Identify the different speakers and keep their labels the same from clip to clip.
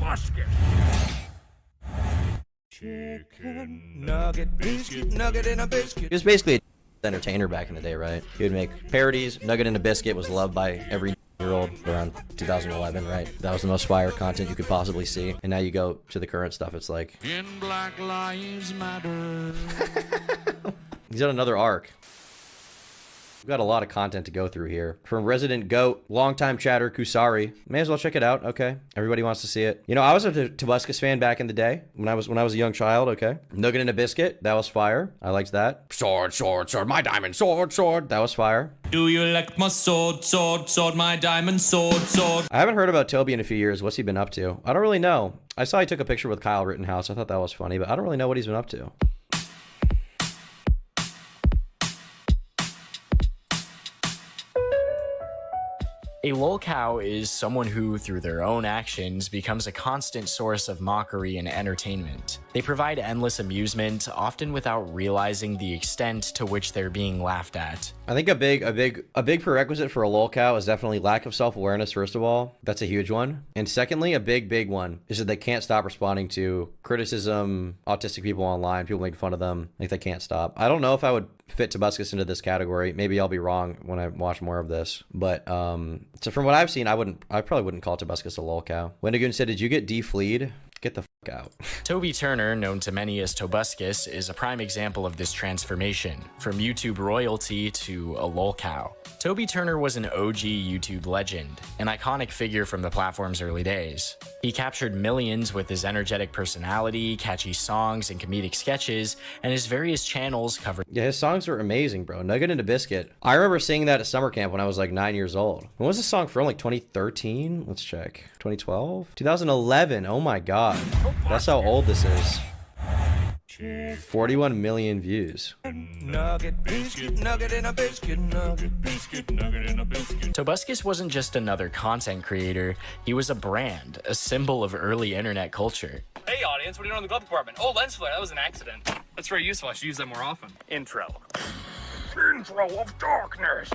Speaker 1: Tobuscus. Chicken nugget, biscuit, nugget in a biscuit.
Speaker 2: He was basically an entertainer back in the day, right? He would make parodies. Nugget in a Biscuit was loved by every year-old around 2011, right? That was the most fire content you could possibly see. And now you go to the current stuff, it's like...
Speaker 1: In Black Lives Matter.
Speaker 2: He's on another arc. We've got a lot of content to go through here. From Resident Goat, longtime chatter, Kusari. May as well check it out, okay? Everybody wants to see it. You know, I was a Tobuscus fan back in the day when I was a young child, okay? Nugget in a Biscuit, that was fire. I liked that. Sword, sword, sword, my diamond sword, sword. That was fire.
Speaker 3: Do you like my sword, sword, sword, my diamond sword, sword?
Speaker 2: I haven't heard about Toby in a few years. What's he been up to? I don't really know. I saw he took a picture with Kyle Rittenhouse. I thought that was funny, but I don't really know what he's been up to.
Speaker 4: A lolcow is someone who, through their own actions, becomes a constant source of mockery and entertainment. They provide endless amusement, often without realizing the extent to which they're being laughed at.
Speaker 2: I think a big prerequisite for a lolcow is definitely lack of self-awareness, first of all. That's a huge one. And secondly, a big one is that they can't stop responding to criticism, autistic people online, people making fun of them. Like, they can't stop. I don't know if I would fit Tobuscus into this category. Maybe I'll be wrong when I watch more of this. But so from what I've seen, I probably wouldn't call Tobuscus a lolcow. Wendigoon said, "Did you get defleed? Get the fuck out."
Speaker 4: Toby Turner, known to many as Tobuscus, is a prime example of this transformation, from YouTube royalty to a lolcow. Toby Turner was an OG YouTube legend, an iconic figure from the platform's early days. He captured millions with his energetic personality, catchy songs, and comedic sketches, and his various channels covered...
Speaker 2: Yeah, his songs were amazing, bro. Nugget in a Biscuit. I remember singing that at summer camp when I was like 9 years old. When was this song from? Like 2013? Let's check. 2012? 2011. Oh my god. That's how old this is. 41 million views.
Speaker 1: Nugget, biscuit, nugget in a biscuit, nugget, biscuit, nugget in a biscuit.
Speaker 4: Tobuscus wasn't just another content creator, he was a brand, a symbol of early internet culture.
Speaker 5: Hey audience, what are you doing in the glove department? Oh, lens flare, that was an accident. That's very useful, I should use that more often.
Speaker 1: Intro. Intro of darkness.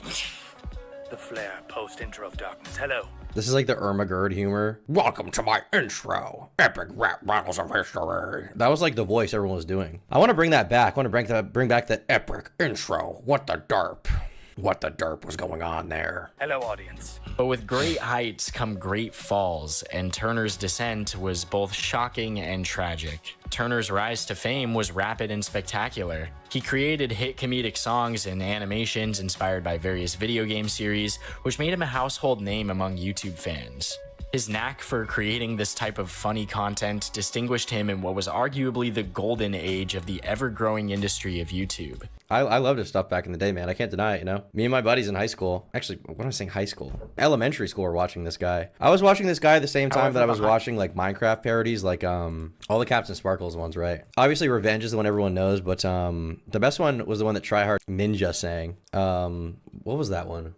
Speaker 1: The flare post-intro of darkness. Hello.
Speaker 2: This is like the Ermagerd humor. Welcome to my intro. Epic rap battles of history. That was like the voice everyone was doing. I want to bring that back. I want to bring back the epic intro. What the derp? What the derp was going on there?
Speaker 1: Hello, audience.
Speaker 4: But with great heights come great falls, and Turner's descent was both shocking and tragic. Turner's rise to fame was rapid and spectacular. He created hit comedic songs and animations inspired by various video game series, which made him a household name among YouTube fans. His knack for creating this type of funny content distinguished him in what was arguably the golden age of the ever-growing industry of YouTube.
Speaker 2: I loved his stuff back in the day, man. I can't deny it, you know? Me and my buddies in high school, actually, what am I saying high school? Elementary school were watching this guy. I was watching this guy at the same time that I was watching like Minecraft parodies, like all the Captain Sparkles ones, right? Obviously Revenge is the one everyone knows, but the best one was the one that Tryhard Ninja sang. What was that one?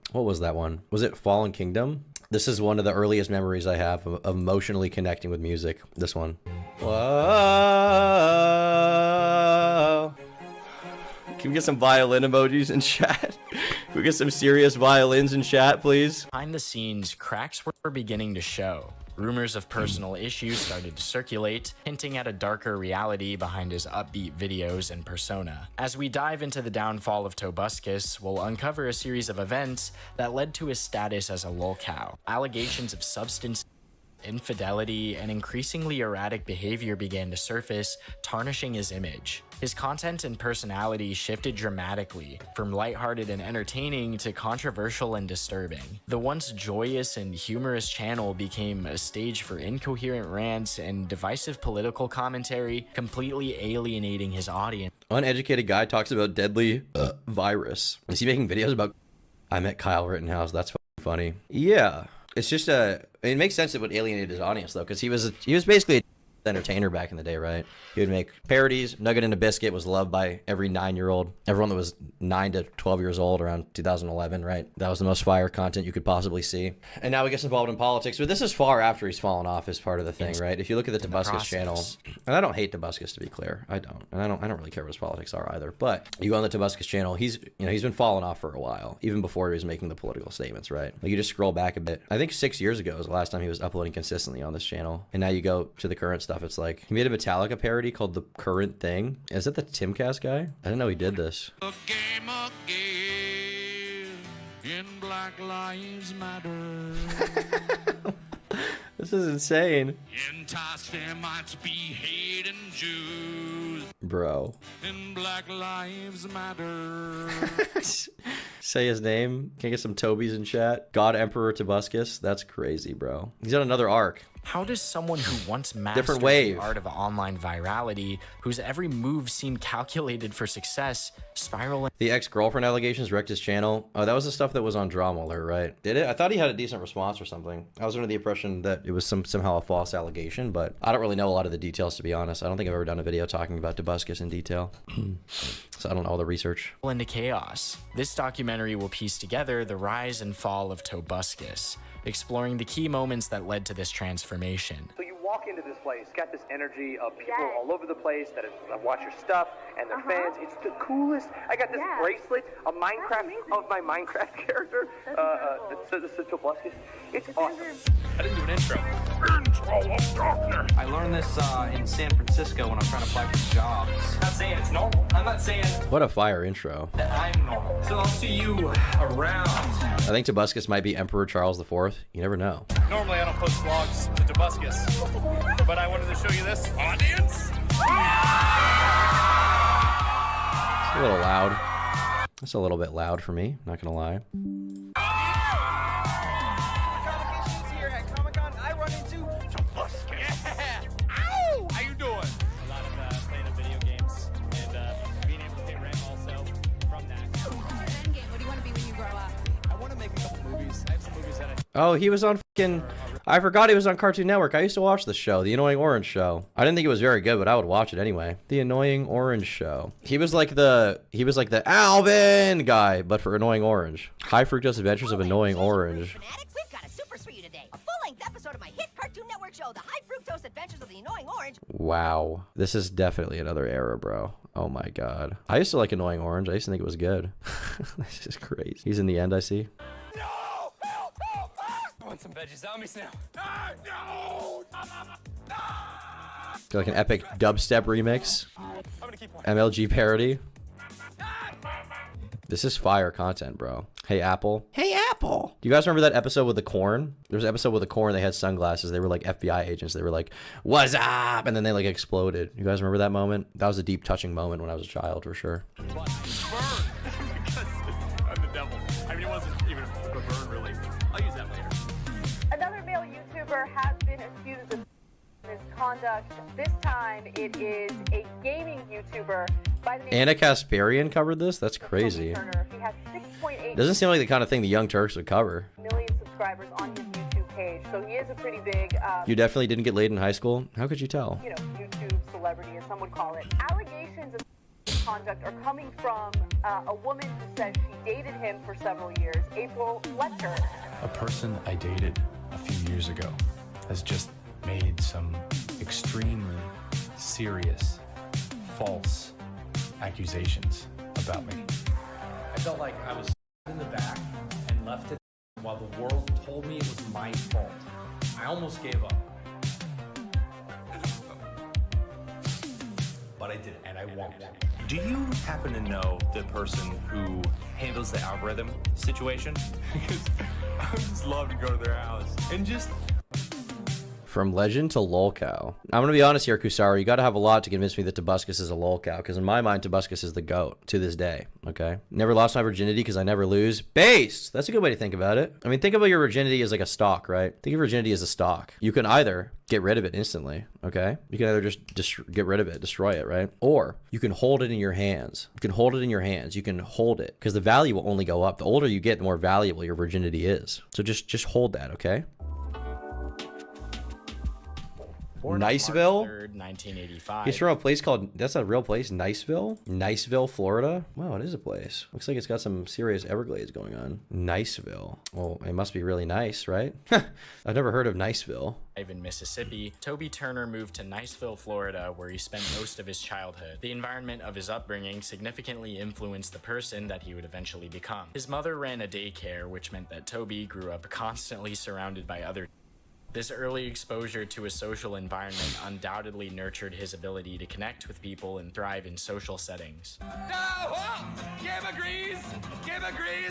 Speaker 2: Was it Fallen Kingdom? This is one of the earliest memories I have of emotionally connecting with music. This one. Whoa. Can we get some violin emojis in chat? Can we get some serious violins in chat, please?
Speaker 4: Behind the scenes, cracks were beginning to show. Rumors of personal issues started to circulate, hinting at a darker reality behind his upbeat videos and persona. As we dive into the downfall of Tobuscus, we'll uncover a series of events that led to his status as a lolcow. Allegations of substance infidelity and increasingly erratic behavior began to surface, tarnishing his image. His content and personality shifted dramatically, from lighthearted and entertaining to controversial and disturbing. The once joyous and humorous channel became a stage for incoherent rants and divisive political commentary, completely alienating his audience.
Speaker 2: Uneducated guy talks about deadly virus. Is he making videos about... I met Kyle Rittenhouse. That's funny. Yeah. It's just it makes sense it would alienate his audience though, because he was basically entertainer back in the day, right? He would make parodies. Nugget and a Biscuit was loved by every 9-year-old. Everyone that was 9 to 12 years old around 2011, right? That was the most fire content you could possibly see. And now he gets involved in politics, but this is far after he's fallen off as part of the thing, right? If you look at the Tobuscus channel, and I don't hate Tobuscus, to be clear. I don't. And I don't really care what his politics are either. But you go on the Tobuscus channel, he's been falling off for a while, even before he was making the political statements, right? Like, you just scroll back a bit. I think 6 years ago was the last time he was uploading consistently on this channel. And now you go to the current stuff. It's like he made a Metallica parody called The Current Thing. Is that the Timcast guy? I didn't know he did this.
Speaker 6: The game again in Black Lives Matter.
Speaker 2: This is insane.
Speaker 6: Anti-Semites be hating Jews.
Speaker 2: Bro.
Speaker 6: In Black Lives Matter.
Speaker 2: Say his name. Can I get some Tobys in chat? God Emperor Tobuscus. That's crazy, bro. He's on another arc.
Speaker 4: How does someone who once
Speaker 2: Different
Speaker 4: mastered
Speaker 2: wave.
Speaker 4: the art of online virality, whose every move seemed calculated for success, spiral?
Speaker 2: The ex-girlfriend allegations wrecked his channel. Oh, that was the stuff that was on Drama Alert, right? Did it? I thought he had a decent response or something. I was under the impression that it was somehow a false allegation, but I don't really know a lot of the details, to be honest. I don't think I've ever done a video talking about Tobuscus in detail. So I don't know all the research.
Speaker 4: Into chaos. This documentary will piece together the rise and fall of Tobuscus, exploring the key moments that led to this transformation.
Speaker 7: So you walk into this place, got this energy of people all over the place that watch your stuff and they're fans. It's the coolest. I got this bracelet, a Minecraft of my Minecraft character. That says it's Tobuscus. It's awesome.
Speaker 5: I didn't do an intro.
Speaker 1: Intro of darkness.
Speaker 8: I learned this in San Francisco when I'm trying to apply for jobs.
Speaker 5: I'm not saying it's normal. I'm not saying
Speaker 2: What a fire intro.
Speaker 5: that I'm normal. So I'll see you around.
Speaker 2: I think Tobuscus might be Emperor Charles IV. You never know.
Speaker 5: Normally I don't post vlogs to Tobuscus, but I wanted to show you this. Audience?
Speaker 2: It's a little loud. That's a little bit loud for me, not gonna lie.
Speaker 1: Here at Comic-Con, I run into Tobuscus. Yeah! Ow! How you doing?
Speaker 5: A lot of playing of video games and being able to pay rent also from that.
Speaker 9: What do you want to be when you grow up?
Speaker 5: I want to make a couple movies. I have some movies that I
Speaker 2: Oh, he was on fucking... I forgot he was on Cartoon Network. I used to watch the show, The Annoying Orange Show. I didn't think it was very good, but I would watch it anyway. The Annoying Orange Show. He was like the Alvin guy, but for Annoying Orange. High Fructose Adventures of Annoying Orange.
Speaker 9: Fanatics, we've got a supers for you today. A full-length episode of my hit Cartoon Network show, The High Fructose Adventures of the Annoying Orange.
Speaker 2: Wow. This is definitely another era, bro. Oh my god. I used to like Annoying Orange. I used to think it was good. This is crazy. He's in the end, I see.
Speaker 5: I want some veggie zombies now.
Speaker 2: Got like an epic dubstep remix.
Speaker 5: I'm gonna keep one.
Speaker 2: MLG parody. This is fire content, bro. Hey, Apple. Hey, Apple. Do you guys remember that episode with the corn? There was an episode with the corn. They had sunglasses. They were like FBI agents. They were like, "What's up?" And then they like exploded. You guys remember that moment? That was a deep, touching moment when I was a child, for sure.
Speaker 5: Burn. Because I'm the devil. I mean, it wasn't even a burn, really. I'll use that later.
Speaker 10: Another male YouTuber has been accused of misconduct. This time it is a gaming YouTuber by the name
Speaker 2: Anna Kasparian covered this? That's crazy.
Speaker 10: Turner. He has 6.8
Speaker 2: Doesn't seem like the kind of thing the Young Turks would cover.
Speaker 10: million subscribers on his YouTube page. So he is a pretty big,
Speaker 2: You definitely didn't get laid in high school? How could you tell?
Speaker 10: YouTube celebrity, as some would call it. Allegations of misconduct are coming from a woman who says she dated him for several years, April Fletcher.
Speaker 11: A person I dated a few years ago has just made some extremely serious, false accusations about me.
Speaker 8: I felt like I was in the back and left it while the world told me it was my fault. I almost gave up. But I didn't, and I won't.
Speaker 12: Do you happen to know the person who handles the algorithm situation? Because I would just love to go to their house and just...
Speaker 2: From legend to lolcow. I'm gonna be honest here, Kusari. You gotta have a lot to convince me that Tobuscus is a lolcow, because in my mind, Tobuscus is the GOAT to this day, okay? Never lost my virginity because I never lose. Based! That's a good way to think about it. I mean, think about your virginity as like a stock, right? Think of virginity as a stock. You can either get rid of it instantly, okay? You can either just get rid of it, destroy it, right? Or you can hold it in your hands. You can hold it in your hands. You can hold it, because the value will only go up. The older you get, the more valuable your virginity is. So just hold that, okay?
Speaker 4: Born on March
Speaker 2: Niceville?
Speaker 4: 3rd, 1985.
Speaker 2: He's from a place called, that's a real place, Niceville? Niceville, Florida? Wow, it is a place. Looks like it's got some serious Everglades going on. Niceville. Well, it must be really nice, right? I've never heard of Niceville.
Speaker 4: In Mississippi, Toby Turner moved to Niceville, Florida, where he spent most of his childhood. The environment of his upbringing significantly influenced the person that he would eventually become. His mother ran a daycare, which meant that Toby grew up constantly surrounded by other. This early exposure to a social environment undoubtedly nurtured his ability to connect with people and thrive in social settings.
Speaker 5: Gabe agrees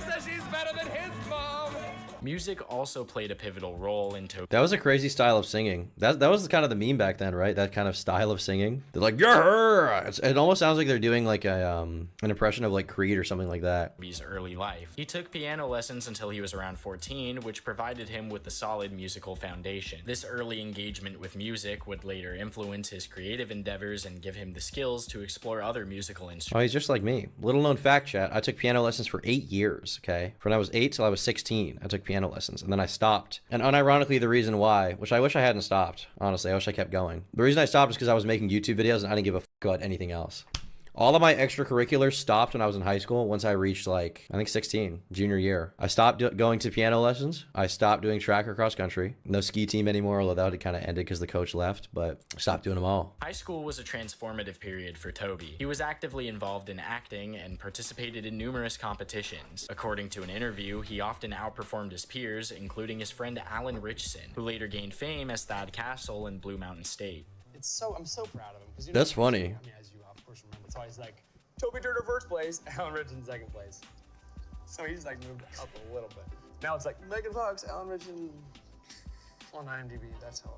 Speaker 5: that she's better than his mom.
Speaker 4: Music also played a pivotal role in Toby.
Speaker 2: That was a crazy style of singing. That was kind of the meme back then, right? That kind of style of singing. They're like, yeah. It almost sounds like they're doing like a an impression of like Creed or something like that.
Speaker 4: Toby's early life. He took piano lessons until he was around 14, which provided him with a solid musical foundation. This early engagement with music would later influence his creative endeavors and give him the skills to explore other musical instruments.
Speaker 2: Oh, he's just like me. Little known fact, chat. I took piano lessons for 8 years, okay? From when I was 8 till I was 16, I took piano lessons, and then I stopped. And unironically, the reason why, which I wish I hadn't stopped, honestly, I wish I kept going. The reason I stopped is because I was making YouTube videos and I didn't give a fuck about anything else. All of my extracurriculars stopped when I was in high school once I reached like, I think 16, junior year. I stopped going to piano lessons. I stopped doing track or cross country. No ski team anymore, although that kind of ended because the coach left, but I stopped doing them all.
Speaker 4: High school was a transformative period for Toby. He was actively involved in acting and participated in numerous competitions. According to an interview, he often outperformed his peers, including his friend Alan Richson, who later gained fame as Thad Castle in Blue Mountain State.
Speaker 5: I'm so proud of him. 'Cause,
Speaker 2: That's funny.
Speaker 5: I mean, as you of course remember, it's always like Toby Turner first place, Alan Richson second place. So he's like moved up a little bit. Now it's like Megan Fox, Alan Richson on IMDb. That's how.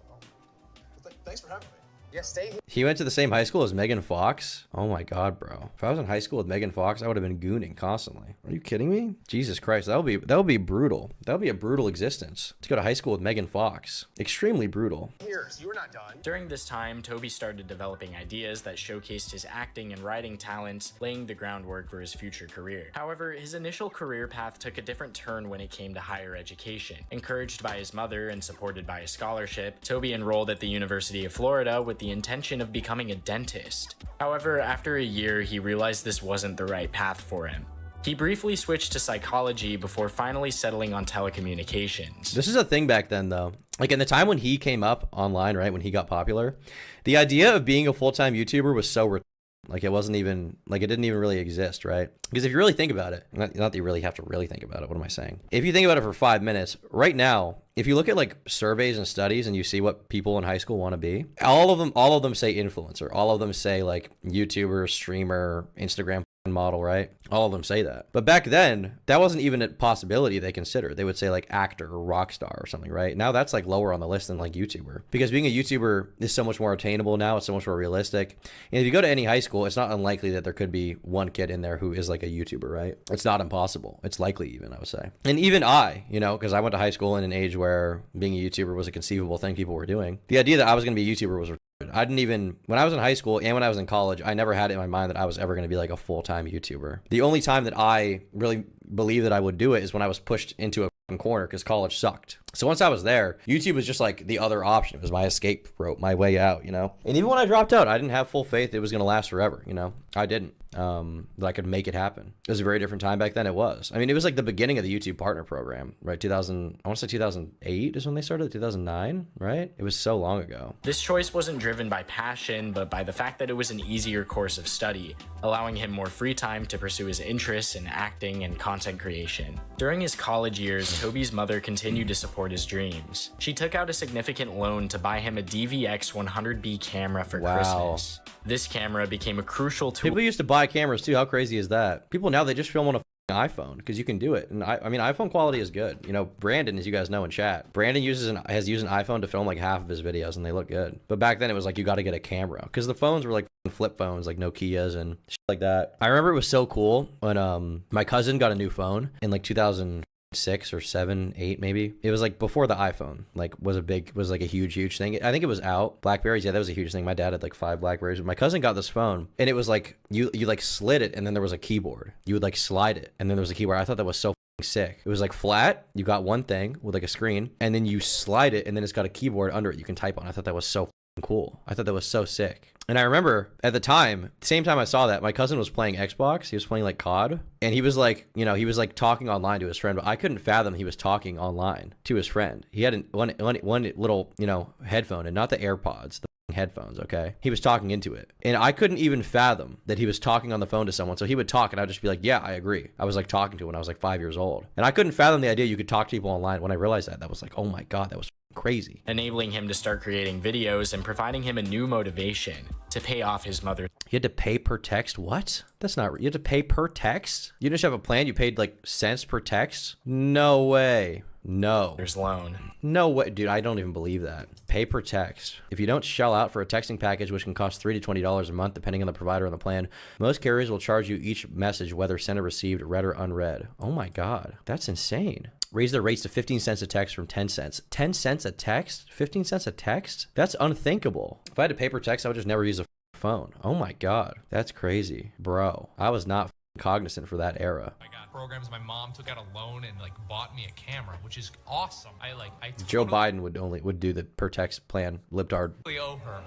Speaker 5: Thanks for having me. Yeah, stay here.
Speaker 2: He went to the same high school as Megan Fox? Oh my god, bro. If I was in high school with Megan Fox, I would have been gooning constantly. Are you kidding me? Jesus Christ, that would be brutal. That would be a brutal existence. To go to high school with Megan Fox. Extremely brutal.
Speaker 5: Here, so you were not done.
Speaker 4: During this time, Toby started developing ideas that showcased his acting and writing talents, laying the groundwork for his future career. However, his initial career path took a different turn when it came to higher education. Encouraged by his mother and supported by a scholarship, Toby enrolled at the University of Florida with the intention of becoming a dentist. However, after a year, he realized this wasn't the right path for him. He briefly switched to psychology before finally settling on telecommunications.
Speaker 2: This is a thing back then, though. Like in the time when he came up online, right, when he got popular, the idea of being a full-time YouTuber was so like it wasn't even, like it didn't even really exist, right? Because if you really think about it, not that you really have to really think about it, what am I saying? If you think about it for 5 minutes, right now, if you look at like surveys and studies and you see what people in high school want to be, all of them say influencer. All of them say like YouTuber, streamer, Instagram model, right? All of them say that. But back then, that wasn't even a possibility they considered. They would say like actor or rock star or something, right? Now that's like lower on the list than like YouTuber. Because being a YouTuber is so much more attainable now. It's so much more realistic. And if you go to any high school, it's not unlikely that there could be one kid in there who is like a YouTuber, right? It's not impossible. It's likely even, I would say. And even I, you know, because I went to high school in an age where being a YouTuber was a conceivable thing people were doing. The idea that I was going to be a YouTuber was I didn't even, when I was in high school and when I was in college, I never had it in my mind that I was ever going to be like a full-time YouTuber. The only time that I really believed that I would do it is when I was pushed into a corner because college sucked. So once I was there, YouTube was just like the other option. It was my escape rope, my way out, you know? And even when I dropped out, I didn't have full faith it was going to last forever, you know? I didn't. That I could make it happen. It was a very different time back then. It was. I mean, it was like the beginning of the YouTube partner program, right? 2000, I want to say 2008 is when they started, 2009, right? It was so long ago.
Speaker 4: This choice wasn't driven by passion, but by the fact that it was an easier course of study, allowing him more free time to pursue his interests in acting and content creation. During his college years, Toby's mother continued to support his dreams. She took out a significant loan to buy him a DVX 100B camera for Christmas. This camera became a crucial tool.
Speaker 2: People used to buy cameras too. How crazy is that? People now, they just film on a iPhone because you can do it. And I mean, iPhone quality is good. You know, Brandon, as you guys know in chat, Brandon has used an iPhone to film like half of his videos and they look good. But back then it was like, you got to get a camera because the phones were like flip phones, like Nokias and shit like that. I remember it was so cool when my cousin got a new phone in like 2006 or 7, 8 maybe. It was like before the iPhone like was like a huge thing. I think it was out. Blackberries, yeah, that was a huge thing. My dad had like 5 Blackberries. But my cousin got this phone and it was like you like slid it and then there was a keyboard. You would like slide it and then there was a keyboard. I thought that was so sick. It was like flat. You got one thing with like a screen and then you slide it and then it's got a keyboard under it you can type on. I thought that was so cool. I thought that was so sick. And I remember at the time, same time I saw that, my cousin was playing Xbox. He was playing like COD, and he was like, you know, he was like talking online to his friend, but I couldn't fathom he was talking online to his friend. He had one little, you know, headphone, and not the AirPods, the headphones. Okay, he was talking into it, and I couldn't even fathom that he was talking on the phone to someone. So he would talk, and I'd just be like, yeah, I agree. I was like talking to him when I was like 5 years old, and I couldn't fathom the idea you could talk to people online. When I realized that was like, oh my god, that was crazy.
Speaker 4: Enabling him to start creating videos and providing him a new motivation to pay off his mother.
Speaker 2: You had to pay per text? What? That's not, you had to pay per text? You didn't have a plan, you paid like cents per text? No way. No.
Speaker 4: There's loan.
Speaker 2: No way, dude, I don't even believe that. Pay per text. If you don't shell out for a texting package, which can cost $3 to $20 a month, depending on the provider and the plan, most carriers will charge you each message, whether sent or received, read or unread. Oh my God, that's insane. Raise their rates to 15 cents a text from 10 cents. 10 cents a text? 15 cents a text? That's unthinkable. If I had to pay per text, I would just never use a phone. Oh my God, that's crazy. Bro, I was not cognizant for that era.
Speaker 13: I got programs. My mom took out a loan and like bought me a camera, which is awesome. I totally
Speaker 2: Joe Biden would do the per text plan, libtard.
Speaker 13: owe her.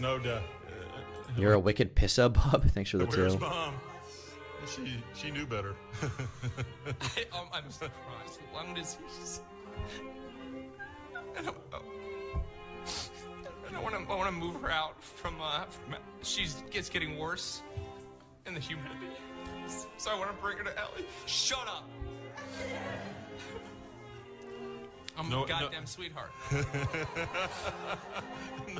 Speaker 14: No doubt.
Speaker 2: You're a wicked pissa, Bob. Thanks for the
Speaker 14: Where's
Speaker 2: two.
Speaker 14: Mom? She knew better.
Speaker 13: I'm surprised. Lung disease. I want to move her out from it's getting worse in the humidity. So I want to bring her to Ellie. Shut up. I'm a goddamn sweetheart.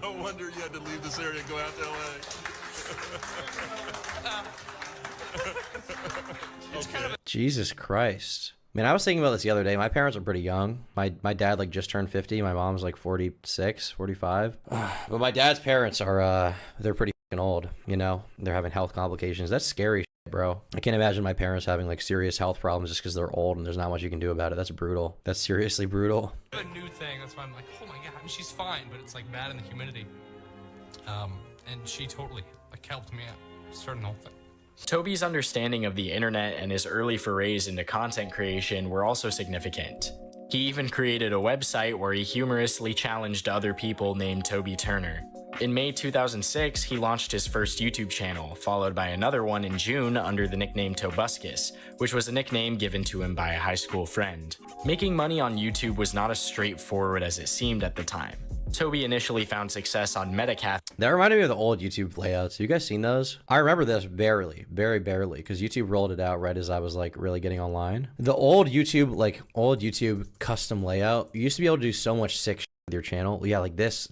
Speaker 14: No wonder you had to leave this area and go out to LA.
Speaker 13: It's kind of
Speaker 2: Jesus Christ. Man, I was thinking about this the other day. My parents are pretty young. My dad like just turned 50. My mom's like 46, 45. But my dad's parents are, they're pretty fucking old, you know? They're having health complications. That's scary shit, bro. I can't imagine my parents having like serious health problems just because they're old and there's not much you can do about it. That's brutal. That's seriously brutal.
Speaker 13: a new thing. That's why I'm like, oh my god. I mean, she's fine, but it's like bad in the humidity. And she totally like helped me out starting the whole thing.
Speaker 4: Toby's understanding of the internet and his early forays into content creation were also significant. He even created a website where he humorously challenged other people named Toby Turner. In May 2006, he launched his first YouTube channel, followed by another one in June under the nickname Tobuscus, which was a nickname given to him by a high school friend. Making money on YouTube was not as straightforward as it seemed at the time. Toby initially found success on Metacafe.
Speaker 2: That reminded me of the old YouTube layouts. You guys seen those? I remember this very barely, because YouTube rolled it out right as I was like really getting online. The old YouTube custom layout, you used to be able to do so much sick shit with your channel. Yeah, like this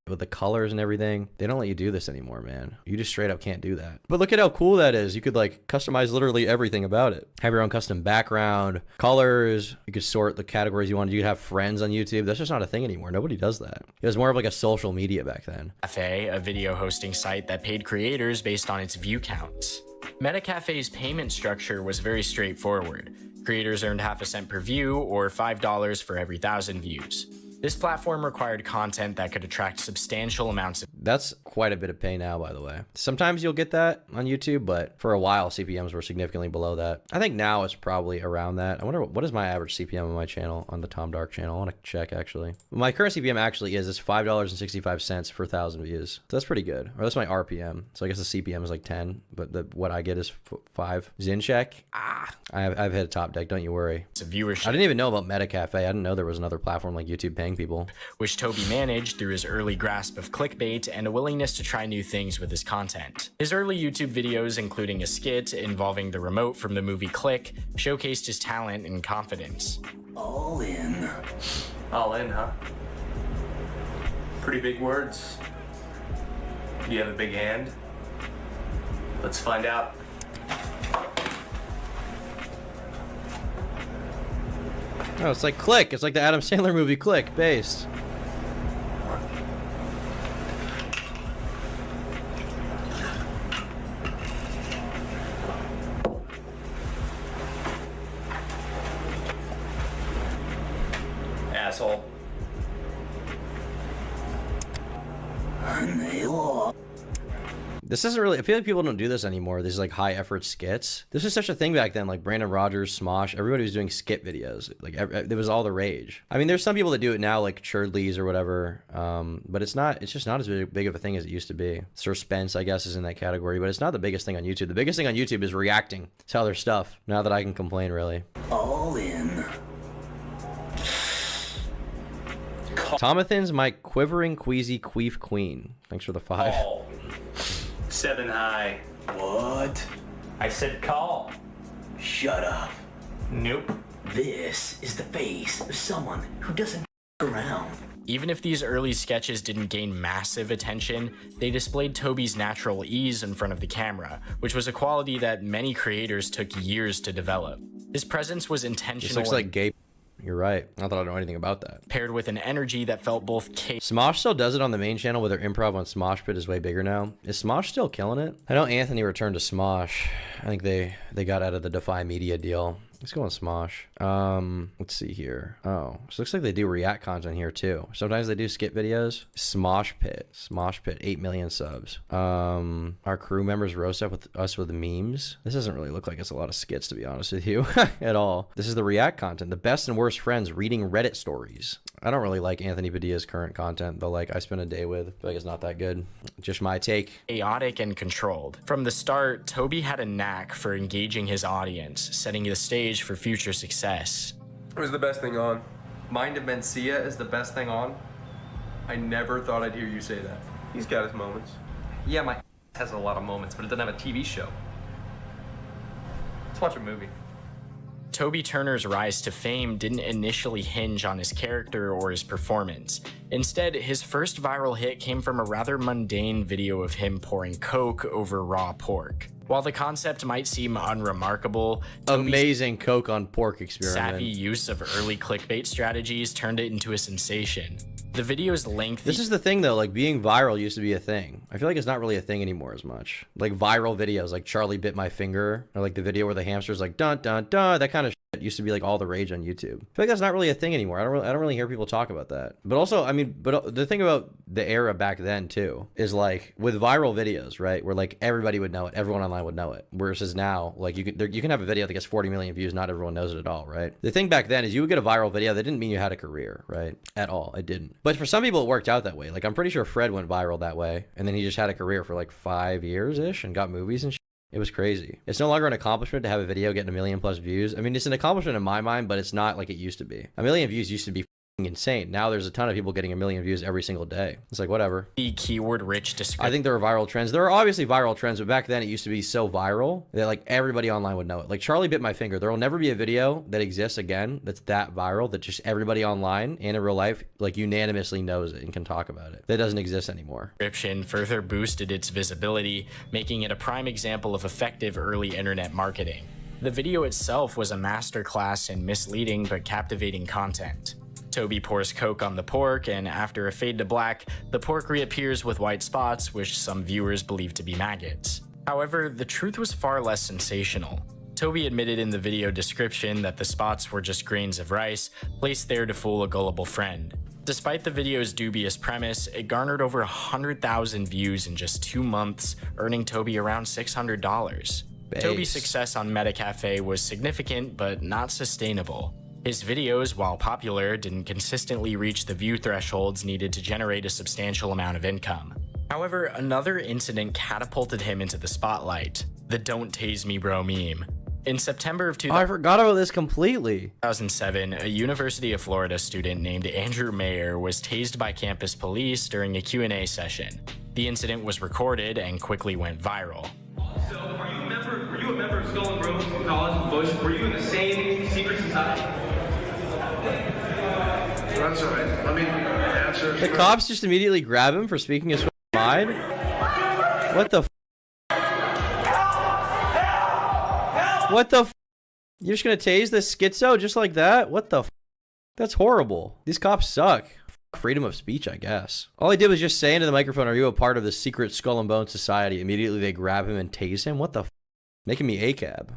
Speaker 2: with the colors and everything. They don't let you do this anymore, man. You just straight up can't do that. But look at how cool that is. You could like customize literally everything about it. Have your own custom background, colors. You could sort the categories you wanted. You could have friends on YouTube. That's just not a thing anymore. Nobody does that. It was more of like a social media back then.
Speaker 4: Cafe, a video hosting site that paid creators based on its view counts. Metacafe's payment structure was very straightforward. Creators earned half a cent per view or $5 for every 1,000 views. This platform required content that could attract substantial amounts of...
Speaker 2: That's quite a bit of pay now, by the way. Sometimes you'll get that on YouTube, but for a while, CPMs were significantly below that. I think now it's probably around that. I wonder, what is my average CPM on my channel, on the Tom Dark channel? I want to check, actually. My current CPM actually is $5.65 for 1,000 views. So that's pretty good. Or that's my RPM. So I guess the CPM is like 10, but what I get is 5. Zincheck? I've hit a top deck, don't you worry.
Speaker 4: It's a viewership.
Speaker 2: I didn't even know about Metacafe. I didn't know there was another platform like YouTube paying people.
Speaker 4: Which Toby managed through his early grasp of clickbait and a willingness to try new things with his content. His early YouTube videos, including a skit involving the remote from the movie Click, showcased his talent and confidence.
Speaker 15: All in. All in, huh? Pretty big words. Do you have a big hand? Let's find out.
Speaker 2: Oh, it's like Click. It's like the Adam Sandler movie Click, based.
Speaker 15: Asshole.
Speaker 2: This isn't really, I feel like people don't do this anymore. These like high effort skits. This was such a thing back then. Like Brandon Rogers, Smosh, everybody was doing skit videos. Like it was all the rage. I mean, there's some people that do it now, like Churdleys or whatever. But it's just not as big of a thing as it used to be. Sir Spence, I guess, is in that category, but it's not the biggest thing on YouTube. The biggest thing on YouTube is reacting to other stuff. Now that I can complain, really.
Speaker 16: All in.
Speaker 2: Tomathins, my quivering queasy queef queen. Thanks for the 5.
Speaker 15: Call. 7 high.
Speaker 16: What?
Speaker 15: I said call.
Speaker 16: Shut up.
Speaker 15: Nope.
Speaker 16: This is the face of someone who doesn't around.
Speaker 4: Even if these early sketches didn't gain massive attention, they displayed Toby's natural ease in front of the camera, which was a quality that many creators took years to develop. His presence was intentional.
Speaker 2: This looks like gay. You're right. Not that I know anything about that.
Speaker 4: Paired with an energy that felt both
Speaker 2: Smosh still does it on the main channel, with their improv on Smosh Pit is way bigger now. Is Smosh still killing it? I know Anthony returned to Smosh. I think they got out of the Defy Media deal. Let's go on Smosh. Let's see here. Oh, so it looks like they do react content here too. Sometimes they do skit videos. Smosh Pit, 8 million subs. Our crew members roast up with us with memes. This doesn't really look like it's a lot of skits, to be honest with you, at all. This is the react content. The best and worst friends reading Reddit stories. I don't really like Anthony Padilla's current content, though. Like I spent a day with. I feel like it's not that good. Just my take.
Speaker 4: Chaotic and controlled. From the start, Toby had a knack for engaging his audience, setting the stage for future success.
Speaker 17: Was the best thing on? Mind of Mencia is the best thing on? I never thought I'd hear you say that. He's got his moments. Yeah, my has a lot of moments, but it doesn't have a TV show. Let's watch a movie.
Speaker 4: Toby Turner's rise to fame didn't initially hinge on his character or his performance. Instead, his first viral hit came from a rather mundane video of him pouring Coke over raw pork. While the concept might seem unremarkable, Toby's
Speaker 2: amazing Coke on pork experiment.
Speaker 4: Savvy use of early clickbait strategies turned it into a sensation. The video's lengthy.
Speaker 2: This is the thing though, like being viral used to be a thing. I feel like it's not really a thing anymore as much. Like viral videos, like Charlie bit my finger, or like the video where the hamster's like dun dun dun, that kind of shit used to be like all the rage on YouTube. I feel like that's not really a thing anymore. I don't really hear people talk about that. But also, I mean, but the thing about the era back then too is like with viral videos, right? Where like everybody would know it, everyone online would know it. Versus now, like you can have a video that gets 40 million views, not everyone knows it at all, right? The thing back then is you would get a viral video that didn't mean you had a career, right? At all, it didn't. But for some people, it worked out that way. Like I'm pretty sure Fred went viral that way, and then he just had a career for like 5 years ish and got movies and shit. It was crazy. It's no longer an accomplishment to have a video getting 1 million+ views. I mean, it's an accomplishment in my mind, but it's not like it used to be. 1 million views used to be insane. Now there's a ton of people getting 1 million views every single day. It's like whatever.
Speaker 4: The keyword-rich description.
Speaker 2: I think there are viral trends. There are obviously viral trends, but back then it used to be so viral that like everybody online would know it. Like Charlie bit my finger. There will never be a video that exists again that's that viral that just everybody online and in real life like unanimously knows it and can talk about it. That doesn't exist anymore.
Speaker 4: Description further boosted its visibility, making it a prime example of effective early internet marketing. The video itself was a masterclass in misleading but captivating content. Toby pours Coke on the pork, and after a fade to black, the pork reappears with white spots, which some viewers believe to be maggots. However, the truth was far less sensational. Toby admitted in the video description that the spots were just grains of rice, placed there to fool a gullible friend. Despite the video's dubious premise, it garnered over 100,000 views in just 2 months, earning Toby around $600. Toby's success on MetaCafe was significant, but not sustainable. His videos, while popular, didn't consistently reach the view thresholds needed to generate a substantial amount of income. However, another incident catapulted him into the spotlight: the "Don't Tase Me Bro" meme. In September of
Speaker 2: I forgot about this completely.
Speaker 4: 2007, a University of Florida student named Andrew Mayer was tased by campus police during a Q&A session. The incident was recorded and quickly went viral.
Speaker 18: So, were you a member of Skull and Bones in college and Bush? Were you in the same secret society?
Speaker 14: That's all right. Let me answer.
Speaker 2: The cops just immediately grab him for speaking his mind? What the What the You're just gonna tase this schizo just like that? What the That's horrible. These cops suck. Freedom of speech, I guess. All he did was just say into the microphone, "Are you a part of the secret Skull and Bones society?" Immediately they grab him and tase him. What the Making me ACAB.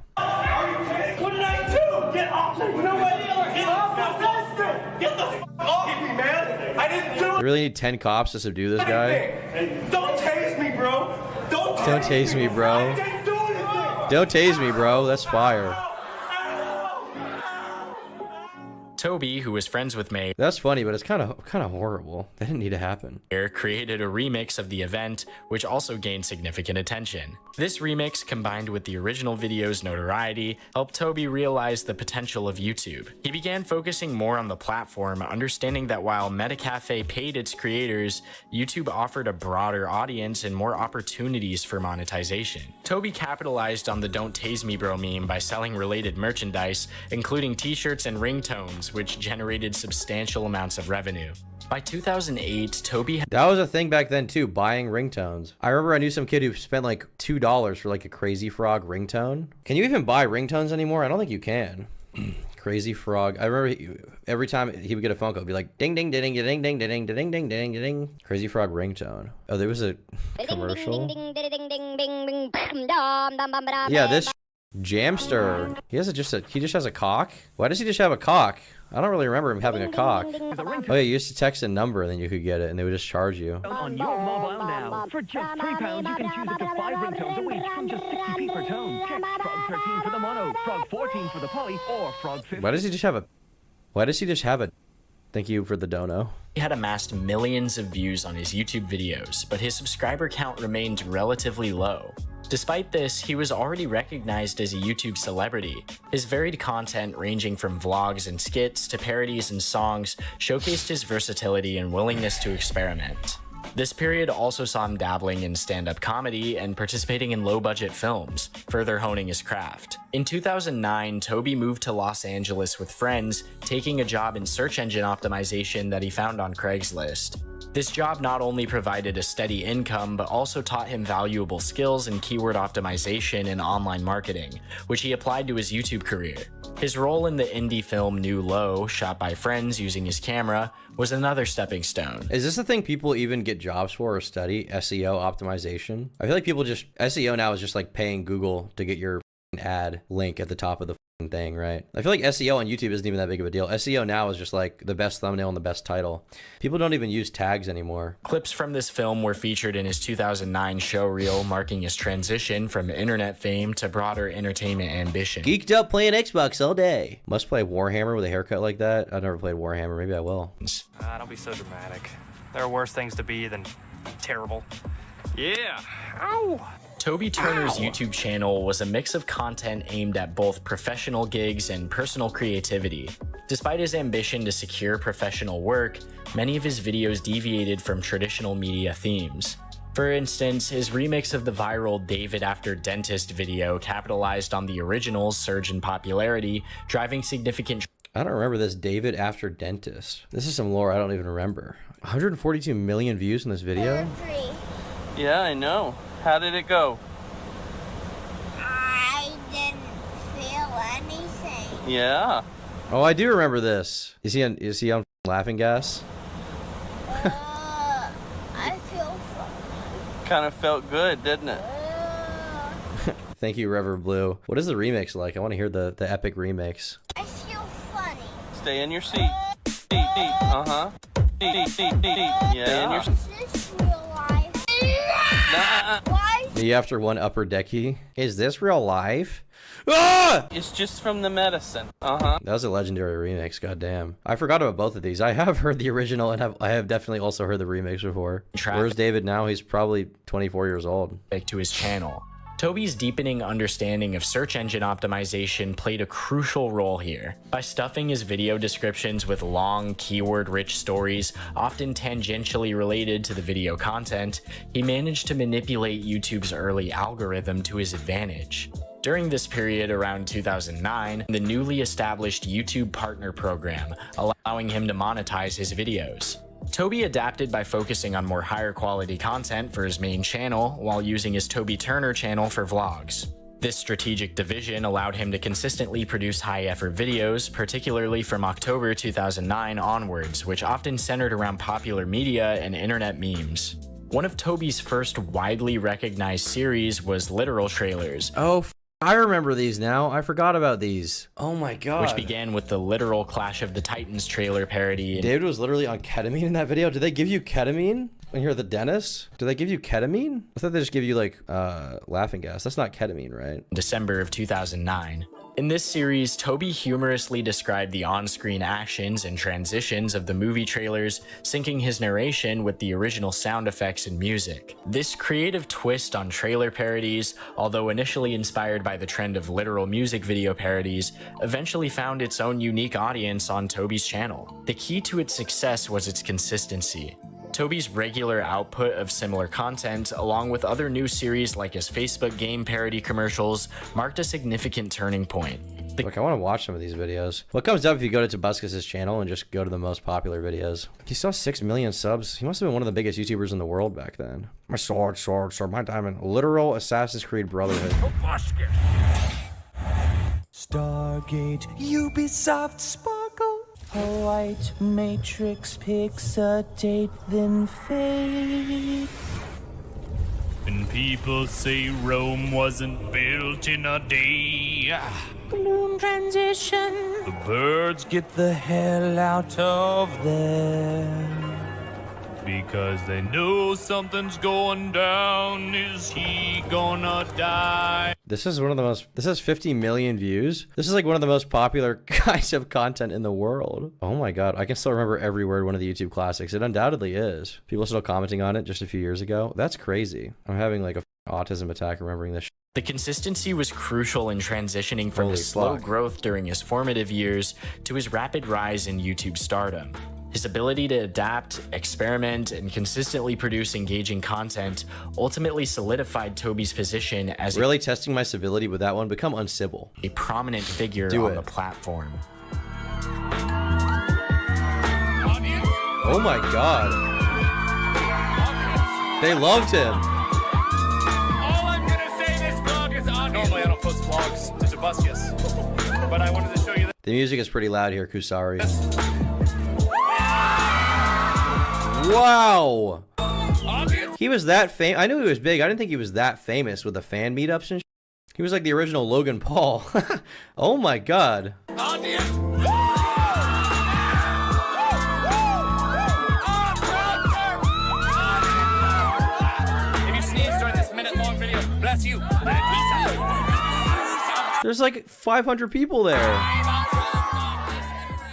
Speaker 18: What did I do? Get off me! You know what? Get off! Get the off me, man! I didn't do it!
Speaker 2: You really need 10 cops to subdue this guy?
Speaker 18: Hey, don't tase me, bro! Don't
Speaker 2: Don't tase me, bro. Don't tase me, bro. That's fire.
Speaker 4: Toby, who was friends with May,
Speaker 2: that's funny, but it's kind of horrible. That didn't need to happen.
Speaker 4: Created a remix of the event, which also gained significant attention. This remix, combined with the original video's notoriety, helped Toby realize the potential of YouTube. He began focusing more on the platform, understanding that while Metacafe paid its creators, YouTube offered a broader audience and more opportunities for monetization. Toby capitalized on the "Don't Tase Me Bro" meme by selling related merchandise, including t-shirts and ringtones, which generated substantial amounts of revenue. By 2008, Toby
Speaker 2: that was a thing back then too, buying ringtones. I remember I knew some kid who spent like $2 for like a Crazy Frog ringtone. Can you even buy ringtones anymore? I don't think you can. Crazy Frog. I remember every time he would get a phone call, it'd be like ding ding ding ding ding ding ding ding ding ding ding. Crazy Frog ringtone. Oh, there was a commercial. Yeah, this Jamster. He just has a cock. Why does he just have a cock? I don't really remember him having a cock. Oh yeah, you used to text a number and then you could get it and they would just charge you.
Speaker 18: On your mobile now. For just £3, you can choose up to 5 ringtones a week from just 60p per tone. Check Frog 13 for the mono, Frog 14 for the poly, or Frog 15.
Speaker 2: Why does he just have a thank you for the dono.
Speaker 4: He had amassed millions of views on his YouTube videos, but his subscriber count remained relatively low. Despite this, he was already recognized as a YouTube celebrity. His varied content, ranging from vlogs and skits to parodies and songs, showcased his versatility and willingness to experiment. This period also saw him dabbling in stand-up comedy and participating in low-budget films, further honing his craft. In 2009, Toby moved to Los Angeles with friends, taking a job in search engine optimization that he found on Craigslist. This job not only provided a steady income, but also taught him valuable skills in keyword optimization and online marketing, which he applied to his YouTube career. His role in the indie film New Low, shot by friends using his camera, was another stepping stone.
Speaker 2: Is this the thing people even get jobs for or study? SEO optimization? I feel like people just, SEO now is just like paying Google to get your ad link at the top of the thing, right? I feel like SEO on YouTube isn't even that big of a deal. SEO now is just like the best thumbnail and the best title. People don't even use tags anymore.
Speaker 4: Clips from this film were featured in his 2009 show reel, marking his transition from internet fame to broader entertainment ambition.
Speaker 2: Geeked up playing Xbox all day. Must play Warhammer with a haircut like that. I've never played Warhammer. Maybe I will.
Speaker 12: Don't be so dramatic. There are worse things to be than terrible. Yeah. Ow.
Speaker 4: Toby Turner's YouTube channel was a mix of content aimed at both professional gigs and personal creativity. Despite his ambition to secure professional work, many of his videos deviated from traditional media themes. For instance, his remix of the viral David After Dentist video capitalized on the original's surge in popularity, driving significant...
Speaker 2: I don't remember this David After Dentist. This is some lore I don't even remember. 142 million views in this video?
Speaker 19: Yeah, I know. How did it go?
Speaker 20: I didn't feel anything.
Speaker 2: Yeah. Oh, I do remember this. Is he on Laughing Gas?
Speaker 20: I feel funny.
Speaker 19: Kind of felt good, didn't it?
Speaker 2: Thank you, Reverend Blue. What is the remix like? I want to hear the epic remix.
Speaker 20: I feel funny.
Speaker 19: Stay in your seat. Uh-huh. Yeah. Stay in your seat.
Speaker 20: Is this real life? Why?
Speaker 2: Me after one upper decky. Is this real life? Ah!
Speaker 19: It's just from the medicine. Uh-huh.
Speaker 2: That was a legendary remix, goddamn. I forgot about both of these. I have heard the original and I have definitely also heard the remix before. Where's David now? He's probably 24 years old.
Speaker 4: To his channel. Toby's deepening understanding of search engine optimization played a crucial role here. By stuffing his video descriptions with long, keyword-rich stories, often tangentially related to the video content, he managed to manipulate YouTube's early algorithm to his advantage. During this period, around 2009, the newly established YouTube Partner Program, allowing him to monetize his videos. Toby adapted by focusing on more higher quality content for his main channel, while using his Toby Turner channel for vlogs. This strategic division allowed him to consistently produce high-effort videos, particularly from October 2009 onwards, which often centered around popular media and internet memes. One of Toby's first widely recognized series was Literal Trailers.
Speaker 2: Oh, I remember these now. I forgot about these. Oh my god.
Speaker 4: Which began with the literal Clash of the Titans trailer parody.
Speaker 2: David was literally on ketamine in that video. Did they give you ketamine? When you're at the dentist, do they give you ketamine? I thought they just give you like laughing gas. That's not ketamine, right?
Speaker 4: December of 2009. In this series, Toby humorously described the on-screen actions and transitions of the movie trailers, syncing his narration with the original sound effects and music. This creative twist on trailer parodies, although initially inspired by the trend of literal music video parodies, eventually found its own unique audience on Toby's channel. The key to its success was its consistency. Toby's regular output of similar content, along with other new series like his Facebook game parody commercials, marked a significant turning point.
Speaker 2: Look, I want to watch some of these videos. What comes up if you go to Tobuscus' channel and just go to the most popular videos? He saw 6 million subs. He must have been one of the biggest YouTubers in the world back then. My sword, my diamond. Literal Assassin's Creed Brotherhood.
Speaker 21: Stargate, Ubisoft, Sparkle. A white matrix picks a date, then fade.
Speaker 22: And people say Rome wasn't built in a day.
Speaker 21: Bloom transition.
Speaker 22: The birds get the hell out of there. Because they know something's going down. Is he gonna die?
Speaker 2: This is one of the most, this has 50 million views. This is like one of the most popular kinds of content in the world. Oh my God, I can still remember every word, one of the YouTube classics. It undoubtedly is. People are still commenting on it just a few years ago. That's crazy. I'm having like a autism attack remembering this.
Speaker 4: The consistency was crucial in transitioning from his slow growth during his formative years to his rapid rise in YouTube stardom. His ability to adapt, experiment, and consistently produce engaging content ultimately solidified Toby's position as
Speaker 2: really testing my civility with that one. Become uncivil.
Speaker 4: A prominent figure on the platform.
Speaker 2: Oh my God. They loved him.
Speaker 1: All I'm gonna say this vlog is on. Normally I don't post vlogs to Tobuscus, but I wanted to show you that.
Speaker 2: The music is pretty loud here, Kusari. Wow. He was that famous. I knew he was big. I didn't think he was that famous with the fan meetups and He was like the original Logan Paul. Oh my God.
Speaker 1: Have you sneezed during this minute-long video? Bless you.
Speaker 2: There's like 500 people there.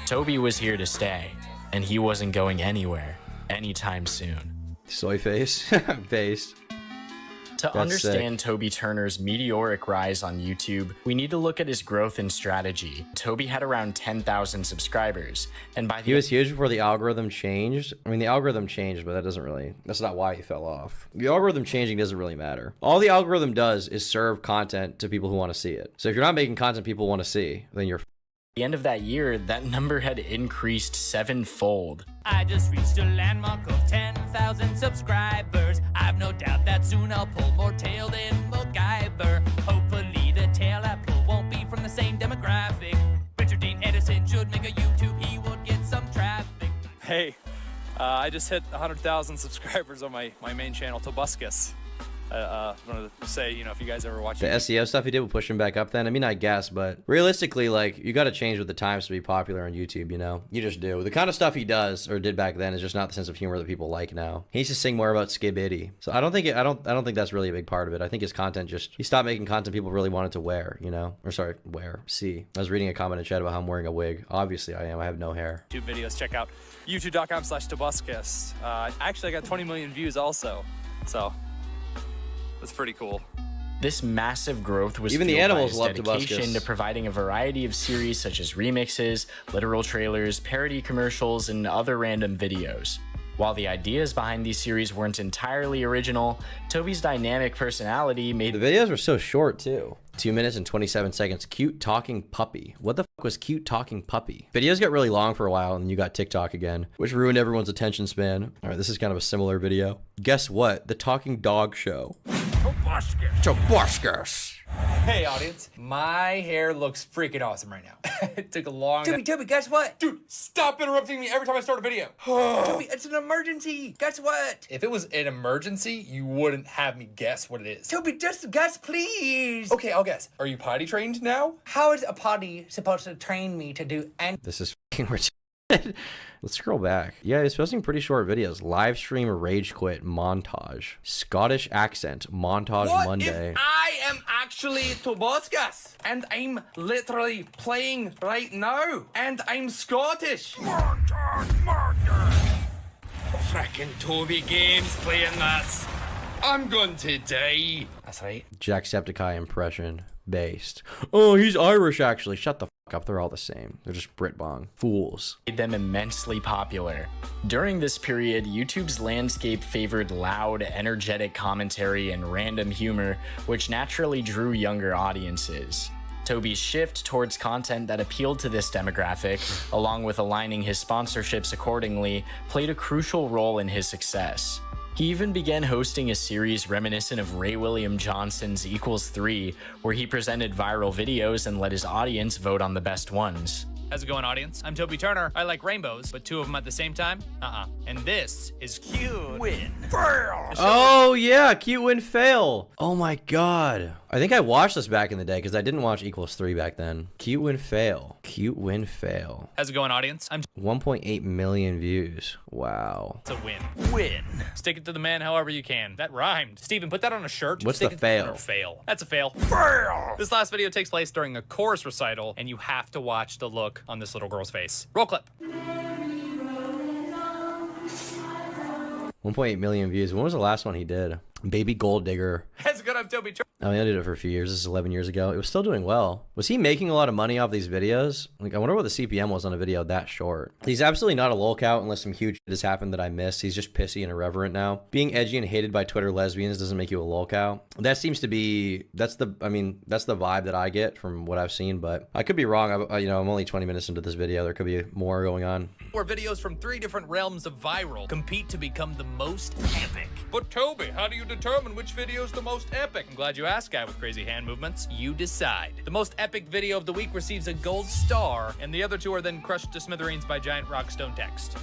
Speaker 4: Toby was here to stay, and he wasn't going anywhere anytime soon.
Speaker 2: Soy face. Based.
Speaker 4: To understand Toby Turner's meteoric rise on YouTube, we need to look at his growth and strategy. Toby had around 10,000 subscribers, and by the
Speaker 2: he was huge before the algorithm changed. I mean, the algorithm changed, but that's not why he fell off. The algorithm changing doesn't really matter. All the algorithm does is serve content to people who want to see it. So if you're not making content people want to see, then you're
Speaker 4: the end of that year, that number had increased 7-fold.
Speaker 1: I just reached a landmark of 10,000 subscribers. I've no doubt that soon I'll pull more tail than MacGyver. Hopefully the tail I pull won't be from the same demographic. Richard Dean Edison should make a YouTube, he would get some traffic.
Speaker 5: Hey, I just hit 100,000 subscribers on my main channel, Tobuscus. I wanted to say, you know, if you guys ever watch
Speaker 2: the SEO stuff he did will push him back up then. I mean, I guess, but realistically, like, you got to change with the times to be popular on YouTube, you know? You just do. The kind of stuff he does or did back then is just not the sense of humor that people like now. He needs to sing more about Skibidi. So I don't think that's really a big part of it. I think his content he stopped making content people really wanted to wear, you know? Or sorry, see. I was reading a comment in chat about how I'm wearing a wig. Obviously I am. I have no hair.
Speaker 5: YouTube videos. Check out youtube.com/Tobuscus. Actually, I got 20 million views also. So that's pretty cool.
Speaker 4: This massive growth was
Speaker 2: even the animals love
Speaker 4: dedication to providing a variety of series such as remixes, literal trailers, parody commercials, and other random videos. While the ideas behind these series weren't entirely original, Toby's dynamic personality made
Speaker 2: the videos were so short too. 2 minutes and 27 seconds. Cute talking puppy. What the fuck was cute talking puppy? Videos got really long for a while, and then you got TikTok again, which ruined everyone's attention span. All right, this is kind of a similar video. Guess what? The talking dog show. Tobuscus.
Speaker 23: Hey audience, my hair looks freaking awesome right now. It took a long time. Toby, guess what? Dude, stop interrupting me every time I start a video. Toby, it's an emergency. Guess what? If it was an emergency, you wouldn't have me guess what it is. Toby, just guess, please. Okay, I'll guess. Are you potty trained now? How is a potty supposed to train me to do anything?
Speaker 2: This is fucking ridiculous. Let's scroll back. Yeah, he's posting pretty short videos. Live stream rage quit montage. Scottish accent montage
Speaker 23: What
Speaker 2: Monday.
Speaker 23: if I am actually Tobuscus and I'm literally playing right now and I'm Scottish? Frickin' Toby Games playing this. I'm going to die. That's right.
Speaker 2: Jacksepticeye impression based. Oh, he's Irish actually. Shut the fuck up. They're all the same. They're just Brit-bong. Fools.
Speaker 4: Made them immensely popular. During this period, YouTube's landscape favored loud, energetic commentary and random humor, which naturally drew younger audiences. Toby's shift towards content that appealed to this demographic, along with aligning his sponsorships accordingly, played a crucial role in his success. He even began hosting a series reminiscent of Ray William Johnson's Equals 3, where he presented viral videos and let his audience vote on the best ones.
Speaker 1: How's it going, audience? I'm Toby Turner. I like rainbows, but two of them at the same time? And this is Cute Win Fail.
Speaker 2: Oh yeah, Cute Win Fail. Oh my god. I think I watched this back in the day because I didn't watch Equals 3 back then. Cute Win Fail. Cute Win Fail.
Speaker 1: How's it going, audience? I'm
Speaker 2: 1.8 million views. Wow.
Speaker 1: It's a win. Win. Stick it to the man however you can. That rhymed. Steven, put that on a shirt.
Speaker 2: What's
Speaker 1: Stick
Speaker 2: the
Speaker 1: it
Speaker 2: fail?
Speaker 1: Or fail. That's a fail. Fail. This last video takes place during a chorus recital, and you have to watch the look on this little girl's face. Roll clip.
Speaker 2: 1.8 million views. When was the last one he did? Baby Gold Digger.
Speaker 1: How's it going? I'm Toby Turner.
Speaker 2: I mean, I did it for a few years. This is 11 years ago. It was still doing well. Was he making a lot of money off these videos? Like, I wonder what the CPM was on a video that short. He's absolutely not a lolcout unless some huge shit has happened that I missed. He's just pissy and irreverent now. Being edgy and hated by Twitter lesbians doesn't make you a lolcout. That seems to be, that's the vibe that I get from what I've seen, but I could be wrong. I'm only 20 minutes into this video. There could be more going on.
Speaker 1: Where videos from 3 different realms of viral compete to become the most epic. But Toby, how do you determine which video is the most epic? I'm glad you asked, guy with crazy hand movements. You decide. The most epic video of the week receives a gold star, and the other 2 are then crushed to smithereens by giant rockstone text.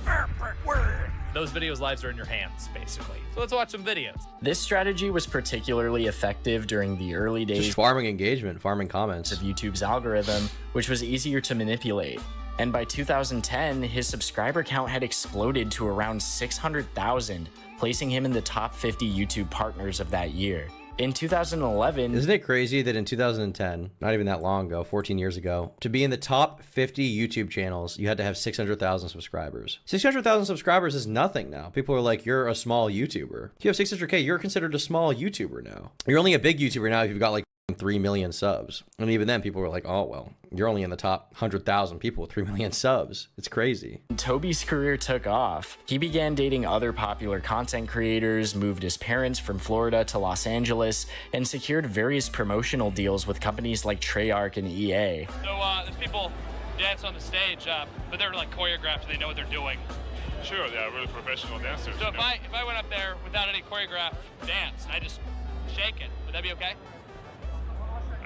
Speaker 1: Those videos' lives are in your hands, basically. So let's watch some videos.
Speaker 4: This strategy was particularly effective during the early days
Speaker 2: Just farming engagement, farming comments
Speaker 4: of YouTube's algorithm, which was easier to manipulate. And by 2010, his subscriber count had exploded to around 600,000, placing him in the top 50 YouTube partners of that year. In 2011...
Speaker 2: Isn't it crazy that in 2010, not even that long ago, 14 years ago, to be in the top 50 YouTube channels, you had to have 600,000 subscribers. 600,000 subscribers is nothing now. People are like, you're a small YouTuber. If you have 600K, you're considered a small YouTuber now. You're only a big YouTuber now if you've got like 3 million subs. And even then, people were like, oh, well, you're only in the top 100,000 people with 3 million subs. It's crazy.
Speaker 4: Toby's career took off. He began dating other popular content creators, moved his parents from Florida to Los Angeles, and secured various promotional deals with companies like Treyarch and EA.
Speaker 3: So, there's people dance on the stage, but they're like choreographed, they know what they're doing.
Speaker 6: Sure, they are really professional dancers.
Speaker 3: So if I went up there without any choreographed dance, and I just shake it, would that be okay?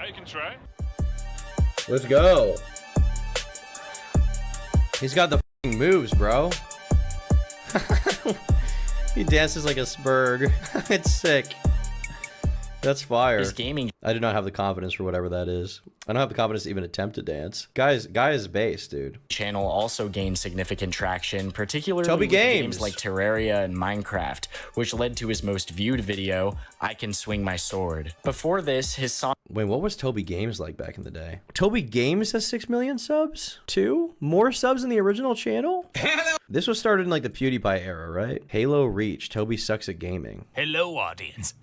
Speaker 6: I can try.
Speaker 2: Let's go. He's got the f***ing moves, bro. He dances like a spurg. It's sick. That's fire.
Speaker 4: His gaming.
Speaker 2: I do not have the confidence for whatever that is. I don't have the confidence to even attempt to dance. Guy is bass, dude.
Speaker 4: Channel also gained significant traction, particularly
Speaker 2: Toby
Speaker 4: with
Speaker 2: Games.
Speaker 4: games like Terraria and Minecraft, which led to his most viewed video, I Can Swing My Sword. Before this, his song...
Speaker 2: Wait, what was Toby Games like back in the day? Toby Games has 6 million subs? 2? More subs than the original channel? This was started in like the PewDiePie era, right? Halo Reach. Toby sucks at gaming.
Speaker 1: Hello, audience.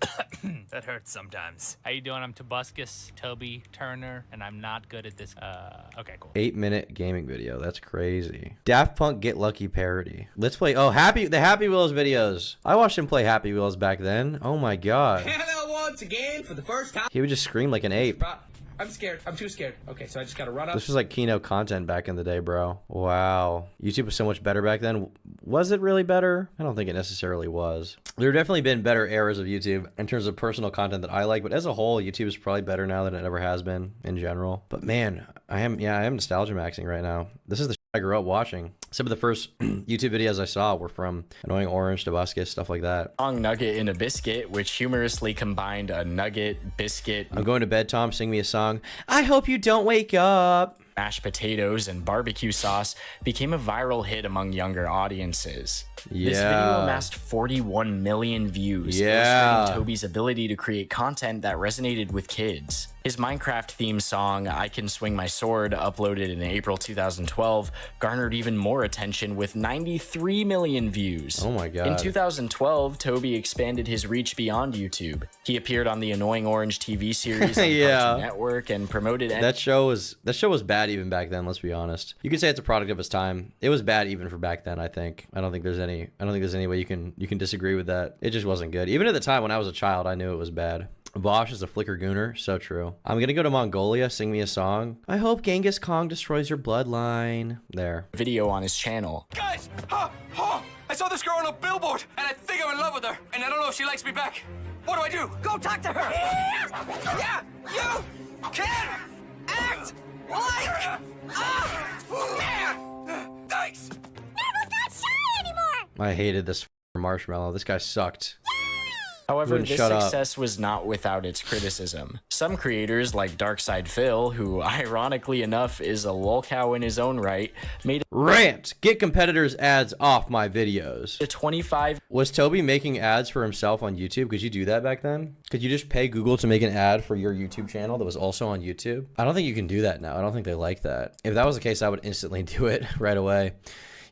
Speaker 1: That hurts sometimes. How you doing? I'm Tobuscus, Toby Turner, and I'm not good at this. Okay, cool.
Speaker 2: 8-minute gaming video. That's crazy. Daft Punk Get Lucky parody. Let's play. Oh, the Happy Wheels videos. I watched him play Happy Wheels back then. Oh my god.
Speaker 23: Hello once again for the first time.
Speaker 2: He would just scream like an ape.
Speaker 23: I'm scared. I'm too scared. Okay, so I just gotta run up.
Speaker 2: This was like Kino content back in the day, bro. Wow. YouTube was so much better back then. Was it really better? I don't think it necessarily was. There have definitely been better eras of YouTube in terms of personal content that I like, but as a whole, YouTube is probably better now than it ever has been in general. But man, I am nostalgia maxing right now. This is the shit I grew up watching. Some of the first YouTube videos I saw were from Annoying Orange, Tobuscus, stuff like that.
Speaker 4: Song Nugget in a Biscuit, which humorously combined a nugget, biscuit...
Speaker 2: I'm going to bed, Tom. Sing me a song. I hope you don't wake up.
Speaker 4: mashed potatoes and barbecue sauce became a viral hit among younger audiences. This video amassed 41 million views, illustrating Toby's ability to create content that resonated with kids. His Minecraft theme song, I Can Swing My Sword, uploaded in April 2012, garnered even more attention with 93 million views.
Speaker 2: Oh my god.
Speaker 4: In 2012, Toby expanded his reach beyond YouTube. He appeared on the Annoying Orange TV series on Cartoon Network and promoted...
Speaker 2: That show was bad even back then, let's be honest. You could say it's a product of its time. It was bad even for back then, I think. I don't think there's any way you can disagree with that. It just wasn't good. Even at the time when I was a child, I knew it was bad. Vosh is a flicker gooner, so true. I'm gonna go to Mongolia, sing me a song. I hope Genghis Khan destroys your bloodline. There.
Speaker 4: Video on his channel.
Speaker 13: Guys, I saw this girl on a billboard, and I think I'm in love with her, and I don't know if she likes me back. What do I do? Go talk to her. Yeah, you can act like man. Thanks.
Speaker 21: Marvel's not shy anymore.
Speaker 2: I hated this marshmallow. This guy sucked.
Speaker 4: However, this success was not without its criticism. Some creators, like Darkside Phil, who ironically enough is a lolcow in his own right, made
Speaker 2: rant. Get competitors' ads off my videos.
Speaker 4: A 25.
Speaker 2: Was Toby making ads for himself on YouTube? Could you do that back then? Could you just pay Google to make an ad for your YouTube channel that was also on YouTube? I don't think you can do that now. I don't think they like that. If that was the case, I would instantly do it right away.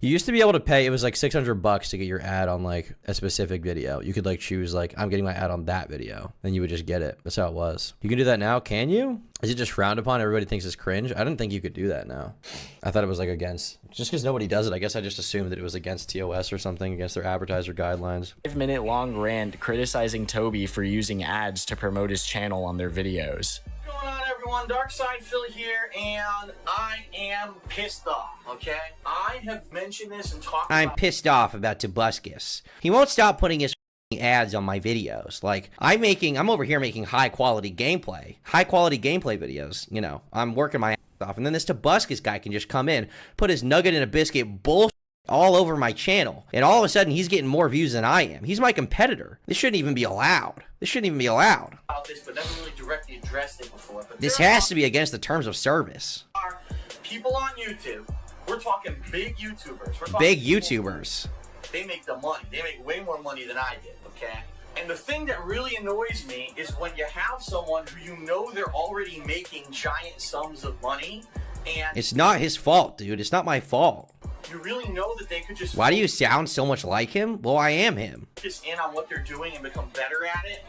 Speaker 2: You used to be able to pay, it was like $600 to get your ad on like a specific video. You could like choose like, I'm getting my ad on that video. Then you would just get it. That's how it was. You can do that now, can you? Is it just frowned upon? Everybody thinks it's cringe? I didn't think you could do that now. I thought it was like against, just because nobody does it, I guess I just assumed that it was against TOS or something, against their advertiser guidelines.
Speaker 4: 5-minute long rant criticizing Toby for using ads to promote his channel on their videos.
Speaker 16: What's going on, everyone? Darkside Phil here, and I am pissed off, okay? I have mentioned this and talked about...
Speaker 2: I'm pissed off about Tobuscus. He won't stop putting his ads on my videos. Like, I'm over here making high quality gameplay videos. You know, I'm working my ass off, and then this Tobuscus guy can just come in, put his nugget in a biscuit bullshit all over my channel, and all of a sudden he's getting more views than I am. He's my competitor. This shouldn't even be allowed. This shouldn't even be allowed.
Speaker 16: About this, but never really directly addressed it before. But
Speaker 2: this has to be against the terms of service.
Speaker 16: Are people on YouTube? We're talking big YouTubers. We're talking
Speaker 2: big YouTubers.
Speaker 16: They make the money. They make way more money than I did. Okay. And the thing that really annoys me is when you have someone who you know they're already making giant sums of money, and
Speaker 2: it's not his fault, dude. It's not my fault.
Speaker 16: You really know that they could just...
Speaker 2: Why do you sound so much like him? Well, I am him.
Speaker 16: ...just in on what they're doing and become better at it.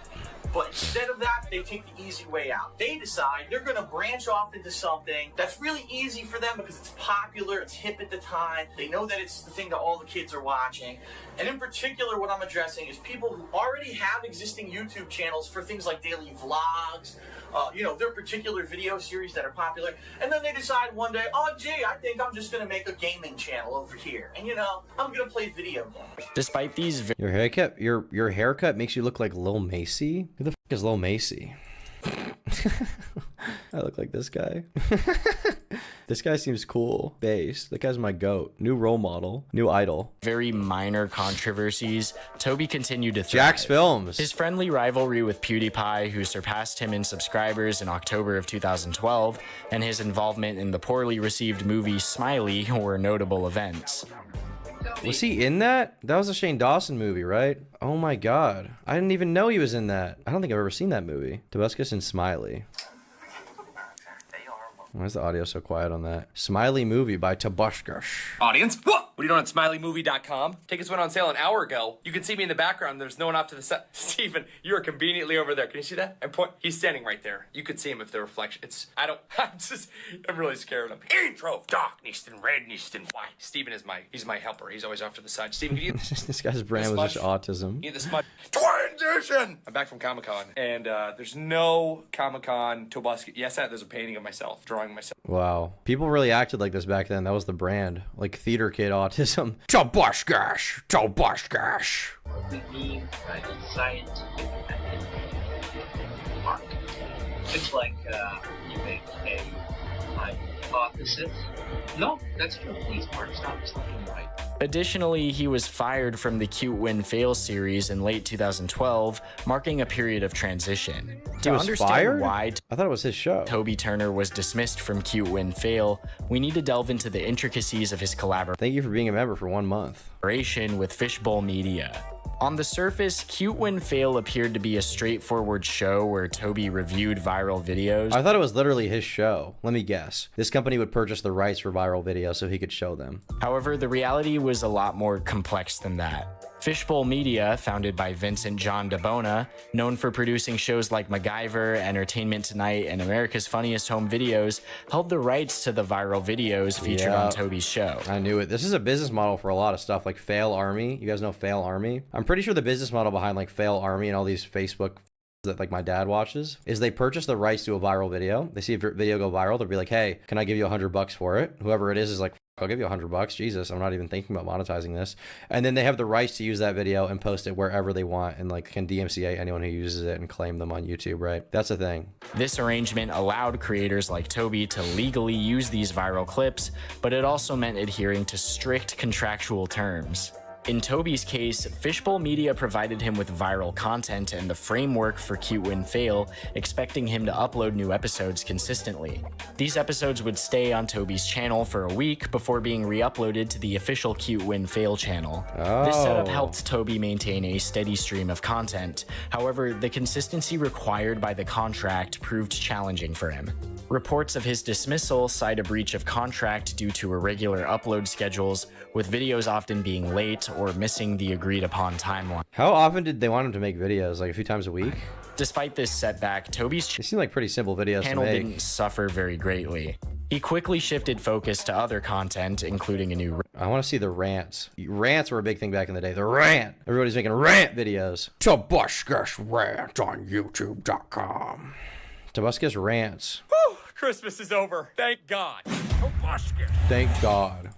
Speaker 16: But instead of that, they take the easy way out. They decide they're going to branch off into something that's really easy for them because it's popular, it's hip at the time. They know that it's the thing that all the kids are watching. And in particular, what I'm addressing is people who already have existing YouTube channels for things like daily vlogs, you know, their particular video series that are popular. And then they decide one day, oh, gee, I think I'm just going to make a gaming channel over here. And, you know, I'm going to play video games.
Speaker 4: Despite these...
Speaker 2: Your haircut makes you look like Lil Macy? Who the f*** is Lil Macy? I look like this guy. This guy seems cool. Base. That guy's my goat. New role model. New idol.
Speaker 4: Very minor controversies. Toby continued to thrive.
Speaker 2: Jack's Films.
Speaker 4: His friendly rivalry with PewDiePie, who surpassed him in subscribers in October of 2012, and his involvement in the poorly received movie Smiley were notable events.
Speaker 2: Was he in that? That was a Shane Dawson movie, right? Oh my god. I didn't even know he was in that. I don't think I've ever seen that movie. Tobuscus and Smiley. Why is the audio so quiet on that? Smiley movie by Tobuscus.
Speaker 12: Audience, what? What are you doing on smileymovie.com? Tickets went on sale an hour ago. You can see me in the background. There's no one off to the side. Steven, you are conveniently over there. Can you see that? He's standing right there. You could see him if the reflection. I'm really scared of him. Intro of darkness and redness and white. Steven is he's my helper. He's always off to the side. Steven, can you
Speaker 2: this guy's brand was just autism.
Speaker 12: Eat the smudge. Transition! I'm back from Comic-Con, and there's no Comic-Con Tobuscus. Yes, there's a painting of myself, drawing myself.
Speaker 2: Wow. People really acted like this back then. That was the brand. Like theater kid autism. Tobuscus! Tobuscus!
Speaker 7: We need a scientific mark. It's like you make a hypothesis. No, that's true. Please, Mark, stop looking right.
Speaker 4: Additionally, he was fired from the Cute Win Fail series in late 2012, marking a period of transition.
Speaker 2: He was
Speaker 4: understand
Speaker 2: fired?
Speaker 4: why
Speaker 2: I thought it was his show.
Speaker 4: Toby Turner was dismissed from Cute Win Fail, we need to delve into the intricacies of his collaboration.
Speaker 2: Thank you for being a member for 1 month.
Speaker 4: With Fishbowl Media. On the surface, Cute Win Fail appeared to be a straightforward show where Toby reviewed viral videos.
Speaker 2: I thought it was literally his show. Let me guess. This company would purchase the rights for viral videos so he could show them.
Speaker 4: However, the reality was a lot more complex than that. Fishbowl Media, founded by Vincent John DeBona, known for producing shows like MacGyver, Entertainment Tonight, and America's Funniest Home Videos, held the rights to the viral videos featured on Toby's show.
Speaker 2: I knew it. This is a business model for a lot of stuff, like Fail Army. You guys know Fail Army? I'm pretty sure the business model behind like Fail Army and all these Facebook that like my dad watches is they purchase the rights to a viral video. They see a video go viral. They'll be like, hey, can I give you $100 for it? Whoever it is like, I'll give you $100. Jesus, I'm not even thinking about monetizing this. And then they have the rights to use that video and post it wherever they want and like can DMCA anyone who uses it and claim them on YouTube, right? That's the thing.
Speaker 4: This arrangement allowed creators like Toby to legally use these viral clips, but it also meant adhering to strict contractual terms. In Toby's case, Fishbowl Media provided him with viral content and the framework for Cute Win Fail, expecting him to upload new episodes consistently. These episodes would stay on Toby's channel for a week before being re-uploaded to the official Cute Win Fail channel. This setup helped Toby maintain a steady stream of content. However, the consistency required by the contract proved challenging for him. Reports of his dismissal cite a breach of contract due to irregular upload schedules, with videos often being late or missing the agreed upon timeline.
Speaker 2: How often did they want him to make videos? Like a few times a week?
Speaker 4: Despite this setback, Toby's
Speaker 2: seem like pretty simple videos
Speaker 4: channel
Speaker 2: to make.
Speaker 4: didn't suffer very greatly. He quickly shifted focus to other content, including a new...
Speaker 2: I want to see the rants. Rants were a big thing back in the day. The rant. Everybody's making rant videos. Tobuscus rant on YouTube.com. Tobuscus rants.
Speaker 23: Whew, Christmas is over. Thank God.
Speaker 2: Thank God.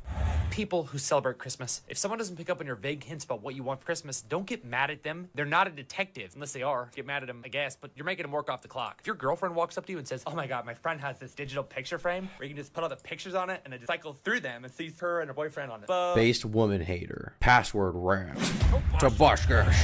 Speaker 5: People who celebrate Christmas, if someone doesn't pick up on your vague hints about what you want for Christmas, don't get mad at them. They're not a detective, unless they are. Get mad at them, I guess, but you're making them work off the clock. If your girlfriend walks up to you and says, oh my God, my friend has this digital picture frame where you can just put all the pictures on it and then just cycle through them and sees her and her boyfriend on it.
Speaker 2: Based woman hater. Password rant. Tobuscus.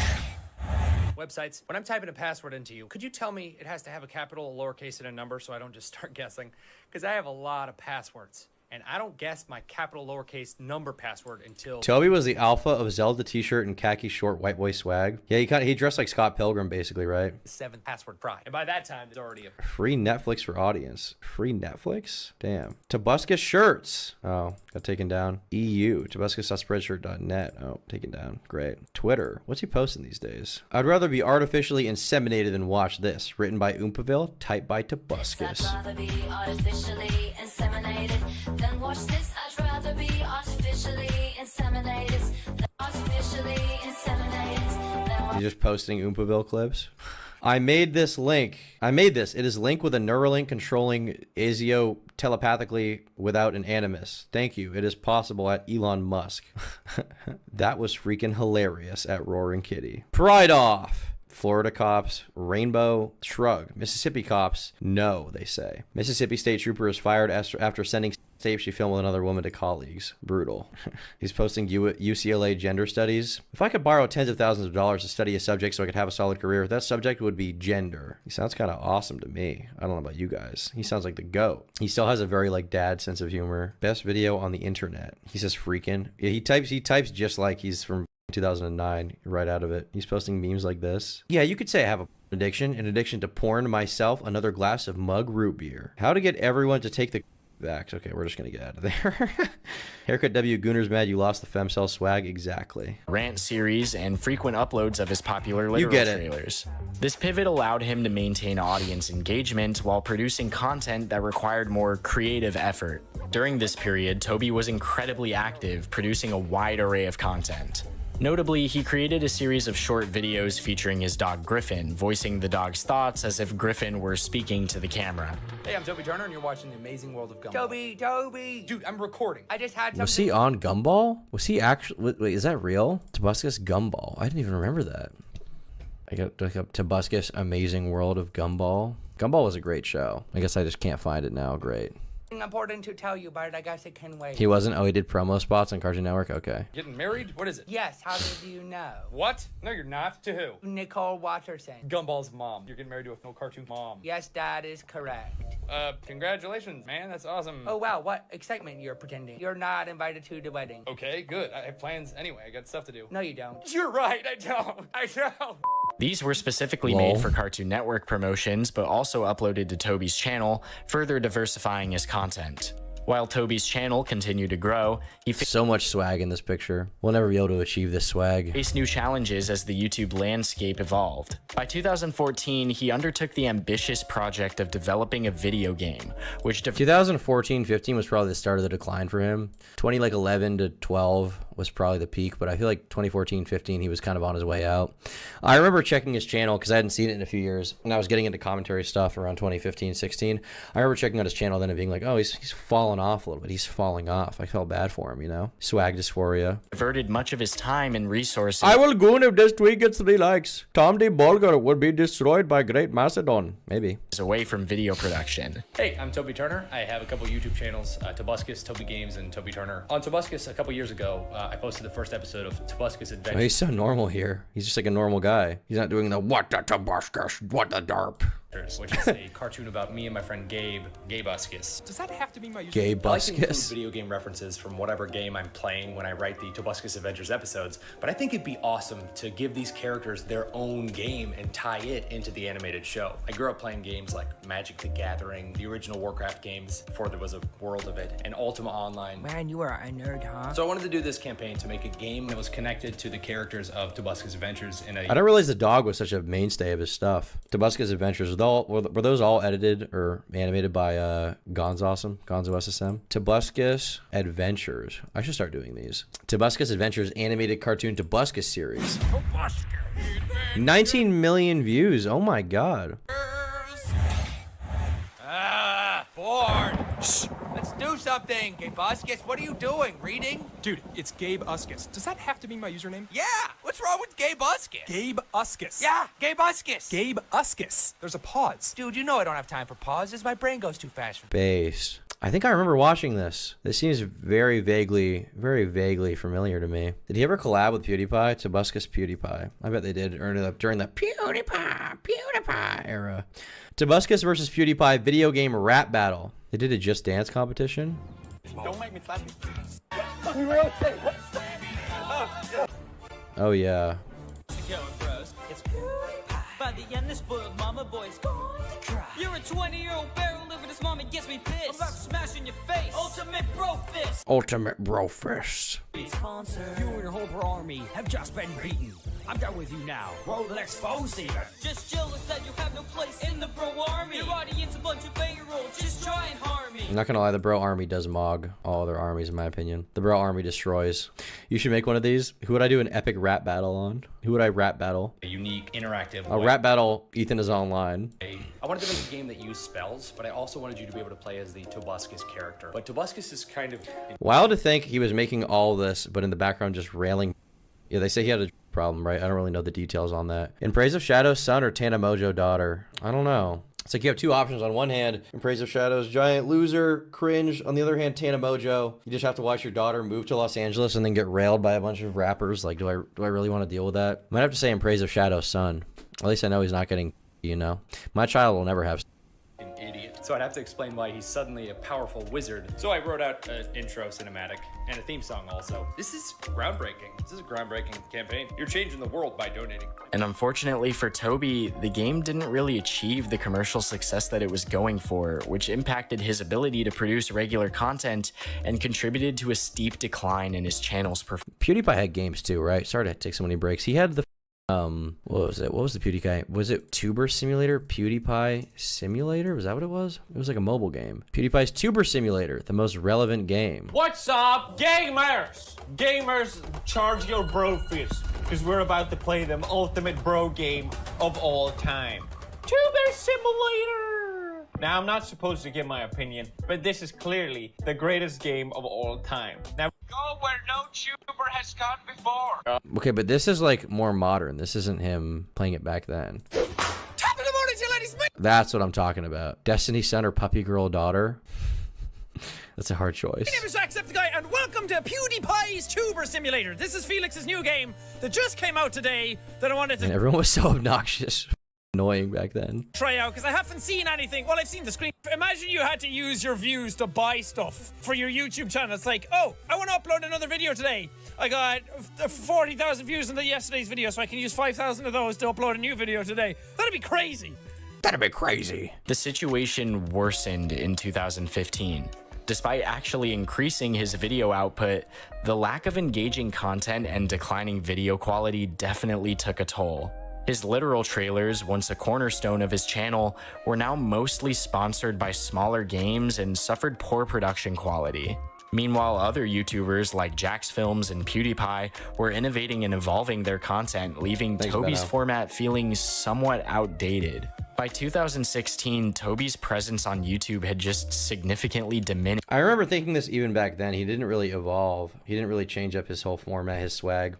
Speaker 5: Websites. When I'm typing a password into you, could you tell me it has to have a capital, a lowercase, and a number so I don't just start guessing? Because I have a lot of passwords. And I don't guess my capital lowercase number password until...
Speaker 2: Toby was the alpha of Zelda t-shirt and khaki short white boy swag. Yeah, he dressed like Scott Pilgrim basically, right?
Speaker 5: 7th password pride. And by that time, there's already a...
Speaker 2: Free Netflix for audience. Free Netflix? Damn. Tobuscus shirts. Oh, got taken down. EU. Tobuscus.spreadshirt.net. Oh, taken down. Great. Twitter. What's he posting these days? I'd rather be artificially inseminated than watch this. Written by Oompaville. Typed by Tobuscus.
Speaker 21: I'd rather be artificially inseminated than watch this. I'd rather be artificially inseminated than artificially inseminated.
Speaker 2: You're just posting Oompaville clips? I made this link. It is linked with a Neuralink controlling Azio telepathically without an animus. Thank you. It is possible at Elon Musk. That was freaking hilarious at Roaring Kitty. Pride off. Florida cops, rainbow, shrug. Mississippi cops, no, they say. Mississippi state trooper is fired after sending tapes she filmed with another woman to colleagues. Brutal. He's posting UCLA gender studies. If I could borrow tens of thousands of dollars to study a subject so I could have a solid career, that subject would be gender. He sounds kind of awesome to me. I don't know about you guys. He sounds like the GOAT. He still has a very like dad sense of humor. Best video on the internet. He says freaking. Yeah, he types just like he's from 2009 right out of it. He's posting memes like this. Yeah, you could say I have an addiction to porn myself, another glass of mug root beer. How to get everyone to take the vax. Okay, we're just gonna get out of there. Haircut W. Gooner's mad you lost the femcell swag. Exactly.
Speaker 4: Rant series and frequent uploads of his popular literal trailers. This pivot allowed him to maintain audience engagement while producing content that required more creative effort. During this period, Toby was incredibly active, producing a wide array of content. Notably, he created a series of short videos featuring his dog Griffin, voicing the dog's thoughts as if Griffin were speaking to the camera.
Speaker 5: Hey, I'm Toby Turner, and you're watching The Amazing World of Gumball. Toby! Dude, I'm recording. I just had something...
Speaker 2: Was he on Gumball? Was he actually... Wait, is that real? Tobuscus Gumball. I didn't even remember that. I got to look up Tobuscus Amazing World of Gumball. Gumball was a great show. I guess I just can't find it now. Great.
Speaker 9: important to tell you, but I guess it can wait.
Speaker 2: He wasn't? Oh, he did promo spots on Cartoon Network? Okay.
Speaker 23: Getting married? What is it?
Speaker 9: Yes, how did you know?
Speaker 23: What? No, you're not. To who?
Speaker 9: Nicole Watterson.
Speaker 23: Gumball's mom. You're getting married to a no cartoon mom.
Speaker 9: Yes, that is correct.
Speaker 23: Congratulations, man. That's awesome.
Speaker 9: Oh, wow, what excitement you're pretending. You're not invited to the wedding.
Speaker 23: Okay, good. I have plans anyway. I got stuff to do.
Speaker 9: No, you don't.
Speaker 23: You're right. I don't. I don't.
Speaker 4: These were specifically made for Cartoon Network promotions, but also uploaded to Toby's channel, further diversifying his content. While Toby's channel continued to grow, he faced
Speaker 2: so much swag in this picture. We'll never be able to achieve this swag.
Speaker 4: Faced new challenges as the YouTube landscape evolved. By 2014, he undertook the ambitious project of developing a video game, which
Speaker 2: 2014-15 was probably the start of the decline for him. 2011 to 12 was probably the peak, but I feel like 2014-15 he was kind of on his way out. I remember checking his channel because I hadn't seen it in a few years, and I was getting into commentary stuff around 2015-16. I remember checking out his channel then and being like, oh, he's fallen off a little bit. He's falling off. I felt bad for him, you know? Swag dysphoria.
Speaker 4: Diverted much of his time and resources.
Speaker 2: I will go if this tweet gets 3 likes. Tom D. Bulger would be destroyed by Great Macedon. Maybe.
Speaker 4: Away from video production.
Speaker 8: Hey, I'm Toby Turner. I have a couple YouTube channels, Tobuscus, Toby Games, and Toby Turner. On Tobuscus, a couple years ago, I posted the first episode of Tobuscus Adventures.
Speaker 2: Oh, he's so normal here. He's just like a normal guy. He's not doing the what the Tobuscus, what the derp.
Speaker 8: Which is a cartoon about me and my friend Gabeuscus. Does that have to be my username?
Speaker 2: Gabeuscus?
Speaker 8: I like to include video game references from whatever game I'm playing when I write the Tobuscus Adventures episodes, but I think it'd be awesome to give these characters their own game and tie it into the animated show. I grew up playing games like Magic the Gathering, the original Warcraft games before there was a world of it, and Ultima Online.
Speaker 9: Man, you are a nerd, huh?
Speaker 8: So I wanted to do this campaign to make a game that was connected to the characters of Tobuscus Adventures in a...
Speaker 2: I didn't realize the dog was such a mainstay of his stuff. Tobuscus Adventures, were those all edited or animated by Gonzo SSM? Tobuscus Adventures. I should start doing these. Tobuscus Adventures animated cartoon Tobuscus series. 19 million views. Oh my god.
Speaker 9: Bored. Shh. Let's do something. Gabeuscus, what are you doing? Reading?
Speaker 10: Dude, it's Gabeuscus. Does that have to be my username?
Speaker 9: Yeah. What's wrong with Gabeuscus?
Speaker 10: Gabeuscus.
Speaker 9: Yeah, Gabeuscus.
Speaker 10: Gabeuscus. There's a pause.
Speaker 9: Dude, you know I don't have time for pauses. My brain goes too fast for me.
Speaker 2: Base. I think I remember watching this. This seems very vaguely familiar to me. Did he ever collab with PewDiePie? Tobuscus PewDiePie. I bet they did during the PewDiePie era. Tobuscus versus PewDiePie video game rap battle. They did a Just Dance competition.
Speaker 10: Don't make me slap you.
Speaker 2: Oh yeah.
Speaker 1: By the end, this spoiled mama boy's going to cry. You're a 20-year-old barrel living this mom and gets me pissed. I'm about to smash in your face. Ultimate bro fist.
Speaker 2: Ultimate bro fist.
Speaker 1: Sponsor.
Speaker 18: You and your whole bro army have just been beaten. I'm done with you now. Roll the next phone, Steven.
Speaker 1: Just jealous that you have no place in the bro army. Your audience a bunch of bang-rolls. Just try and harm me.
Speaker 2: I'm not gonna lie, the bro army does mog all other armies in my opinion. The bro army destroys. You should make one of these. Who would I do an epic rap battle on? Who would I rap battle?
Speaker 8: A unique, interactive...
Speaker 2: A rap battle, Ethan is online.
Speaker 8: I wanted to make a game that used spells, but I also wanted you to be able to play as the Tobuscus character. But Tobuscus is kind of...
Speaker 2: Wild to think he was making all this, but in the background just railing. Yeah, they say he had a problem, right? I don't really know the details on that. In Praise of Shadow's son or Tana Mojo daughter? I don't know. It's like you have two options. On one hand, In Praise of Shadows, giant loser, cringe. On the other hand, Tana Mojo. You just have to watch your daughter move to Los Angeles and then get railed by a bunch of rappers. Like, do I really want to deal with that? I might have to say In Praise of Shadow's son. At least I know he's not getting, you know. My child will never have
Speaker 8: an idiot. So I'd have to explain why he's suddenly a powerful wizard. So I wrote out an intro cinematic and a theme song also. This is groundbreaking. This is a groundbreaking campaign. You're changing the world by donating.
Speaker 4: And unfortunately for Toby, the game didn't really achieve the commercial success that it was going for, which impacted his ability to produce regular content and contributed to a steep decline in his channel's performance.
Speaker 2: PewDiePie had games too, right? Sorry to take so many breaks. He had the what was it? What was the PewDiePie? Was it Tuber Simulator? PewDiePie Simulator? Was that what it was? It was like a mobile game. PewDiePie's Tuber Simulator, the most relevant game.
Speaker 11: What's up, gamers? Gamers, charge your bro fist, because we're about to play the ultimate bro game of all time. Tuber Simulator! Now, I'm not supposed to give my opinion, but this is clearly the greatest game of all time. Now, go where no tuber has gone before.
Speaker 2: Okay, but this is like more modern. This isn't him playing it back then.
Speaker 9: Top of the morning, you ladies.
Speaker 2: That's what I'm talking about. Destiny Son or Puppy Girl Daughter. That's a hard choice.
Speaker 14: My name is Jacksepticeye, and welcome to PewDiePie's Tuber Simulator. This is Felix's new game that just came out today that I wanted to
Speaker 2: And everyone was so obnoxious. Annoying back then.
Speaker 14: try out because I haven't seen anything. Well, I've seen the screen. Imagine you had to use your views to buy stuff for your YouTube channel. It's like, oh, I want to upload another video today. I got 40,000 views in yesterday's video, so I can use 5,000 of those to upload a new video today. That'd be crazy.
Speaker 2: That'd be crazy.
Speaker 4: The situation worsened in 2015. Despite actually increasing his video output, the lack of engaging content and declining video quality definitely took a toll. His literal trailers, once a cornerstone of his channel, were now mostly sponsored by smaller games and suffered poor production quality. Meanwhile, other YouTubers like Jax Films and PewDiePie were innovating and evolving their content, leaving Toby's format feeling somewhat outdated. By 2016, Toby's presence on YouTube had just significantly diminished.
Speaker 2: I remember thinking this even back then. He didn't really evolve. He didn't really change up his whole format, his swag.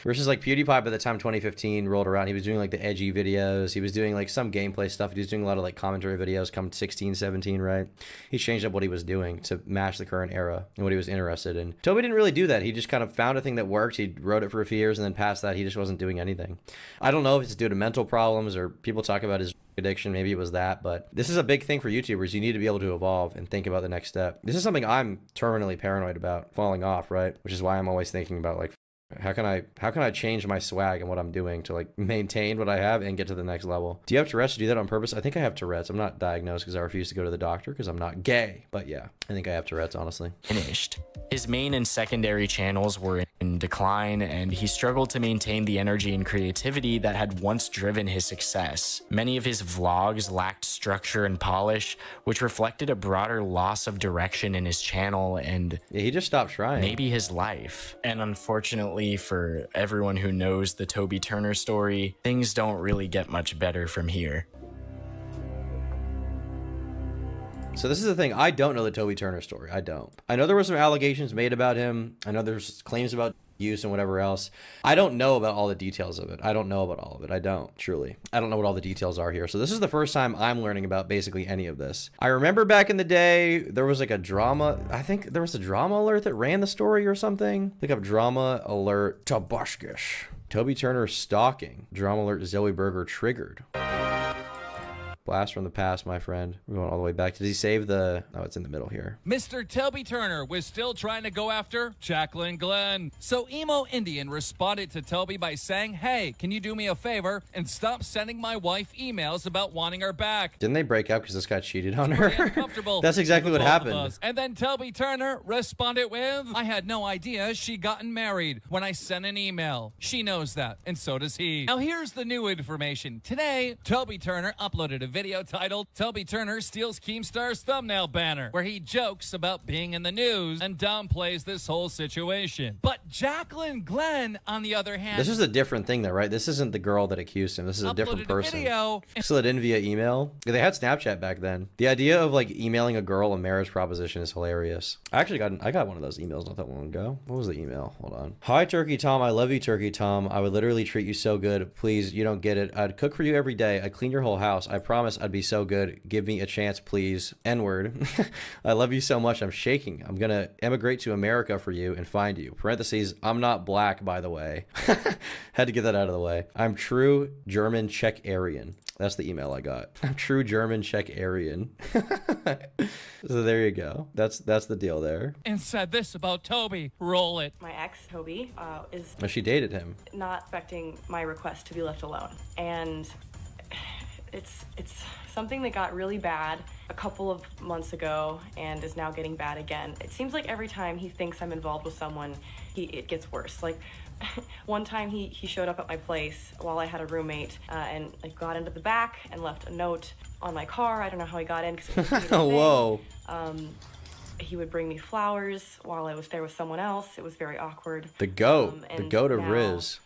Speaker 2: Versus like PewDiePie by the time 2015 rolled around, he was doing like the edgy videos. He was doing like some gameplay stuff. He was doing a lot of like commentary videos come 16, 17, right? He changed up what he was doing to match the current era and what he was interested in. Toby didn't really do that. He just kind of found a thing that worked. He wrote it for a few years, and then past that, he just wasn't doing anything. I don't know if it's due to mental problems or people talk about his addiction. Maybe it was that, but this is a big thing for YouTubers. You need to be able to evolve and think about the next step. This is something I'm terminally paranoid about, falling off, right? Which is why I'm always thinking about like, how can I change my swag and what I'm doing to like maintain what I have and get to the next level? Do you have Tourette's to do that on purpose? I think I have Tourette's. I'm not diagnosed because I refuse to go to the doctor because I'm not gay. But yeah, I think I have Tourette's, honestly.
Speaker 4: Finished. His main and secondary channels were in decline, and he struggled to maintain the energy and creativity that had once driven his success. Many of his vlogs lacked structure and polish, which reflected a broader loss of direction in his channel and
Speaker 2: he just stopped trying.
Speaker 4: Maybe his life. And unfortunately for everyone who knows the Toby Turner story, things don't really get much better from here.
Speaker 2: So this is the thing. I don't know the Toby Turner story. I don't. I know there were some allegations made about him. I know there's claims about use and whatever else. I don't know about all the details of it. I don't know about all of it. I don't, truly. I don't know what all the details are here. So this is the first time I'm learning about basically any of this. I remember back in the day, there was like a drama. I think there was a drama alert that ran the story or something. Look up drama alert Tobuscus. Toby Turner stalking. Drama alert Zoe Berger triggered. Blast from the past, my friend. We're going all the way back. Did he save the... Oh, it's in the middle here.
Speaker 15: Mr. Toby Turner was still trying to go after Jacqueline Glenn. So Emo Indian responded to Toby by saying, hey, can you do me a favor and stop sending my wife emails about wanting her back?
Speaker 2: Didn't they break up because this guy cheated on her? That's exactly what happened.
Speaker 15: And then Toby Turner responded with, I had no idea she'd gotten married when I sent an email. She knows that, and so does he. Now here's the new information. Today, Toby Turner uploaded a video titled Toby Turner Steals Keemstar's Thumbnail Banner, where he jokes about being in the news and downplays this whole situation. But Jacqueline Glenn, on the other hand...
Speaker 2: This is a different thing though, right? This isn't the girl that accused him. This is a different person. Slid in via email. They had Snapchat back then. The idea of like emailing a girl a marriage proposition is hilarious. I got one of those emails not that long ago. What was the email? Hold on. Hi, Turkey Tom. I love you, Turkey Tom. I would literally treat you so good. Please, you don't get it. I'd cook for you every day. I'd clean your whole house. I promise I'd be so good. Give me a chance, please. N-word. I love you so much. I'm shaking. I'm gonna emigrate to America for you and find you. Parentheses, I'm not black, by the way. Had to get that out of the way. I'm true German Czech Aryan. That's the email I got. I'm true German Czech Aryan. So there you go. That's the deal there.
Speaker 15: And said this about Toby. Roll it.
Speaker 17: My ex, Toby, is...
Speaker 2: Oh, she dated him.
Speaker 17: ...not expecting my request to be left alone. And... It's something that got really bad a couple of months ago and is now getting bad again. It seems like every time he thinks I'm involved with someone, it gets worse. Like one time he showed up at my place while I had a roommate and like got into the back and left a note on my car. I don't know how he got in because it was
Speaker 2: whoa.
Speaker 17: He would bring me flowers while I was there with someone else. It was very awkward.
Speaker 2: The goat of
Speaker 17: now,
Speaker 2: Riz.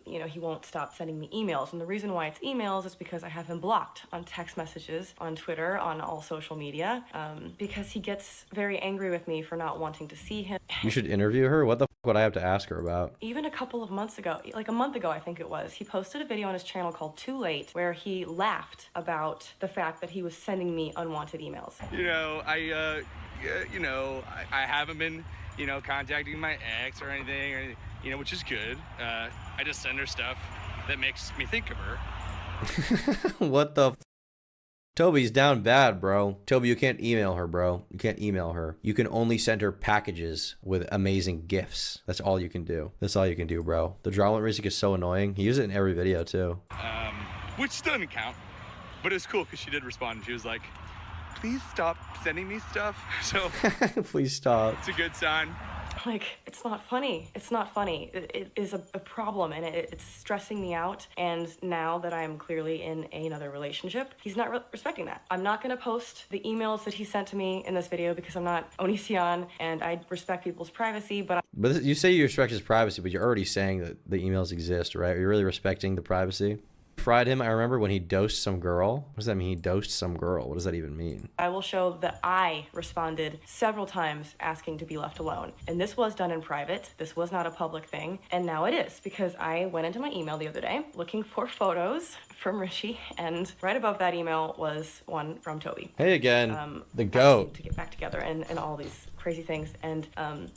Speaker 17: You know, he won't stop sending me emails. And the reason why it's emails is because I have him blocked on text messages, on Twitter, on all social media, because he gets very angry with me for not wanting to see him.
Speaker 2: You should interview her? What the f would I have to ask her about?
Speaker 17: Even a couple of months ago, like a month ago, I think it was, he posted a video on his channel called Too Late, where he laughed about the fact that he was sending me unwanted emails.
Speaker 24: You know,
Speaker 19: you know, I haven't been, you know, contacting my ex or anything, you know, which is good. I just send her stuff that makes me think of her.
Speaker 2: What the Toby's down bad, bro. Toby, you can't email her, bro. You can't email her. You can only send her packages with amazing gifts. That's all you can do. That's all you can do, bro. The drama music is so annoying. He uses it in every video, too.
Speaker 19: Which doesn't count, but it's cool because she did respond. She was like, please stop sending me stuff. So
Speaker 2: please stop.
Speaker 19: It's a good sign.
Speaker 17: Like, it's not funny. It's not funny. It is a problem, and it's stressing me out. And now that I'm clearly in another relationship, he's not respecting that. I'm not going to post the emails that he sent to me in this video because I'm not Onision, and I respect people's privacy, but
Speaker 2: You say you respect his privacy, but you're already saying that the emails exist, right? Are you really respecting the privacy? Fried him, I remember when he dosed some girl. What does that mean? He dosed some girl. What does that even mean?
Speaker 17: I will show that I responded several times asking to be left alone. And this was done in private. This was not a public thing. And now it is, because I went into my email the other day looking for photos from Richie, and right above that email was one from Toby.
Speaker 2: Hey again, the goat.
Speaker 17: To get back together and all these crazy things, and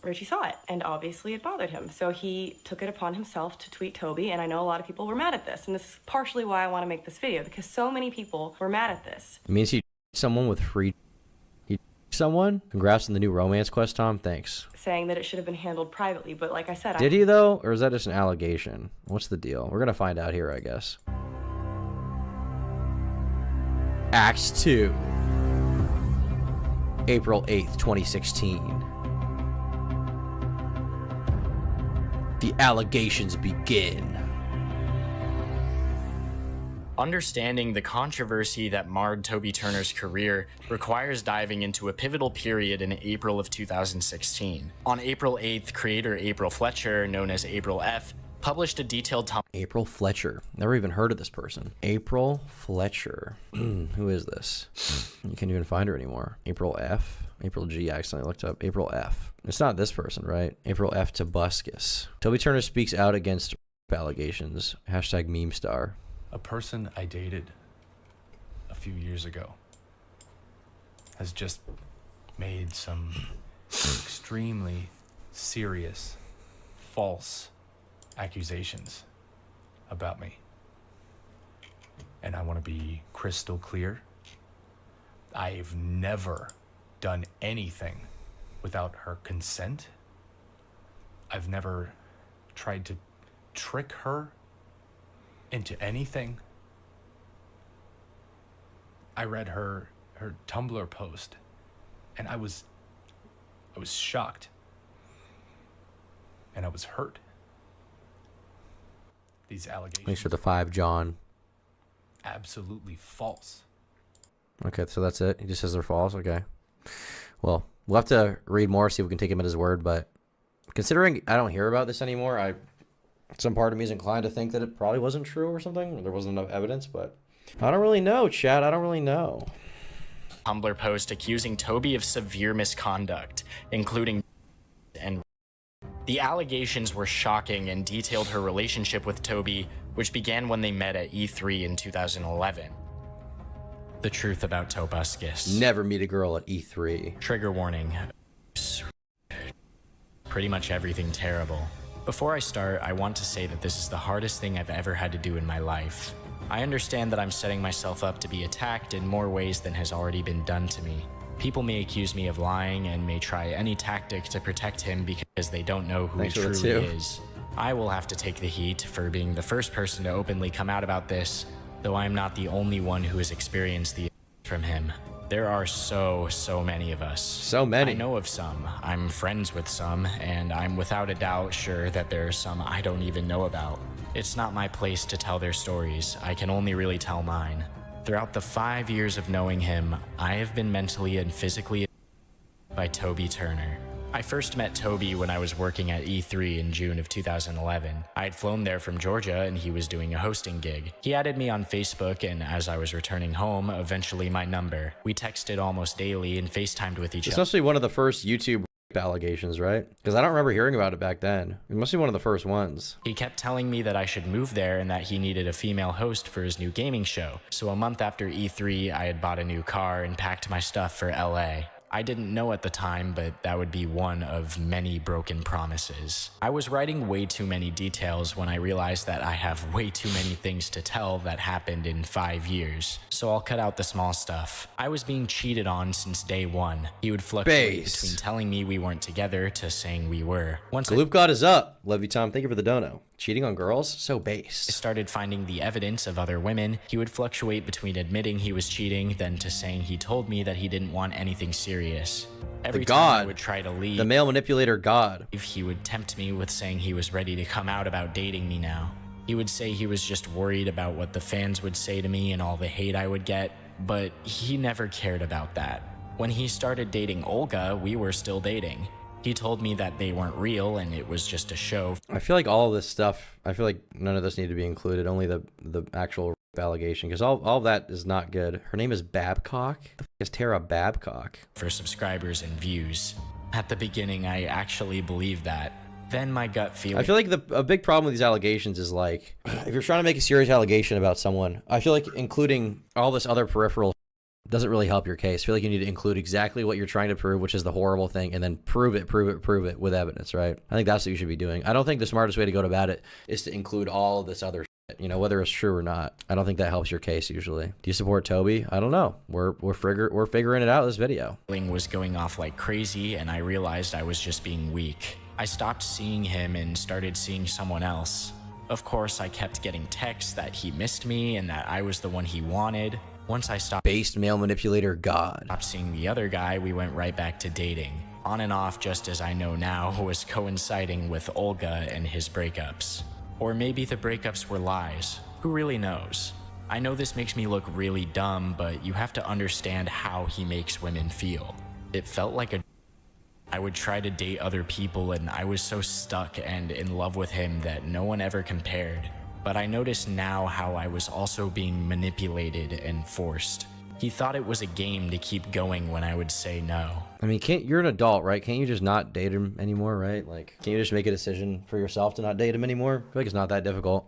Speaker 17: Richie saw it, and obviously it bothered him. So he took it upon himself to tweet Toby, and I know a lot of people were mad at this, and this is partially why I want to make this video, because so many people were mad at this.
Speaker 2: It means he someone with free... He someone? Congrats on the new romance quest, Tom. Thanks.
Speaker 17: Saying that it should have been handled privately, but like I said...
Speaker 2: Did he, though? Or is that just an allegation? What's the deal? We're gonna find out here, I guess. Act 2. April 8th, 2016. The allegations begin.
Speaker 4: Understanding the controversy that marred Toby Turner's career requires diving into a pivotal period in April of 2016. On April 8th, creator April Fletcher, known as April F., published a detailed
Speaker 2: April Fletcher. Never even heard of this person. April Fletcher. Who is this? You can't even find her anymore. April F. April G. I accidentally looked up. April F. It's not this person, right? April F. Tobuscus. Toby Turner speaks out against allegations. Hashtag meme star.
Speaker 20: A person I dated a few years ago has just made some extremely serious, false accusations about me. And I want to be crystal clear. I've never done anything without her consent. I've never tried to trick her into anything. I read her Tumblr post and I was shocked and I was hurt. These allegations.
Speaker 2: Thanks for the 5, John.
Speaker 20: Absolutely false.
Speaker 2: Okay, so that's it. He just says they're false. Okay. Well, we'll have to read more, see if we can take him at his word. But considering I don't hear about this anymore, some part of me is inclined to think that it probably wasn't true or something. Or there wasn't enough evidence, but I don't really know, Chad. I don't really know.
Speaker 4: Tumblr post accusing Toby of severe misconduct, including and the allegations were shocking and detailed her relationship with Toby, which began when they met at E3 in 2011. The truth about Tobuscus.
Speaker 2: Never meet a girl at E3.
Speaker 4: Trigger warning. Pretty much everything terrible. Before I start, I want to say that this is the hardest thing I've ever had to do in my life. I understand that I'm setting myself up to be attacked in more ways than has already been done to me. People may accuse me of lying and may try any tactic to protect him because they don't know who he truly is. I will have to take the heat for being the first person to openly come out about this, though I'm not the only one who has experienced the from him. There are so many of us.
Speaker 2: So many.
Speaker 4: I know of some, I'm friends with some, and I'm without a doubt sure that there are some I don't even know about. It's not my place to tell their stories, I can only really tell mine. Throughout the 5 years of knowing him, I have been mentally and physically by Toby Turner. I first met Toby when I was working at E3 in June of 2011. I had flown there from Georgia and he was doing a hosting gig. He added me on Facebook and as I was returning home, eventually my number. We texted almost daily and FaceTimed with each other.
Speaker 2: This must be one of the first YouTube allegations, right? Because I don't remember hearing about it back then. It must be one of the first ones.
Speaker 4: He kept telling me that I should move there and that he needed a female host for his new gaming show. So a month after E3, I had bought a new car and packed my stuff for LA. I didn't know at the time, but that would be one of many broken promises. I was writing way too many details when I realized that I have way too many things to tell that happened in 5 years, so I'll cut out the small stuff. I was being cheated on since day one. He would fluctuate between telling me we weren't together to saying we were. Once
Speaker 2: Loop God is up. Love you, Tom. Thank you for the dono. Cheating on girls? So base.
Speaker 4: I started finding the evidence of other women. He would fluctuate between admitting he was cheating, then to saying he told me that he didn't want anything serious. Every time I would try to leave,
Speaker 2: the male manipulator God.
Speaker 4: He would tempt me with saying he was ready to come out about dating me now. He would say he was just worried about what the fans would say to me and all the hate I would get, but he never cared about that. When he started dating Olga, we were still dating. He told me that they weren't real and it was just a show.
Speaker 2: I feel like all of this stuff, I feel like none of this need to be included, only the actual allegation, because all of that is not good. Her name is Babcock? The f is Tara Babcock?
Speaker 4: For subscribers and views. At the beginning, I actually believed that. Then my gut feeling...
Speaker 2: I feel like a big problem with these allegations is like, if you're trying to make a serious allegation about someone, I feel like including all this other peripheral doesn't really help your case. I feel like you need to include exactly what you're trying to prove, which is the horrible thing, and then prove it with evidence, right? I think that's what you should be doing. I don't think the smartest way to go about it is to include all this other shit, you know, whether it's true or not. I don't think that helps your case usually. Do you support Toby? I don't know. We're figuring it out this video.
Speaker 4: Was going off like crazy, and I realized I was just being weak. I stopped seeing him and started seeing someone else. Of course, I kept getting texts that he missed me and that I was the one he wanted. Once I stopped
Speaker 2: based male manipulator God.
Speaker 4: Stopped seeing the other guy, we went right back to dating. On and off, just as I know now, was coinciding with Olga and his breakups. Or maybe the breakups were lies. Who really knows? I know this makes me look really dumb, but you have to understand how he makes women feel. It felt like I would try to date other people and I was so stuck and in love with him that no one ever compared. But I notice now how I was also being manipulated and forced. He thought it was a game to keep going when I would say no.
Speaker 2: I mean, you're an adult, right? Can't you just not date him anymore, right? Like, can't you just make a decision for yourself to not date him anymore? I feel like it's not that difficult.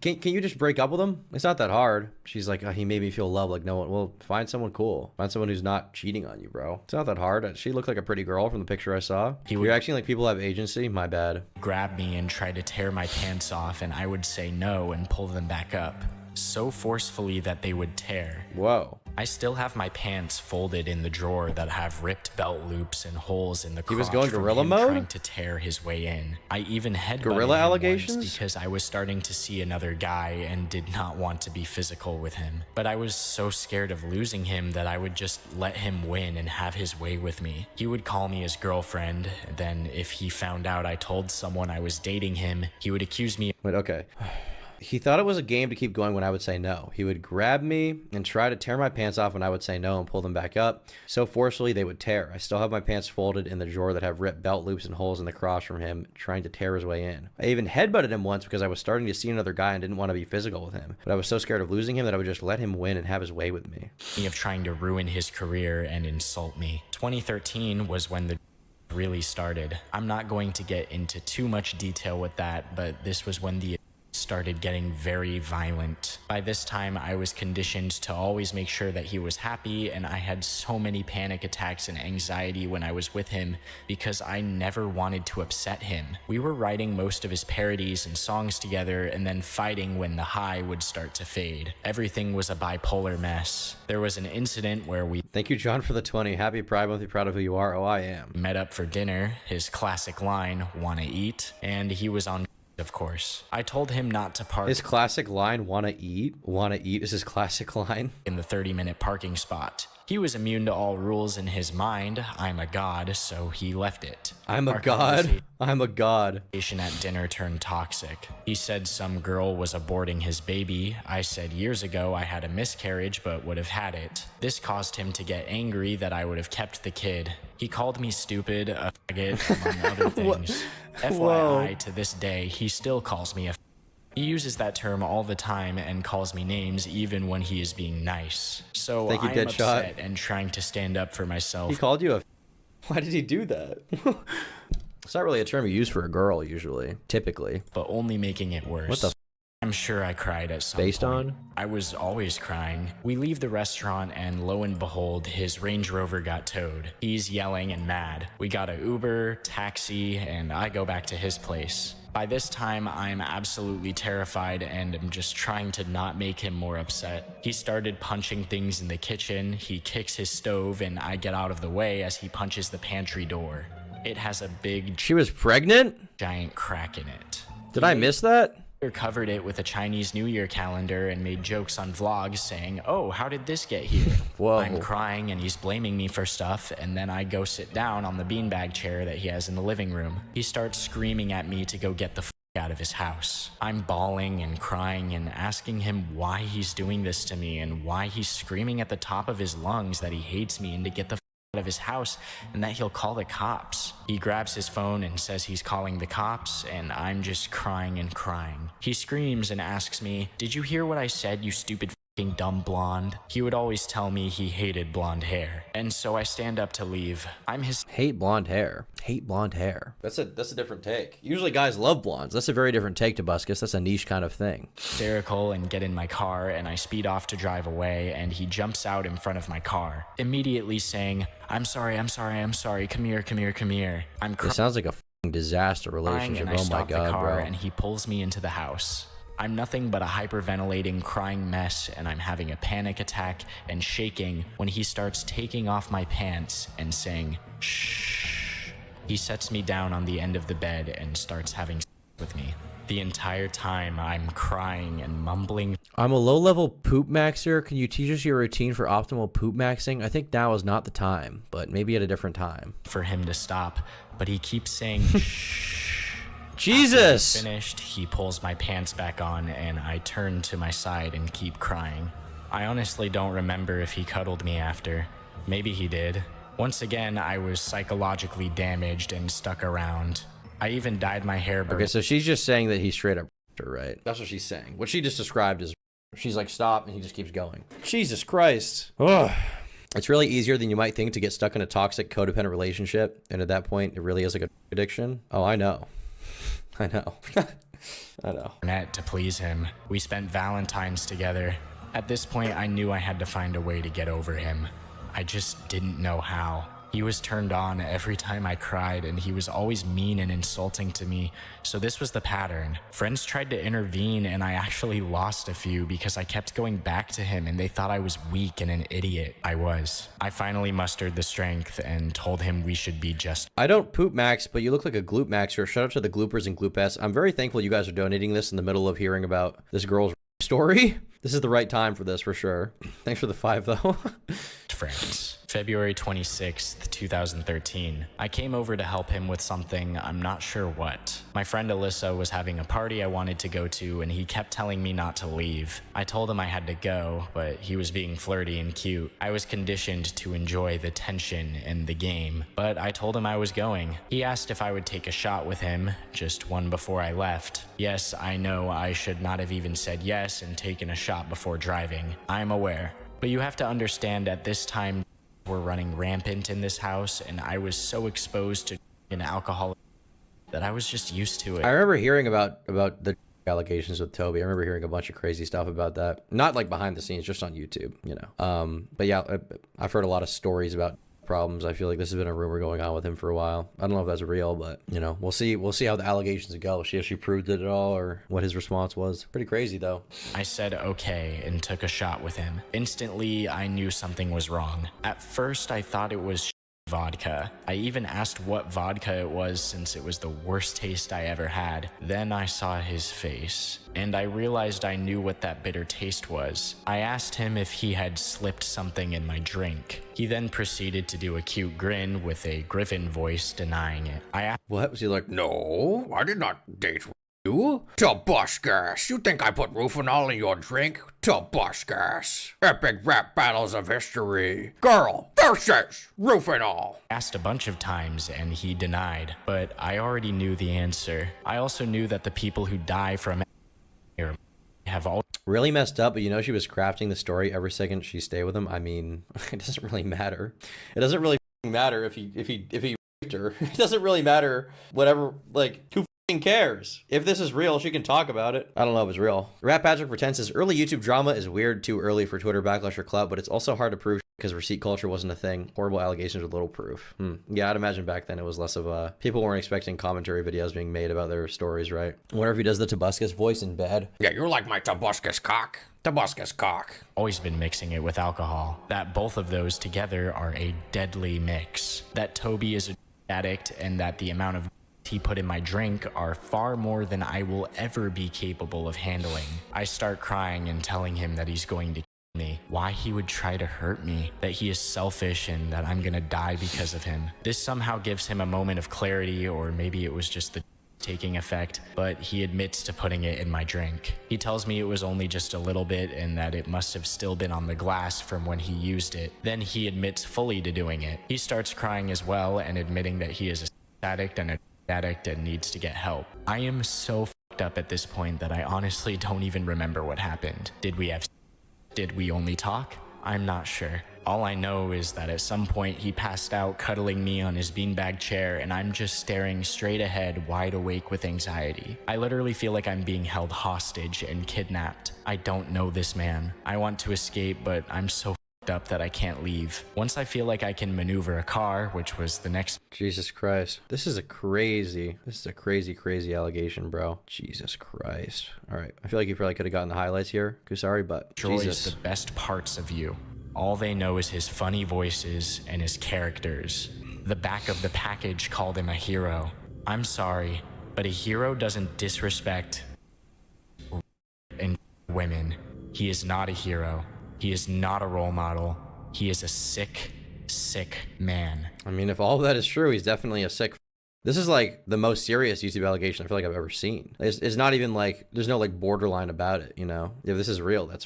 Speaker 2: Can you just break up with him? It's not that hard. She's like, oh, he made me feel loved. Like, no one. Well, find someone cool. Find someone who's not cheating on you, bro. It's not that hard. She looked like a pretty girl from the picture I saw. You're acting like people have agency? My bad.
Speaker 4: Grab me and try to tear my pants off, and I would say no and pull them back up. So forcefully that they would tear.
Speaker 2: Whoa.
Speaker 4: I still have my pants folded in the drawer that have ripped belt loops and holes in the crotch.
Speaker 2: He was going gorilla mode?
Speaker 4: Trying to tear his way in. I even headbutted
Speaker 2: gorilla
Speaker 4: him
Speaker 2: allegations
Speaker 4: once because I was starting to see another guy and did not want to be physical with him. But I was so scared of losing him that I would just let him win and have his way with me. He would call me his girlfriend. Then if he found out I told someone I was dating him, he would accuse me.
Speaker 2: Wait, okay. He thought it was a game to keep going when I would say no. He would grab me and try to tear my pants off when I would say no and pull them back up. So forcefully they would tear. I still have my pants folded in the drawer that have ripped belt loops and holes in the crotch from him trying to tear his way in. I even headbutted him once because I was starting to see another guy and didn't want to be physical with him. But I was so scared of losing him that I would just let him win and have his way with me.
Speaker 4: Of trying to ruin his career and insult me. 2013 was when the really started. I'm not going to get into too much detail with that, but this was when the started getting very violent. By this time, I was conditioned to always make sure that he was happy, and I had so many panic attacks and anxiety when I was with him because I never wanted to upset him. We were writing most of his parodies and songs together and then fighting when the high would start to fade. Everything was a bipolar mess. There was an incident where we...
Speaker 2: Thank you, John, for the 20. Happy Pride Month. Be proud of who you are. Oh, I am.
Speaker 4: Met up for dinner, his classic line, wanna eat, and he was on... Of course. I told him not to park.
Speaker 2: His classic line, wanna eat? Wanna eat is his classic line.
Speaker 4: In the 30-minute parking spot. He was immune to all rules in his mind. I'm a god, so he left it.
Speaker 2: I'm a god? I'm a god.
Speaker 4: At dinner turned toxic. He said some girl was aborting his baby. I said years ago I had a miscarriage but would have had it. This caused him to get angry that I would have kept the kid. He called me stupid, a faggot, among other things. FYI, to this day, he still calls me a... He uses that term all the time and calls me names even when he is being nice. So I am upset and trying to stand up for myself.
Speaker 2: He called you a... Why did he do that? It's not really a term you use for a girl, usually. Typically.
Speaker 4: But only making it worse.
Speaker 2: What the...
Speaker 4: I'm sure I cried at some
Speaker 2: Based
Speaker 4: point.
Speaker 2: on?
Speaker 4: I was always crying. We leave the restaurant and lo and behold, his Range Rover got towed. He's yelling and mad. We got an Uber, taxi, and I go back to his place. By this time, I'm absolutely terrified and am just trying to not make him more upset. He started punching things in the kitchen, he kicks his stove, and I get out of the way as he punches the pantry door. It has a big...
Speaker 2: She was pregnant?
Speaker 4: ...giant crack in it.
Speaker 2: Did I miss that?
Speaker 4: Covered it with a Chinese New Year calendar and made jokes on vlogs saying, "Oh, how did this get here?"
Speaker 2: Whoa.
Speaker 4: I'm crying and he's blaming me for stuff, and then I go sit down on the beanbag chair that he has in the living room. He starts screaming at me to go get the out of his house. I'm bawling and crying and asking him why he's doing this to me and why he's screaming at the top of his lungs that he hates me and to get the out of his house and that he'll call the cops. He grabs his phone and says he's calling the cops, and I'm just crying and crying. He screams and asks me, "Did you hear what I said, you stupid fucking dumb blonde?" He would always tell me he hated blonde hair, and so I stand up to leave. I'm his...
Speaker 2: Hate blonde hair. Hate blonde hair. That's a different take. Usually guys love blondes. That's a very different take, Tobuscus. That's a niche kind of thing.
Speaker 4: Hysterical and get in my car, and I speed off to drive away, and he jumps out in front of my car, immediately saying, I'm sorry, come here, come here, come here."
Speaker 2: It sounds like a f***ing disaster relationship.
Speaker 4: And I
Speaker 2: Oh my
Speaker 4: stop the
Speaker 2: god,
Speaker 4: car,
Speaker 2: bro.
Speaker 4: and he pulls me into the house. I'm nothing but a hyperventilating, crying mess, and I'm having a panic attack and shaking when he starts taking off my pants and saying, "Shh." He sets me down on the end of the bed and starts having sex with me. The entire time I'm crying and mumbling.
Speaker 2: I'm a low-level poop maxer. Can you teach us your routine for optimal poop maxing? I think now is not the time, but maybe at a different time.
Speaker 4: For him to stop, but he keeps saying, "Shh."
Speaker 2: Jesus!
Speaker 4: After he's finished, he pulls my pants back on, and I turn to my side and keep crying. I honestly don't remember if he cuddled me after. Maybe he did. Once again, I was psychologically damaged and stuck around. I even dyed my hair.
Speaker 2: Okay, so she's just saying that he straight up her, right? That's what she's saying. What she just described is she's like, stop, and he just keeps going. Jesus Christ. Ugh. It's really easier than you might think to get stuck in a toxic codependent relationship, and at that point, it really is like a addiction. Oh, I know. I know. I know.
Speaker 4: To please him. We spent Valentine's together. At this point, I knew I had to find a way to get over him. I just didn't know how. He was turned on every time I cried, and he was always mean and insulting to me, so this was the pattern. Friends tried to intervene, and I actually lost a few because I kept going back to him, and they thought I was weak and an idiot. I was. I finally mustered the strength and told him we should be just...
Speaker 2: I don't poop max, but you look like a gloop maxer. Shout out to the gloopers and gloopettes. I'm very thankful you guys are donating this in the middle of hearing about this girl's story. This is the right time for this, for sure. Thanks for the 5, though.
Speaker 4: Friends. February 26th, 2013. I came over to help him with something, I'm not sure what. My friend Alyssa was having a party I wanted to go to, and he kept telling me not to leave. I told him I had to go, but he was being flirty and cute. I was conditioned to enjoy the tension and the game, but I told him I was going. He asked if I would take a shot with him, just one before I left. Yes, I know I should not have even said yes and taken a shot before driving. I'm aware. But you have to understand at this time, we're running rampant in this house, and I was so exposed to an alcohol that I was just used to it.
Speaker 2: I remember hearing about the allegations with Toby. I remember hearing a bunch of crazy stuff about that. Not like behind the scenes, just on YouTube, you know. But yeah, I've heard a lot of stories about problems. I feel like this has been a rumor going on with him for a while. I don't know if that's real, but you know, we'll see how the allegations go. See if she proved it at all or what his response was. Pretty crazy though.
Speaker 4: I said okay and took a shot with him. Instantly, I knew something was wrong. At first, I thought it was vodka. I even asked what vodka it was since it was the worst taste I ever had. Then I saw his face, and I realized I knew what that bitter taste was. I asked him if he had slipped something in my drink. He then proceeded to do a cute grin with a griffin voice denying it. I asked,
Speaker 2: what? Was he like,
Speaker 3: no, I did not date you? Tobuscus, you think I put Rufinol in your drink? Tobuscus, epic rap battles of history. Girl versus Rufinol.
Speaker 4: Asked a bunch of times and he denied, but I already knew the answer. I also knew that the people who die from have all
Speaker 2: really messed up, but you know she was crafting the story every second she stayed with him. I mean, it doesn't really matter. It doesn't really matter if he raped her. It doesn't really matter whatever, like, who cares? If this is real, she can talk about it. I don't know if it's real. Rat Patrick pretends says early YouTube drama is weird too early for Twitter backlash or clout, but it's also hard to prove because receipt culture wasn't a thing. Horrible allegations with little proof. Yeah, I'd imagine back then it was less of a... People weren't expecting commentary videos being made about their stories, right? I wonder if he does the Tobuscus voice in bed.
Speaker 3: Yeah, you're like my Tobuscus cock. Tobuscus cock.
Speaker 4: Always been mixing it with alcohol. That both of those together are a deadly mix. That Toby is a addict and that the amount of he put in my drink are far more than I will ever be capable of handling. I start crying and telling him that he's going to kill me, why he would try to hurt me, that he is selfish and that I'm gonna die because of him. This somehow gives him a moment of clarity, or maybe it was just the taking effect, but he admits to putting it in my drink. He tells me it was only just a little bit and that it must have still been on the glass from when he used it. Then he admits fully to doing it. He starts crying as well and admitting that he is a addict and needs to get help. I am so fucked up at this point that I honestly don't even remember what happened. Did we only talk? I'm not sure. All I know is that at some point he passed out cuddling me on his beanbag chair and I'm just staring straight ahead, wide awake with anxiety. I literally feel like I'm being held hostage and kidnapped. I don't know this man. I want to escape, but I'm so up that I can't leave. Once I feel like I can maneuver a car, which was the next...
Speaker 2: Jesus Christ. This is a crazy allegation, bro. Jesus Christ. All right. I feel like you probably could have gotten the highlights here, Kusari, but Jesus.
Speaker 4: The best parts of you. All they know is his funny voices and his characters. The back of the package called him a hero. I'm sorry, but a hero doesn't disrespect and women. He is not a hero. He is not a role model. He is a sick man.
Speaker 2: I mean, if all of that is true, he's definitely a sick. This is like the most serious YouTube allegation I feel like I've ever seen. It's not even like, there's no like borderline about it, you know? If this is real, that's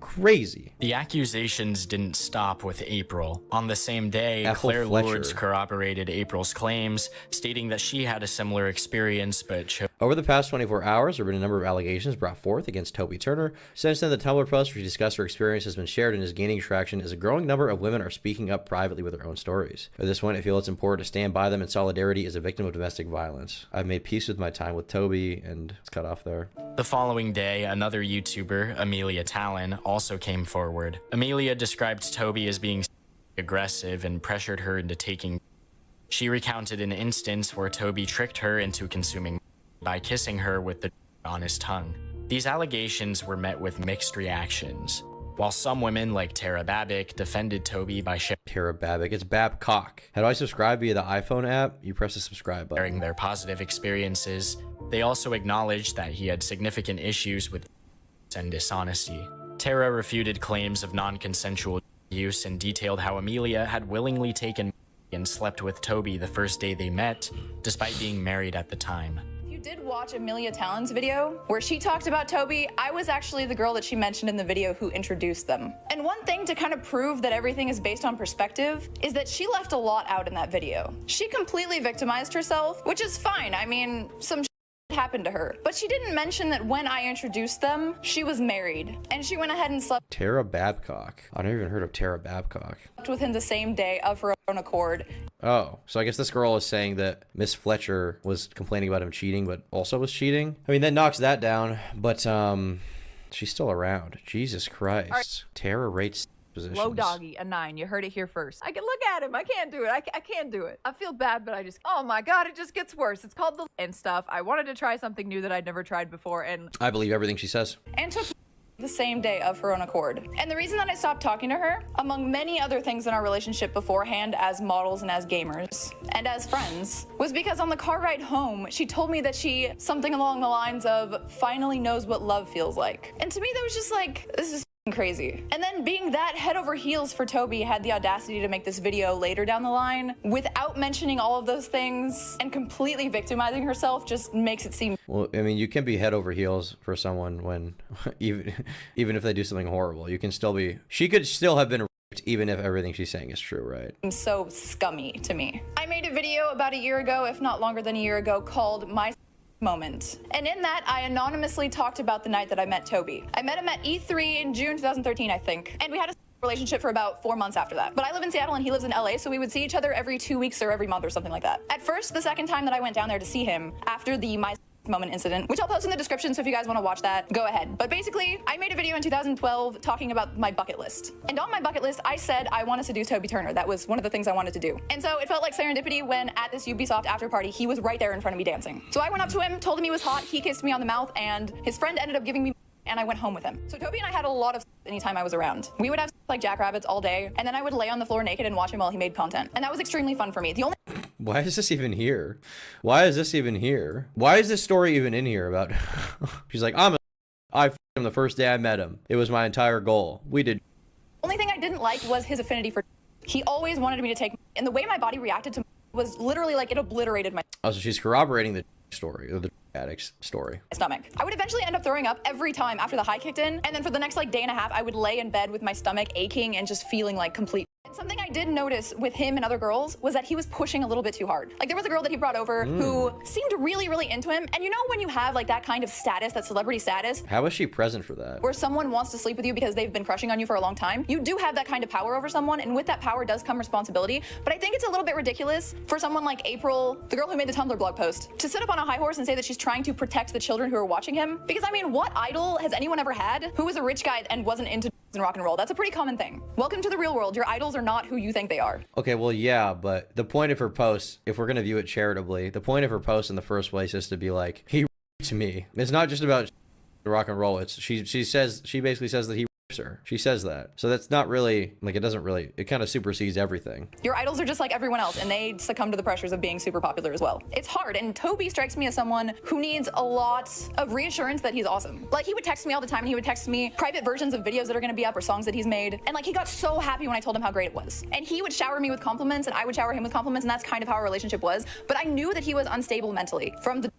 Speaker 2: crazy.
Speaker 4: The accusations didn't stop with April. On the same day, Claire Lourdes corroborated April's claims, stating that she had a similar experience, but chose...
Speaker 2: Over the past 24 hours, there have been a number of allegations brought forth against Toby Turner. Since then, the Tumblr post where she discussed her experience has been shared and is gaining traction as a growing number of women are speaking up privately with their own stories. At this point, I feel it's important to stand by them in solidarity as a victim of domestic violence. I've made peace with my time with Toby, and it's cut off there.
Speaker 4: The following day, another YouTuber, Amelia Talon, also came forward. Amelia described Toby as being aggressive and pressured her into taking. She recounted an instance where Toby tricked her into consuming by kissing her with the on his tongue. These allegations were met with mixed reactions. While some women, like Tara Babic, defended Toby by
Speaker 2: Tara Babic, it's Babcock. How do I subscribe via the iPhone app? You press the subscribe button.
Speaker 4: Sharing their positive experiences, they also acknowledged that he had significant issues with and dishonesty. Tara refuted claims of non-consensual use and detailed how Amelia had willingly taken and slept with Toby the first day they met, despite being married at the time.
Speaker 6: You did watch Amelia Talon's video where she talked about Toby. I was actually the girl that she mentioned in the video who introduced them. And one thing to kind of prove that everything is based on perspective is that she left a lot out in that video. She completely victimized herself, which is fine. I mean, some happened to her, but she didn't mention that when I introduced them, she was married and she went ahead and slept.
Speaker 2: Tara Babcock. I never even heard of Tara Babcock.
Speaker 6: With him the same day of her own accord.
Speaker 2: Oh, so I guess this girl is saying that Miss Fletcher was complaining about him cheating, but also was cheating. I mean, that knocks that down, but she's still around. Jesus Christ.
Speaker 13: Right.
Speaker 2: Tara rates positions.
Speaker 13: Low doggy, a 9. You heard it here first. I can look at him. I can't do it. I can't do it. I feel bad, but I just, oh my God, it just gets worse. It's called the and stuff. I wanted to try something new that I'd never tried before, and
Speaker 2: I believe everything she says.
Speaker 6: And took the same day of her own accord. And the reason that I stopped talking to her, among many other things in our relationship beforehand as models and as gamers and as friends, was because on the car ride home, she told me that she, something along the lines of, finally knows what love feels like. And to me, that was just like, this is crazy. And then being that head over heels for Toby had the audacity to make this video later down the line without mentioning all of those things and completely victimizing herself just makes it seem.
Speaker 2: Well, I mean, you can be head over heels for someone when even if they do something horrible, you can still be, she could still have been raped even if everything she's saying is true, right?
Speaker 6: So scummy to me. I made a video about a year ago, if not longer than a year ago, called My Moment. And in that, I anonymously talked about the night that I met Toby. I met him at E3 in June 2013, I think. And we had a relationship for about 4 months after that. But I live in Seattle and he lives in LA, so we would see each other every 2 weeks or every month or something like that. At first, the second time that I went down there to see him after the my moment incident, which I'll post in the description, so if you guys want to watch that, go ahead. But basically, I made a video in 2012 talking about my bucket list. And on my bucket list, I said I wanted to do Toby Turner. That was one of the things I wanted to do. And so it felt like serendipity when at this Ubisoft after party, he was right there in front of me dancing. So I went up to him, told him he was hot, he kissed me on the mouth, and his friend ended up giving me and I went home with him. So Toby and I had a lot of anytime I was around. We would have like jackrabbits all day, and then I would lay on the floor naked and watch him while he made content. And that was extremely fun for me. The only
Speaker 2: Why is this even here? Why is this even here? Why is this story even in here about she's like, I f***ed him the first day I met him. It was my entire goal. We did.
Speaker 6: only thing I didn't like was his affinity for he always wanted me to take, and the way my body reacted to was literally like it obliterated my
Speaker 2: Oh, so she's corroborating the story, or the addict's story.
Speaker 6: stomach. I would eventually end up throwing up every time after the high kicked in, and then for the next like day and a half, I would lay in bed with my stomach aching and just feeling like complete. And something I did notice with him and other girls was that he was pushing a little bit too hard. Like there was a girl that he brought over who seemed really, really into him. And you know when you have like that kind of status, that celebrity status,
Speaker 2: How is she present for that?
Speaker 6: where someone wants to sleep with you because they've been crushing on you for a long time, you do have that kind of power over someone, and with that power does come responsibility. But I think it's a little bit ridiculous for someone like April, the girl who made the Tumblr blog post, to sit up on a high horse and say that she's trying to protect the children who are watching him. Because I mean, what idol has anyone ever had who was a rich guy and wasn't into and rock and roll? That's a pretty common thing. Welcome to the real world. Your idols are not who you think they are.
Speaker 2: Okay, well, yeah, but the point of her post, if we're going to view it charitably, the point of her post in the first place is to be like, he to me. It's not just about rock and roll. It's she basically says that he her. She says that. So that's not really, like, it doesn't really, it kind of supersedes everything.
Speaker 6: Your idols are just like everyone else, and they succumb to the pressures of being super popular as well. It's hard, and Toby strikes me as someone who needs a lot of reassurance that he's awesome. Like, he would text me all the time, and he would text me private versions of videos that are gonna be up or songs that he's made, and like, he got so happy when I told him how great it was. And he would shower me with compliments, and I would shower him with compliments, and that's kind of how our relationship was. But I knew that he was unstable mentally, from the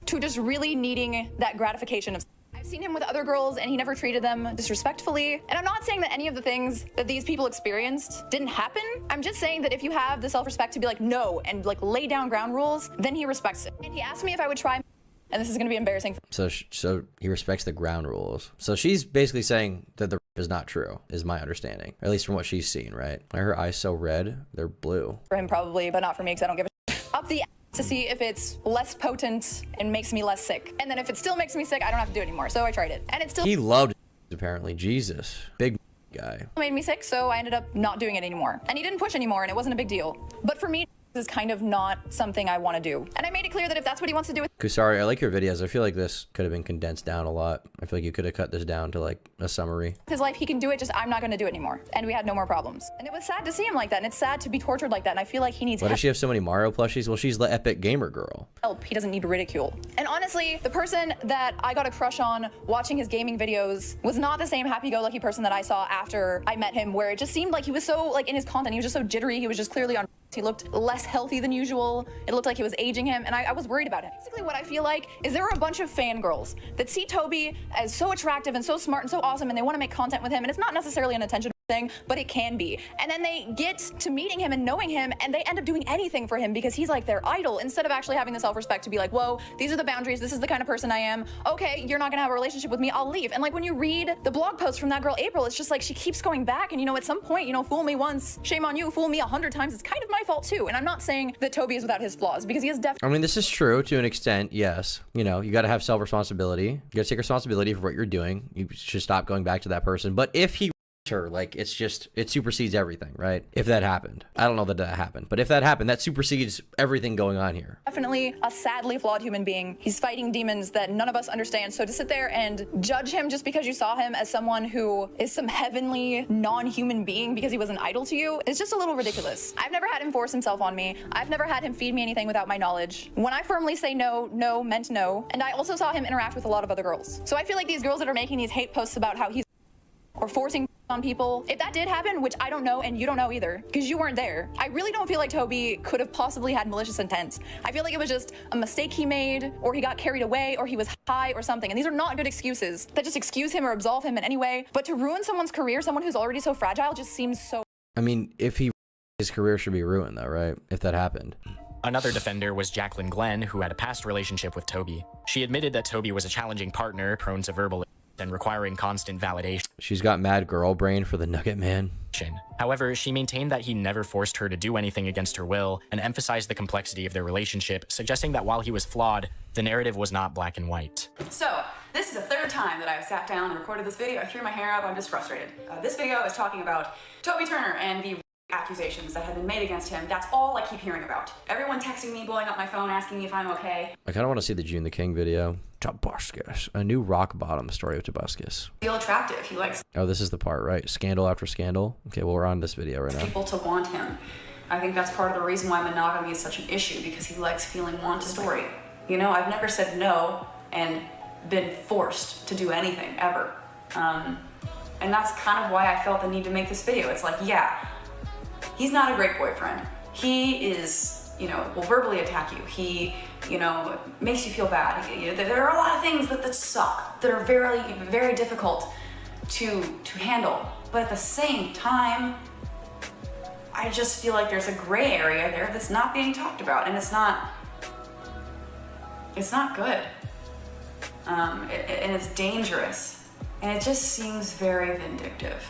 Speaker 6: to just really needing that gratification of I've seen him with other girls and he never treated them disrespectfully. And I'm not saying that any of the things that these people experienced didn't happen. I'm just saying that if you have the self-respect to be like, no, and like lay down ground rules, then he respects it. And he asked me if I would try, and this is gonna be embarrassing.
Speaker 2: So he respects the ground rules. So she's basically saying that the is not true, is my understanding. Or at least from what she's seen, right? Why are her eyes so red? They're blue.
Speaker 6: For him probably, but not for me because I don't give a shit. Up the to see if it's less potent and makes me less sick. And then if it still makes me sick, I don't have to do it anymore. So I tried it. And it still
Speaker 2: He loved it, apparently. Jesus. Big guy.
Speaker 6: made me sick, so I ended up not doing it anymore. And he didn't push anymore, and it wasn't a big deal. But for me, this is kind of not something I want to do. And I made it clear that if that's what he wants to do with
Speaker 2: Kusari, I like your videos. I feel like this could have been condensed down a lot. I feel like you could have cut this down to like a summary.
Speaker 6: his life, he can do it, just I'm not going to do it anymore. And we had no more problems. And it was sad to see him like that, and it's sad to be tortured like that, and I feel like he needs
Speaker 2: Why does she have so many Mario plushies? Well, she's the epic gamer girl.
Speaker 6: help. He doesn't need ridicule. And honestly, the person that I got a crush on watching his gaming videos was not the same happy-go-lucky person that I saw after I met him, where it just seemed like he was so, like, in his content, he was just so jittery, he was just clearly on. He looked less healthy than usual. It looked like he was aging him, and I was worried about him. Basically, what I feel like is there are a bunch of fangirls that see Toby as so attractive and so smart and so awesome, and they want to make content with him, and it's not necessarily an attention thing, but it can be. And then they get to meeting him and knowing him, and they end up doing anything for him because he's like their idol, instead of actually having the self-respect to be like, whoa, these are the boundaries, this is the kind of person I am. Okay, you're not gonna have a relationship with me, I'll leave. And like when you read the blog post from that girl April, it's just like she keeps going back, and you know, at some point, you know, fool me once, shame on you, fool me 100 times, it's kind of my fault too. And I'm not saying that Toby is without his flaws, because he is definitely.
Speaker 2: I mean, this is true to an extent, yes. You know, you got to have self-responsibility. You got to take responsibility for what you're doing. You should stop going back to that person. But if he her, like, it's just, it supersedes everything, right? If that happened. I don't know that that happened, but if that happened, that supersedes everything going on here.
Speaker 6: Definitely a sadly flawed human being. He's fighting demons that none of us understand. So to sit there and judge him just because you saw him as someone who is some heavenly non-human being because he was an idol to you is just a little ridiculous. I've never had him force himself on me. I've never had him feed me anything without my knowledge. When I firmly say no, no meant no. And I also saw him interact with a lot of other girls. So I feel like these girls that are making these hate posts about how he's or forcing on people, if that did happen, which I don't know and you don't know either because you weren't there, I really don't feel like Toby could have possibly had malicious intent. I feel like it was just a mistake he made, or he got carried away, or he was high or something, and these are not good excuses that just excuse him or absolve him in any way. But to ruin someone's career, someone who's already so fragile, just seems so.
Speaker 2: I mean, if his career should be ruined though, right? If that happened.
Speaker 4: Another defender was Jacqueline Glenn, who had a past relationship with Toby. She admitted that Toby was a challenging partner, prone to verbal and requiring constant validation.
Speaker 2: She's got mad girl brain for the Nugget Man.
Speaker 4: However, she maintained that he never forced her to do anything against her will and emphasized the complexity of their relationship, suggesting that while he was flawed, the narrative was not black and white.
Speaker 12: So, this is the third time that I've sat down and recorded this video. I threw my hair up, I'm just frustrated. This video is talking about Toby Turner and the accusations that have been made against him. That's all I keep hearing about. Everyone texting me, blowing up my phone, asking me if I'm okay.
Speaker 2: I kind of want to see the June the King video. Tobuscus. A new rock bottom story of Tobuscus.
Speaker 12: Feel attractive. He likes
Speaker 2: Oh, this is the part, right? Scandal after scandal. Okay, well, we're on this video right now.
Speaker 12: people to want him. I think that's part of the reason why monogamy is such an issue, because he likes feeling want story. You know, I've never said no and been forced to do anything, ever. And that's kind of why I felt the need to make this video. It's like, yeah, he's not a great boyfriend. He is, you know, will verbally attack you. He, you know, makes you feel bad. You know, there are a lot of things that suck, that are very, very difficult to handle. But at the same time, I just feel like there's a gray area there that's not being talked about, and it's not good. And it's dangerous, and it just seems very vindictive.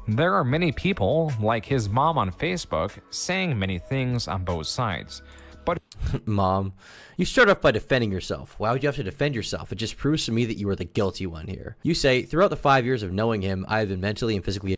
Speaker 16: There are many people, like his mom on Facebook, saying many things on both sides. But
Speaker 2: Mom, you start off by defending yourself. Why would you have to defend yourself? It just proves to me that you are the guilty one here. You say, throughout the 5 years of knowing him, I have been mentally and physically...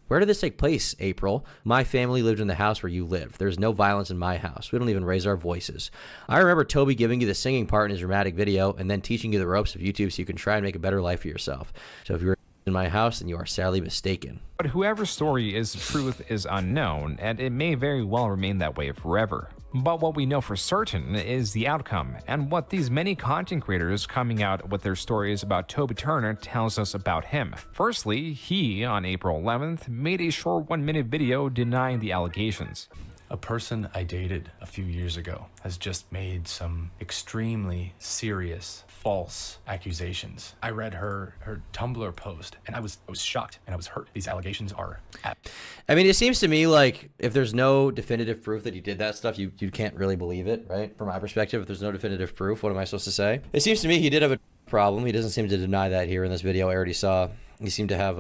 Speaker 2: Where did this take place, April? My family lived in the house where you live. There's no violence in my house. We don't even raise our voices. I remember Toby giving you the singing part in his dramatic video and then teaching you the ropes of YouTube so you can try and make a better life for yourself. So if you're in my house, then you are sadly mistaken.
Speaker 16: But whoever's story is truth is unknown, and it may very well remain that way forever. But what we know for certain is the outcome, and what these many content creators coming out with their stories about Toby Turner tells us about him. Firstly, he, on April 11th, made a short 1-minute video denying the allegations.
Speaker 20: A person I dated a few years ago has just made some extremely serious false accusations. I read her Tumblr post and I was shocked and I was hurt. These allegations are...
Speaker 2: I mean, it seems to me like if there's no definitive proof that he did that stuff, you can't really believe it, right? From my perspective, if there's no definitive proof, what am I supposed to say? It seems to me he did have a problem. He doesn't seem to deny that here in this video I already saw. He seemed to have,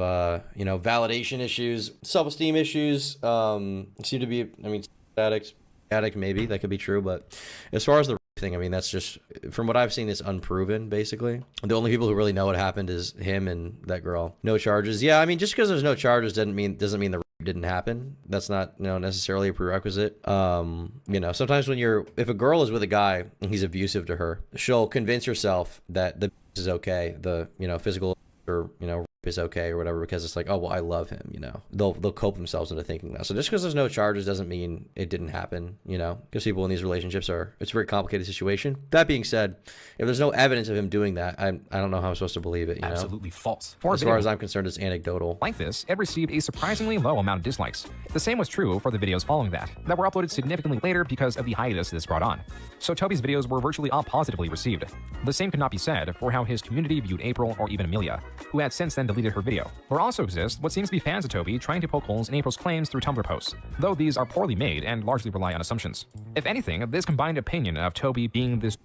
Speaker 2: you know, validation issues, self-esteem issues. Seem to be, I mean, addict maybe, that could be true, but as far as the thing, I mean, that's just, from what I've seen, it's unproven, basically. The only people who really know what happened is him and that girl. No charges. Yeah, I mean, just because there's no charges doesn't mean the rape didn't happen. That's not, you know, necessarily a prerequisite. You know, sometimes if a girl is with a guy and he's abusive to her, she'll convince herself that the is okay, the, you know, physical or, you know, is okay or whatever, because it's like, oh, well, I love him, you know. They'll cope themselves into thinking that. So just because there's no charges doesn't mean it didn't happen, you know, because people in these relationships it's a very complicated situation. That being said, if there's no evidence of him doing that, I don't know how I'm supposed to believe it, you know.
Speaker 16: Absolutely false.
Speaker 2: As far as I'm concerned, it's anecdotal.
Speaker 16: Like this, it received a surprisingly low amount of dislikes. The same was true for the videos following that were uploaded significantly later because of the hiatus this brought on. So Toby's videos were virtually all positively received. The same could not be said for how his community viewed April or even Amelia, who had since then deleted her video. There also exists what seems to be fans of Toby trying to poke holes in April's claims through Tumblr posts, though these are poorly made and largely rely on assumptions. If anything, this combined opinion of Toby being this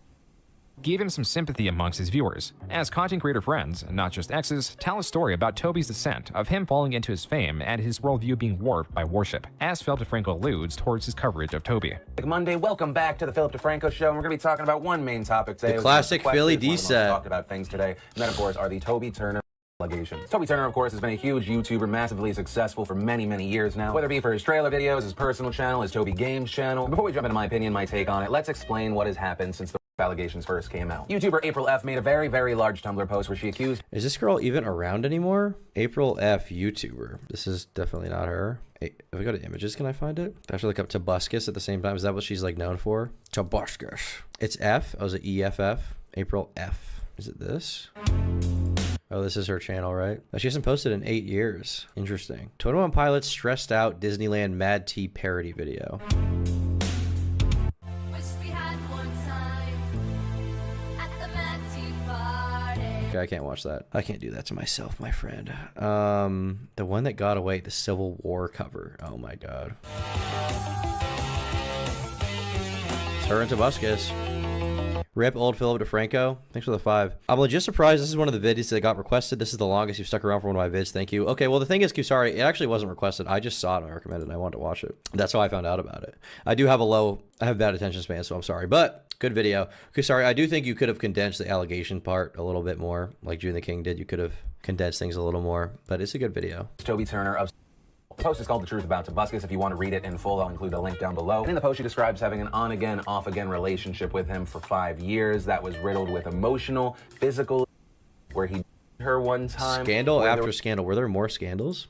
Speaker 16: gave him some sympathy amongst his viewers, as content creator friends, not just exes, tell a story about Toby's descent, of him falling into his fame and his worldview being warped by worship, as Philip DeFranco alludes towards his coverage of Toby.
Speaker 22: Monday, welcome back to the Philip DeFranco Show, and we're going to be talking about one main topic today.
Speaker 2: The classic Philly D set.
Speaker 22: Talked about things today, and that, of course, are the Toby Turner allegations. Toby Turner, of course, has been a huge YouTuber, massively successful for many, many years now, whether it be for his trailer videos, his personal channel, his Toby Games channel. Before we jump into my opinion, my take on it, let's explain what has happened since the allegations first came out. YouTuber April F made a very, very large Tumblr post where she accused...
Speaker 2: Is this girl even around anymore? April F YouTuber. This is definitely not her. Hey, if we go to images, can I find it? I have to look up Tobuscus at the same time. Is that what she's like known for? Tobuscus. It's F. Oh, is it EFF? April F. Is it this? Oh, this is her channel, right? Oh, she hasn't posted in 8 years. Interesting. 21 Pilots stressed out Disneyland Mad Tea parody video. Okay, I can't watch that. I can't do that to myself, my friend. The one that got away, the Civil War cover. Oh my god. It's her and Tobuscus. Rip old Philip DeFranco. Thanks for the 5. I'm legit surprised this is one of the videos that got requested. This is the longest you've stuck around for one of my vids. Thank you. Okay, well, the thing is, Kusari, it actually wasn't requested. I just saw it and I recommended it and I wanted to watch it. That's how I found out about it. I have bad attention span, so I'm sorry. But good video. Kusari, I do think you could have condensed the allegation part a little bit more, like June the King did. You could have condensed things a little more, but it's a good video.
Speaker 22: Toby Turner of... The post is called The Truth About Tobuscus. If you want to read it in full, I'll include a link down below. And in the post, she describes having an on-again, off-again relationship with him for 5 years that was riddled with emotional, physical, where he her one time.
Speaker 2: Scandal after scandal. Were there more scandals?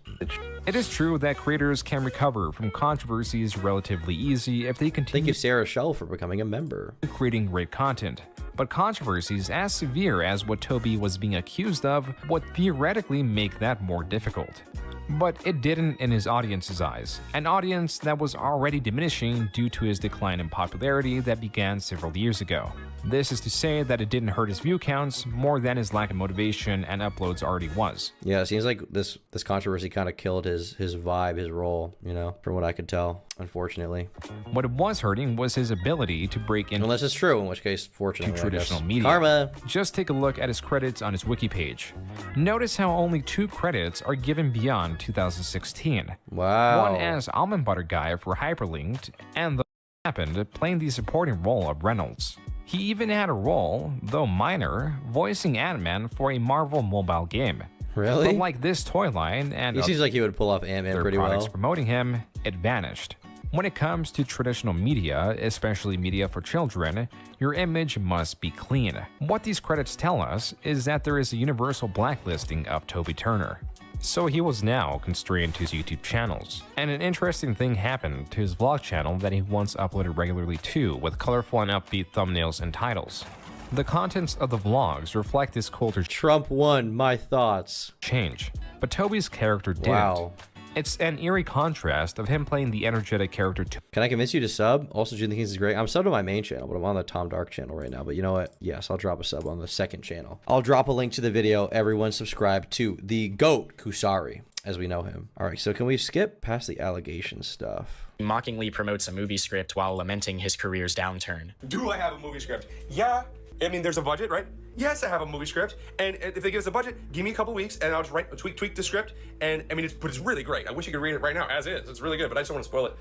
Speaker 16: It is true that creators can recover from controversies relatively easy if they continue.
Speaker 2: Thank you, Sarah Shell, for becoming a member.
Speaker 16: Creating great content. But controversies as severe as what Toby was being accused of would theoretically make that more difficult. But it didn't in his audience's eyes, an audience that was already diminishing due to his decline in popularity that began several years ago. This is to say that it didn't hurt his view counts more than his lack of motivation and uploads already was.
Speaker 2: Yeah, it seems like this controversy kind of killed his vibe, his role, you know, from what I could tell, unfortunately.
Speaker 16: What it was hurting was his ability to break into,
Speaker 2: unless it's true, in which case, fortunately,
Speaker 16: traditional media.
Speaker 2: Karma.
Speaker 16: Just take a look at his credits on his wiki page. Notice how only 2 credits are given beyond 2016.
Speaker 2: Wow.
Speaker 16: One as Almond Butter Guy for Hyperlinked, and the happened playing the supporting role of Reynolds. He even had a role, though minor, voicing Ant-Man for a Marvel mobile game.
Speaker 2: Really?
Speaker 16: But like this toy line and
Speaker 2: he seems like he would pull off Ant-Man pretty
Speaker 16: products
Speaker 2: well.
Speaker 16: Promoting him, it vanished. When it comes to traditional media, especially media for children, your image must be clean. What these credits tell us is that there is a universal blacklisting of Toby Turner. So he was now constrained to his YouTube channels. And an interesting thing happened to his vlog channel that he once uploaded regularly to, with colorful and upbeat thumbnails and titles. The contents of the vlogs reflect this culture.
Speaker 2: Trump won, my thoughts.
Speaker 16: Change. But Toby's character didn't.
Speaker 2: Wow.
Speaker 16: It's an eerie contrast of him playing the energetic character.
Speaker 2: Can I convince you to sub? Also, June the Kings is great. I'm subbed to my main channel, but I'm on the Tom Dark channel right now. But you know what? Yes, I'll drop a sub on the second channel. I'll drop a link to the video. Everyone subscribe to the GOAT, Kusari, as we know him. All right, so can we skip past the allegation stuff?
Speaker 4: He mockingly promotes a movie script while lamenting his career's downturn.
Speaker 10: Do I have a movie script? Yeah. I mean, there's a budget, right? Yes, I have a movie script, and if they give us a budget, give me a couple weeks, and I'll just tweak the script. And I mean, it's really great. I wish you could read it right now as is. It's really good, but I just don't want to spoil it.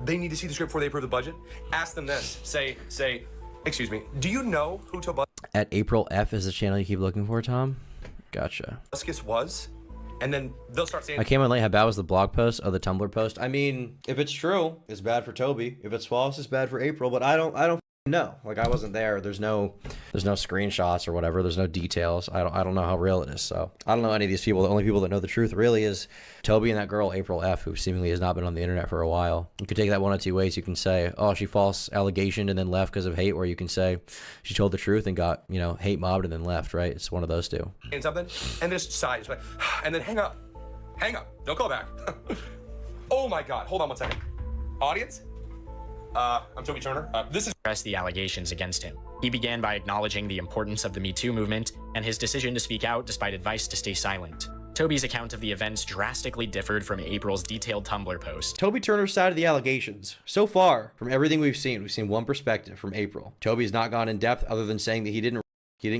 Speaker 10: They need to see the script before they approve the budget. Ask them this. Say, excuse me, do you know who Tobuscus
Speaker 2: At April F is the channel you keep looking for, Tom? Gotcha.
Speaker 10: was? And then they'll start saying,
Speaker 2: I came in late. How bad was the blog post? Oh, the Tumblr post? I mean, if it's true, it's bad for Toby. If it's false, it's bad for April. But I don't know. Like, I wasn't there. There's no screenshots or whatever. There's no details. I don't know how real it is. So I don't know any of these people. The only people that know the truth really is Toby and that girl April F, who seemingly has not been on the internet for a while. You could take that one of two ways. You can say, oh, she false allegation and then left because of hate, or you can say she told the truth and got, you know, hate mobbed and then left. Right? It's one of those two.
Speaker 10: something, and just sigh, and then hang up. Don't call back. Oh my God! Hold on 1 second. Audience. I'm Toby Turner. This is
Speaker 4: press the allegations against him. He began by acknowledging the importance of the Me Too movement and his decision to speak out despite advice to stay silent. Toby's account of the events drastically differed from April's detailed Tumblr post.
Speaker 2: Toby Turner's side of the allegations. So far, from everything we've seen one perspective from April. Toby's not gone in depth other than saying that he didn't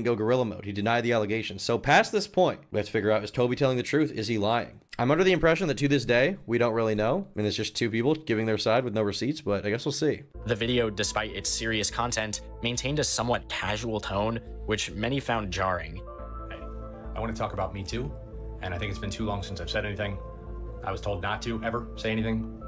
Speaker 2: go gorilla mode. He denied the allegations. So past this point, we have to figure out, is Toby telling the truth? Is he lying? I'm under the impression that to this day, we don't really know. I mean, it's just two people giving their side with no receipts, but I guess we'll see.
Speaker 4: The video, despite its serious content, maintained a somewhat casual tone, which many found jarring.
Speaker 20: I want to talk about Me Too, and I think it's been too long since I've said anything. I was told not to ever say anything,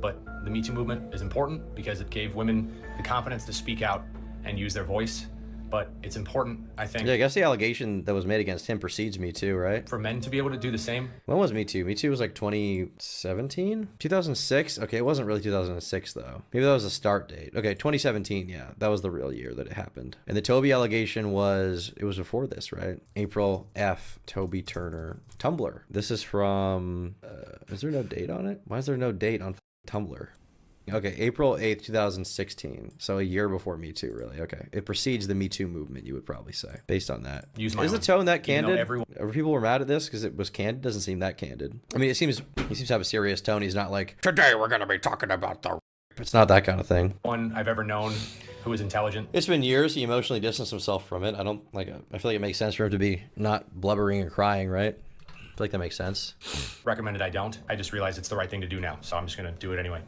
Speaker 20: but the Me Too movement is important because it gave women the confidence to speak out and use their voice. But it's important, I think.
Speaker 2: Yeah, I guess the allegation that was made against him precedes Me Too, right?
Speaker 20: For men to be able to do the same.
Speaker 2: When was Me Too? Me Too was like 2017? 2006? Okay, it wasn't really 2006, though. Maybe that was the start date. Okay, 2017, yeah. That was the real year that it happened. And the Toby allegation it was before this, right? April F. Toby Turner. Tumblr. This is from, is there no date on it? Why is there no date on Tumblr? Okay, April 8th, 2016. So a year before Me Too, really. Okay. It precedes the Me Too movement, you would probably say, based on that. Is the tone that candid? People were mad at this because it was candid? Doesn't seem that candid. I mean, he seems to have a serious tone. He's not like,
Speaker 3: today we're going to be talking about the...
Speaker 2: It's not that kind of thing.
Speaker 20: One I've ever known who is intelligent.
Speaker 2: It's been years. He emotionally distanced himself from it. I feel like it makes sense for him to be not blubbering and crying, right? I feel like that makes sense.
Speaker 20: Recommended I don't. I just realized it's the right thing to do now, so I'm just gonna do it anyway.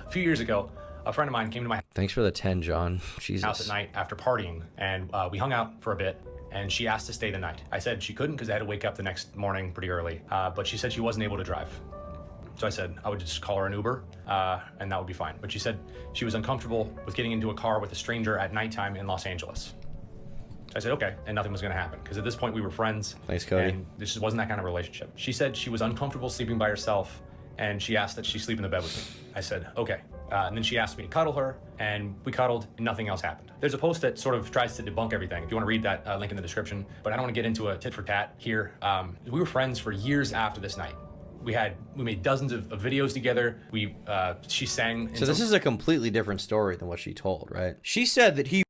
Speaker 20: A few years ago, a friend of mine came to my
Speaker 2: Thanks for the 10, John. Jesus.
Speaker 20: house at night after partying, and we hung out for a bit, and she asked to stay the night. I said she couldn't because I had to wake up the next morning pretty early, but she said she wasn't able to drive. So I said I would just call her an Uber, and that would be fine. But she said she was uncomfortable with getting into a car with a stranger at nighttime in Los Angeles. I said, okay, and nothing was gonna happen, because at this point we were friends.
Speaker 2: Thanks, Cody.
Speaker 20: And this just wasn't that kind of relationship. She said she was uncomfortable sleeping by herself, and she asked that she sleep in the bed with me. I said, okay. And then she asked me to cuddle her, and we cuddled, and nothing else happened. There's a post that sort of tries to debunk everything. If you want to read that, link in the description. But I don't want to get into a tit for tat here. We were friends for years after this night. We made dozens of videos together. She sang.
Speaker 2: So this is a completely different story than what she told, right? She said that he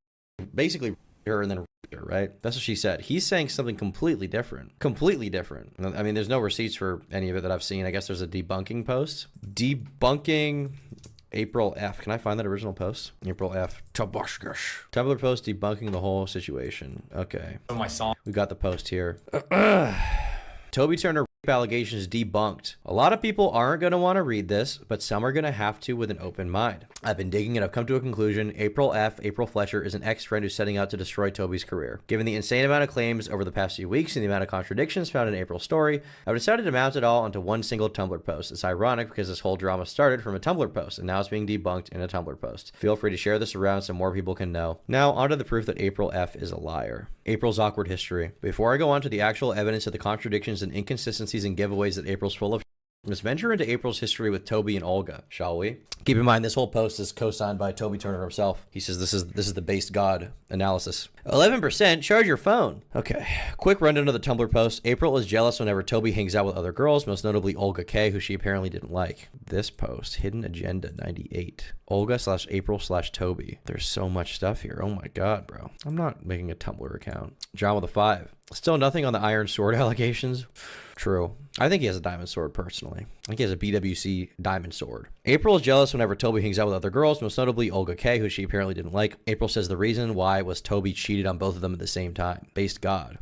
Speaker 2: basically her and then her, right? That's what she said. He's saying something completely different. Completely different. I mean, there's no receipts for any of it that I've seen. I guess there's a debunking post. Debunking April F. Can I find that original post? April F. Tobuscus. Tumblr post debunking the whole situation. Okay.
Speaker 20: My song.
Speaker 2: We got the post here. Toby Turner rape allegations debunked. A lot of people aren't going to want to read this, but some are going to have to with an open mind. I've been digging and I've come to a conclusion. April Fletcher, is an ex-friend who's setting out to destroy Toby's career. Given the insane amount of claims over the past few weeks and the amount of contradictions found in April's story, I've decided to mount it all onto one single Tumblr post. It's ironic because this whole drama started from a Tumblr post and now it's being debunked in a Tumblr post. Feel free to share this around so more people can know. Now, onto the proof that April F is a liar. April's awkward history. Before I go on to the actual evidence of the contradictions and inconsistencies and giveaways that April's full of, let's venture into April's history with Toby and Olga, shall we? Keep in mind, this whole post is co-signed by Toby Turner himself. He says this is the based God analysis. 11%, charge your phone. Okay, quick rundown of the Tumblr post. April is jealous whenever Toby hangs out with other girls, most notably Olga K, who she apparently didn't like. This post, Hidden Agenda 98. Olga/April/Toby. There's so much stuff here. Oh my God, bro. I'm not making a Tumblr account. John with a 5. Still nothing on the Iron Sword allegations. True. I think he has a diamond sword personally. I think he has a BWC diamond sword. April is jealous whenever Toby hangs out with other girls, most notably Olga K, who she apparently didn't like. April says the reason why was Toby cheated on both of them at the same time. Based God.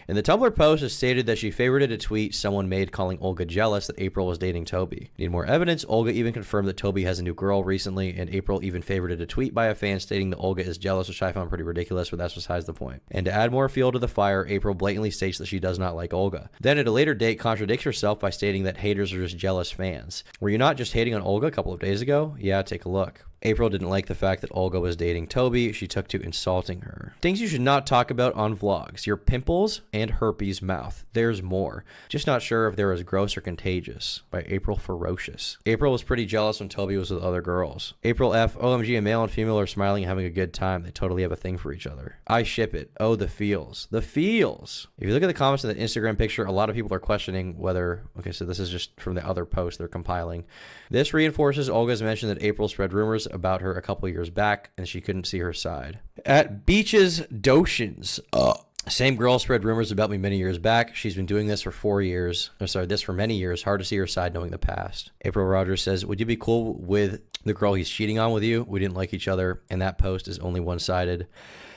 Speaker 2: In the Tumblr post, it stated that she favorited a tweet someone made calling Olga jealous that April was dating Toby. Need more evidence? Olga even confirmed that Toby has a new girl recently, and April even favorited a tweet by a fan stating that Olga is jealous, which I found pretty ridiculous, but that's besides the point. And to add more fuel to the fire, April blatantly states that she does not like Olga. Then at a later date, contradicts herself by stating that haters are just jealous fans. Were you not just hating on Olga a couple of days ago? Yeah, take a look. April didn't like the fact that Olga was dating Toby. She took to insulting her. Things you should not talk about on vlogs. Your pimples and herpes mouth. There's more. Just not sure if they're as gross or contagious. By April Ferocious. April was pretty jealous when Toby was with other girls. April F. OMG, a male and female are smiling and having a good time. They totally have a thing for each other. I ship it. Oh, the feels. The feels. If you look at the comments in the Instagram picture, a lot of people are questioning whether... Okay, so this is just from the other post they're compiling. This reinforces Olga's mention that April spread rumors about her a couple years back and she couldn't see her side. At Beaches Dotions. Same girl spread rumors about me many years back. She's been doing this for 4 years. This for many years. Hard to see her side knowing the past. April Rogers says, would you be cool with the girl he's cheating on with you? We didn't like each other, and that post is only one-sided.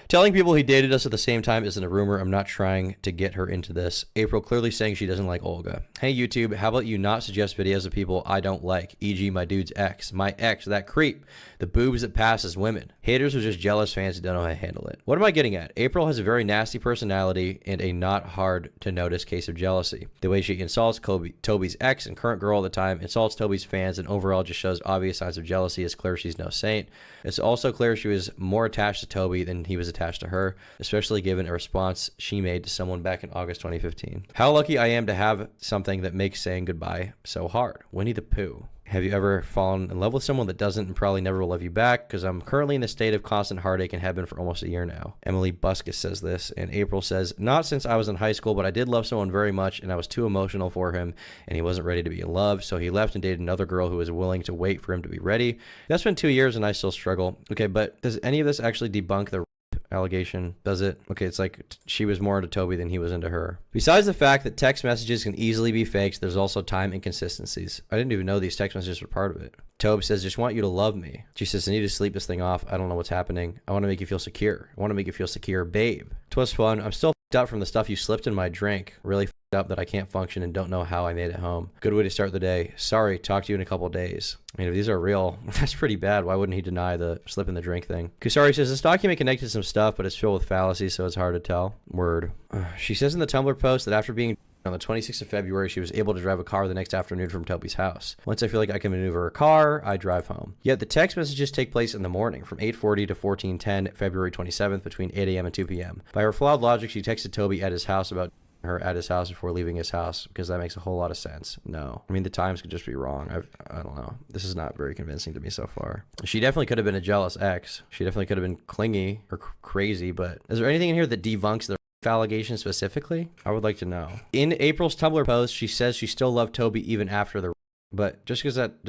Speaker 2: Telling people he dated us at the same time isn't a rumor. I'm not trying to get her into this. April clearly saying she doesn't like Olga. Hey, YouTube, how about you not suggest videos of people I don't like, e.g. my dude's ex, my ex, that creep, the boobs that pass as women. Haters are just jealous fans who don't know how to handle it. What am I getting at? April has a very nasty personality and a not hard to notice case of jealousy. The way she insults Toby's ex and current girl all the time, insults Toby's fans, and overall just shows obvious signs of jealousy. It's clear she's no saint. It's also clear she was more attached to Toby than he was attached to her, especially given a response she made to someone back in August 2015. How lucky I am to have something that makes saying goodbye so hard. Winnie the Pooh. Have you ever fallen in love with someone that doesn't and probably never will love you back? Because I'm currently in a state of constant heartache and have been for almost a year now. Emily Buscus says this, and April says, not since I was in high school, but I did love someone very much, and I was too emotional for him, and he wasn't ready to be in love, so he left and dated another girl who was willing to wait for him to be ready. That's been 2 years, and I still struggle. Okay, but does any of this actually debunk the allegation, does it? Okay, it's like she was more into Toby than he was into her. Besides the fact that text messages can easily be faked, there's also time inconsistencies. I didn't even know these text messages were part of it. Toby says, just want you to love me. She says, I need to sleep this thing off. I don't know what's happening. I want to make you feel secure. I want to make you feel secure, babe. 'Twas fun. I'm still f***ed up from the stuff you slipped in my drink. Really f***ed up that I can't function and don't know how I made it home. Good way to start the day. Sorry, talk to you in a couple of days. I mean, if these are real, that's pretty bad. Why wouldn't he deny the slip in the drink thing? Kusari says, this document connected to some stuff, but it's filled with fallacies, so it's hard to tell. Word. She says in the Tumblr post that after being on the 26th of February, she was able to drive a car the next afternoon from Toby's house. Once I feel like I can maneuver a car, I drive home. Yet the text messages take place in the morning from 8:40 to 14:10, February 27th, between 8 a.m. and 2 p.m. By her flawed logic, she texted Toby at his house about her at his house before leaving his house, because that makes a whole lot of sense. No. I mean, the times could just be wrong. I don't know. This is not very convincing to me so far. She definitely could have been a jealous ex. She definitely could have been clingy or crazy, but is there anything in here that debunks the allegation specifically? I would like to know. In April's Tumblr post, she says she still loved Toby even after the but just because that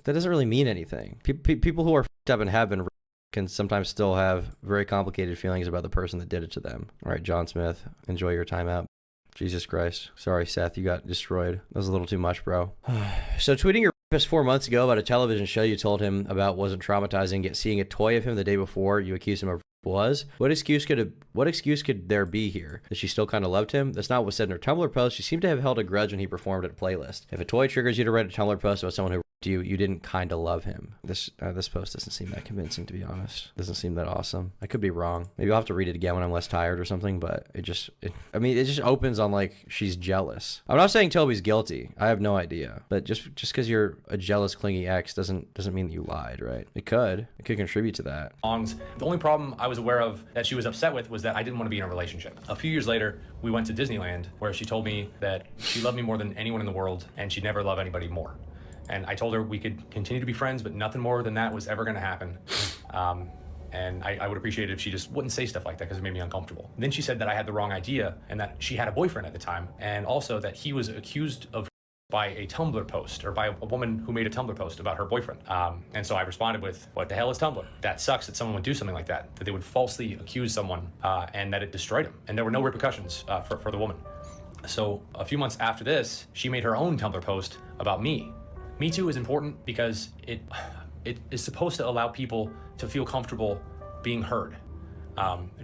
Speaker 2: doesn't really mean anything. People who are f***ed up and have been can sometimes still have very complicated feelings about the person that did it to them. All right, John Smith, enjoy your time out. Jesus Christ. Sorry, Seth, you got destroyed. That was a little too much, bro. So tweeting your rapist 4 months ago about a television show you told him about wasn't traumatizing, yet seeing a toy of him the day before you accused him of was? What excuse could there be here? That she still kind of loved him? That's not what was said in her Tumblr post. She seemed to have held a grudge when he performed at a playlist. If a toy triggers you to write a Tumblr post about someone who you didn't kind of love him. This post doesn't seem that convincing, to be honest. Doesn't seem that awesome. I could be wrong. Maybe I'll have to read it again when I'm less tired or something, but it just opens on like she's jealous. I'm not saying Toby's guilty. I have no idea. But just because you're a jealous, clingy ex doesn't mean that you lied, right? It could contribute to that.
Speaker 20: The only problem I was aware of that she was upset with was that I didn't want to be in a relationship. A few years later, we went to Disneyland, where she told me that she loved me more than anyone in the world and she'd never love anybody more. And I told her we could continue to be friends, but nothing more than that was ever going to happen. And I would appreciate it if she just wouldn't say stuff like that, because it made me uncomfortable. And then she said that I had the wrong idea and that she had a boyfriend at the time, and also that he was accused of by a Tumblr post, or by a woman who made a Tumblr post about her boyfriend. And so I responded with, what the hell is Tumblr? That sucks that someone would do something like that they would falsely accuse someone and that it destroyed him. And there were no repercussions for the woman. So a few months after this, she made her own Tumblr post about me. Me Too is important because it is supposed to allow people to feel comfortable being heard.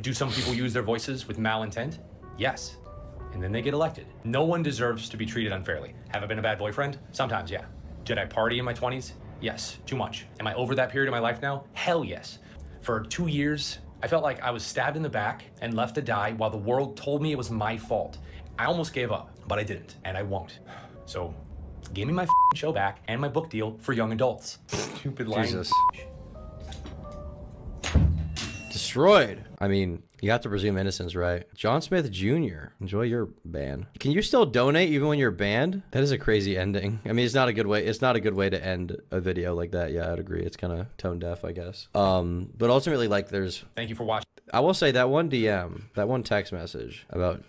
Speaker 20: Do some people use their voices with malintent? Yes. And then they get elected. No one deserves to be treated unfairly. Have I been a bad boyfriend? Sometimes, yeah. Did I party in my 20s? Yes, too much. Am I over that period of my life now? Hell yes. For 2 years, I felt like I was stabbed in the back and left to die while the world told me it was my fault. I almost gave up, but I didn't, and I won't. So, give me my show back and my book deal for young adults. Stupid line.
Speaker 2: Jesus. Destroyed. I mean, you have to presume innocence, right? John Smith Jr., enjoy your ban. Can you still donate even when you're banned? That is a crazy ending. I mean, it's not a good way. It's not a good way to end a video like that. Yeah, I'd agree. It's kind of tone deaf, I guess. But ultimately, like, there's.
Speaker 20: Thank you for watching.
Speaker 2: I will say that one DM, that one text message about.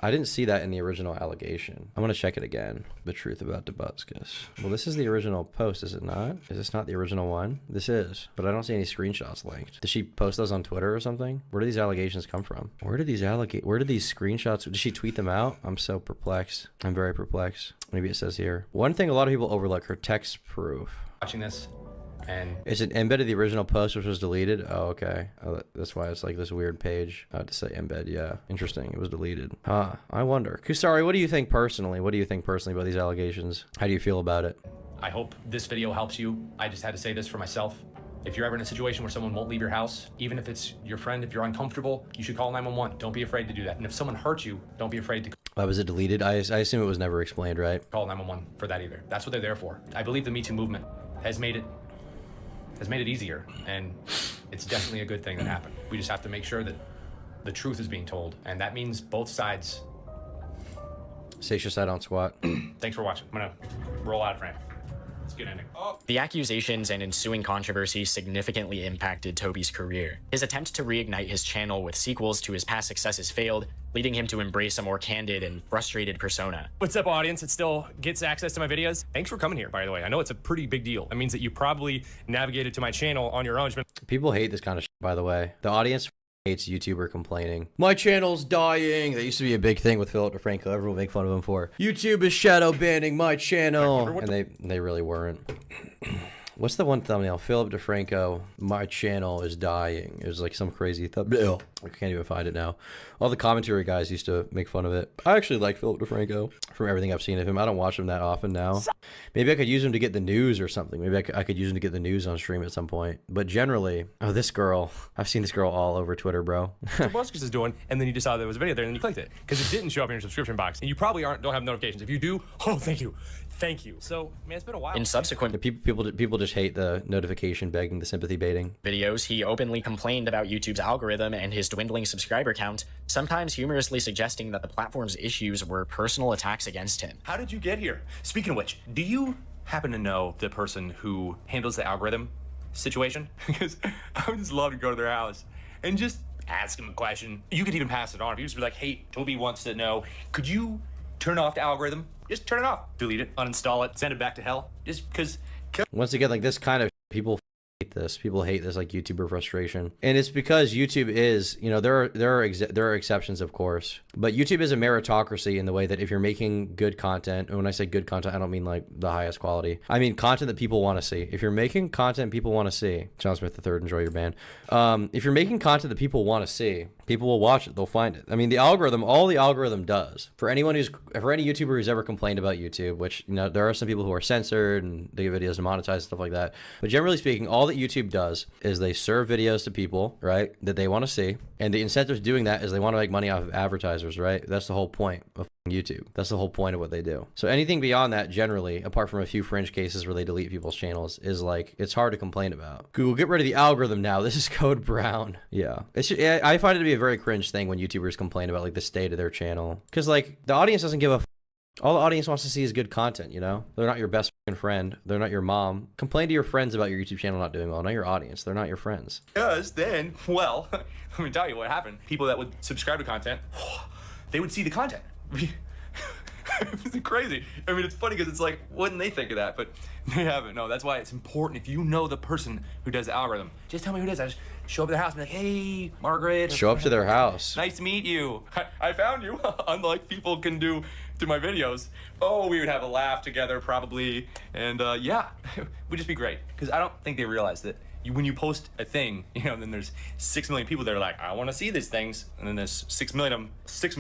Speaker 2: I didn't see that in the original allegation. I'm going to check it again. The truth about Tobuscus. Well, this is the original post, is it not? Is this not the original one? This is, but I don't see any screenshots linked. Did she post those on Twitter or something? Where do these allegations come from? Where did these screenshots, did she tweet them out? I'm so perplexed. I'm very perplexed. Maybe it says here. One thing a lot of people overlook, her text proof.
Speaker 20: Watching this. And
Speaker 2: is it embedded the original post which was deleted? Oh, okay. Oh, that's why it's like this weird page to say embed. Yeah, interesting. It was deleted. Huh. I wonder. Kusari, what do you think personally? What do you think personally about these allegations? How do you feel about it?
Speaker 20: I hope this video helps you. I just had to say this for myself. If you're ever in a situation where someone won't leave your house, even if it's your friend, if you're uncomfortable, you should call 911. Don't be afraid to do that. And if someone hurts you, don't be afraid to.
Speaker 2: Why was it deleted? I assume it was never explained, right?
Speaker 20: Call 911 for that either. That's what they're there for. I believe the Me Too movement has made it easier, and it's definitely a good thing that happened. We just have to make sure that the truth is being told, and that means both sides.
Speaker 2: Sasha side on squat.
Speaker 20: Thanks for watching. I'm gonna roll out of frame. It's a good ending.
Speaker 4: The accusations and ensuing controversy significantly impacted Toby's career. His attempt to reignite his channel with sequels to his past successes failed, leading him to embrace a more candid and frustrated persona.
Speaker 5: What's up, audience? It still gets access to my videos. Thanks for coming here, by the way. I know it's a pretty big deal. That means that you probably navigated to my channel on your own.
Speaker 2: People hate this kind of shit, by the way. The audience hates YouTuber complaining. My channel's dying. That used to be a big thing with Philip DeFranco. Everyone would make fun of him for. YouTube is shadow banning my channel. And they really weren't. What's the one thumbnail? Philip DeFranco, my channel is dying. It was like some crazy thumbnail. I can't even find it now. All the commentary guys used to make fun of it. I actually like Philip DeFranco from everything I've seen of him. I don't watch him that often now. Maybe I could use him to get the news or something. Maybe I could use him to get the news on stream at some point. But generally, oh, this girl. I've seen this girl all over Twitter, bro.
Speaker 5: Tobuscus is doing, and then you just saw there was a video there, and then you clicked it because it didn't show up in your subscription box. And you probably don't have notifications. If you do, oh, thank you. Thank you. So, man, it's been a while.
Speaker 4: In subsequent
Speaker 2: people just hate the notification begging, the sympathy baiting.
Speaker 4: videos, he openly complained about YouTube's algorithm and his dwindling subscriber count, sometimes humorously suggesting that the platform's issues were personal attacks against him.
Speaker 8: How did you get here? Speaking of which, do you happen to know the person who handles the algorithm situation? Because I would just love to go to their house and just ask them a question. You could even pass it on. If you just be like, hey, Toby wants to know, could you turn off the algorithm? Just turn it off. Delete it, uninstall it, send it back to hell. Just because...
Speaker 2: Once again, like this kind of people hate this. People hate this, like YouTuber frustration, and it's because YouTube is, you know, there are exceptions, of course, but YouTube is a meritocracy in the way that if you're making good content, and when I say good content, I don't mean like the highest quality. I mean content that people want to see. If you're making content people want to see, John Smith III, enjoy your band. If you're making content that people want to see, people will watch it. They'll find it. I mean, the algorithm, all the algorithm does for any YouTuber who's ever complained about YouTube, which, you know, there are some people who are censored and they get videos demonetized and stuff like that. But generally speaking, all that YouTube does is they serve videos to people, right, that they want to see. And the incentive to doing that is they want to make money off of advertisers, right? That's the whole point of YouTube. That's the whole point of what they do. So anything beyond that, generally, apart from a few fringe cases where they delete people's channels, is like, it's hard to complain about. Google, get rid of the algorithm now. This is Code Brown. Yeah. I find it to be a very cringe thing when YouTubers complain about like the state of their channel. Because like the audience doesn't give a all the audience wants to see is good content, you know? They're not your best friend. They're not your mom. Complain to your friends about your YouTube channel not doing well, not your audience. They're not your friends.
Speaker 8: Because then, well, let me tell you what happened. People that would subscribe to content, they would see the content. It's crazy. I mean, it's funny because it's like, wouldn't they think of that? But they haven't. No, that's why it's important. If you know the person who does the algorithm, just tell me who it is. I just show up at their house and be like, hey, Margaret.
Speaker 2: Show up to their house.
Speaker 8: Nice to meet you. I found you. Unlike people can do to my videos. Oh, we would have a laugh together probably. And yeah, it would just be great. Because I don't think they realize that when you post a thing, you know, then there's 6 million people that are like, I want to see these things. And then there's 6 million of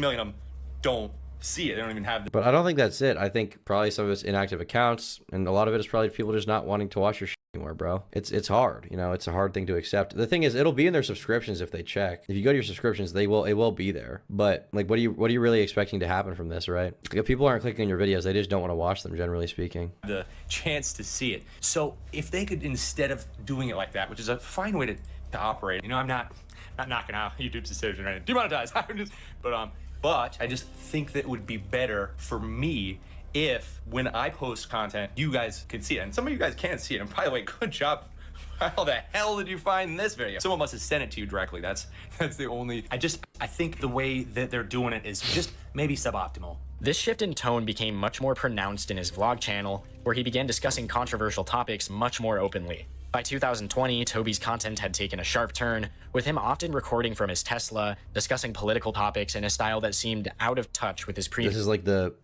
Speaker 8: them don't see it. They don't even have
Speaker 2: But I don't think that's it. I think probably some of it's inactive accounts, and a lot of it is probably people just not wanting to watch your shit anymore, bro. It's hard, you know. It's a hard thing to accept. The thing is, it'll be in their subscriptions if they check. If you go to your subscriptions, it will be there. But like, what are you really expecting to happen from this, right? If people aren't clicking on your videos, they just don't want to watch them, generally speaking.
Speaker 8: The chance to see it. So if they could, instead of doing it like that, which is a fine way to operate, you know, I'm not knocking out YouTube's decision right now. Demonetize. But I just think that it would be better for me if, when I post content, you guys could see it. And some of you guys can't see it. And by the way, good job. How the hell did you find this video? Someone must have sent it to you directly. That's the only... I think the way that they're doing it is just maybe suboptimal.
Speaker 4: This shift in tone became much more pronounced in his vlog channel, where he began discussing controversial topics much more openly. By 2020, Toby's content had taken a sharp turn, with him often recording from his Tesla, discussing political topics in a style that seemed out of touch with his previous...
Speaker 2: This is like the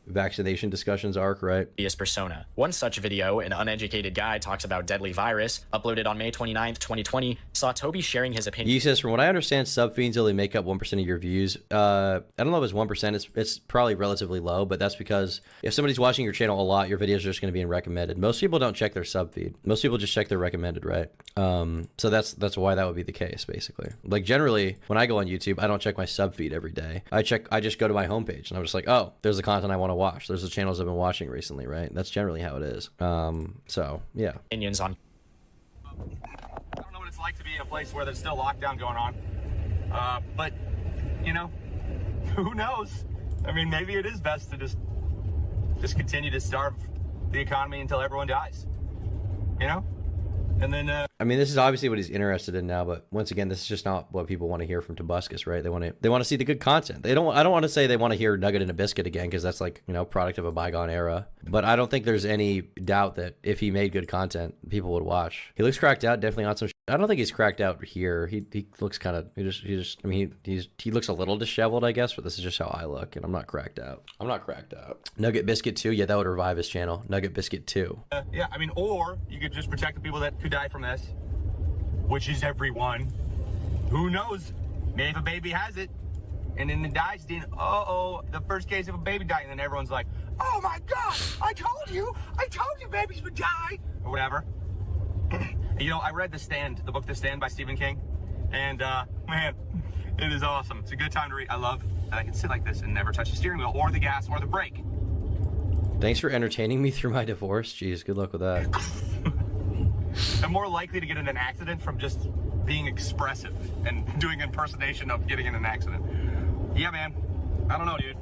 Speaker 2: vaccination discussions arc, right?
Speaker 4: Persona. One such video, An Uneducated Guy Talks About Deadly Virus, uploaded on May 29th, 2020, saw Toby sharing his opinion.
Speaker 2: He says, from what I understand, sub feeds only make up 1% of your views. I don't know if it's 1%. It's probably relatively low, but that's because if somebody's watching your channel a lot, your videos are just going to be in recommended. Most people don't check their sub feed. Most people just check their recommended, right? So that's why that would be the case, basically. Like generally, when I go on YouTube, I don't check my sub feed every day. I just go to my homepage and I'm just like, oh, there's the content I want to watch. There's the channels I've been watching recently, right? That's generally how it is. So yeah.
Speaker 4: Opinions on.
Speaker 7: I don't know what it's like to be in a place where there's still lockdown going on. But you know, who knows? I mean, maybe it is best to just continue to starve the economy until everyone dies. You know? And then
Speaker 2: I mean, this is obviously what he's interested in now, but once again, this is just not what people want to hear from Tobuscus, right? They want to see the good content. I don't want to say they want to hear Nugget and a Biscuit again, because that's like, you know, product of a bygone era. But I don't think there's any doubt that if he made good content, people would watch. He looks cracked out, definitely on some. I don't think he's cracked out here. He looks kind of. I mean, he looks a little disheveled, I guess. But this is just how I look, and I'm not cracked out. I'm not cracked out. Nugget Biscuit 2, yeah, that would revive his channel. Nugget Biscuit 2.
Speaker 7: Yeah, I mean, or you could just protect the people that could die from this, which is everyone. Who knows? Maybe if a baby has it, and then it dies, then the first case of a baby dying, and then everyone's like, oh my God, I told you babies would die, or whatever. You know, I read the book The Stand by Stephen King, and man, it is awesome. It's a good time to read. I love that I can sit like this and never touch the steering wheel or the gas or the brake.
Speaker 2: Thanks for entertaining me through my divorce. Jeez, good luck with that.
Speaker 7: I'm more likely to get in an accident from just being expressive and doing impersonation of getting in an accident. Yeah, man. I don't know, dude.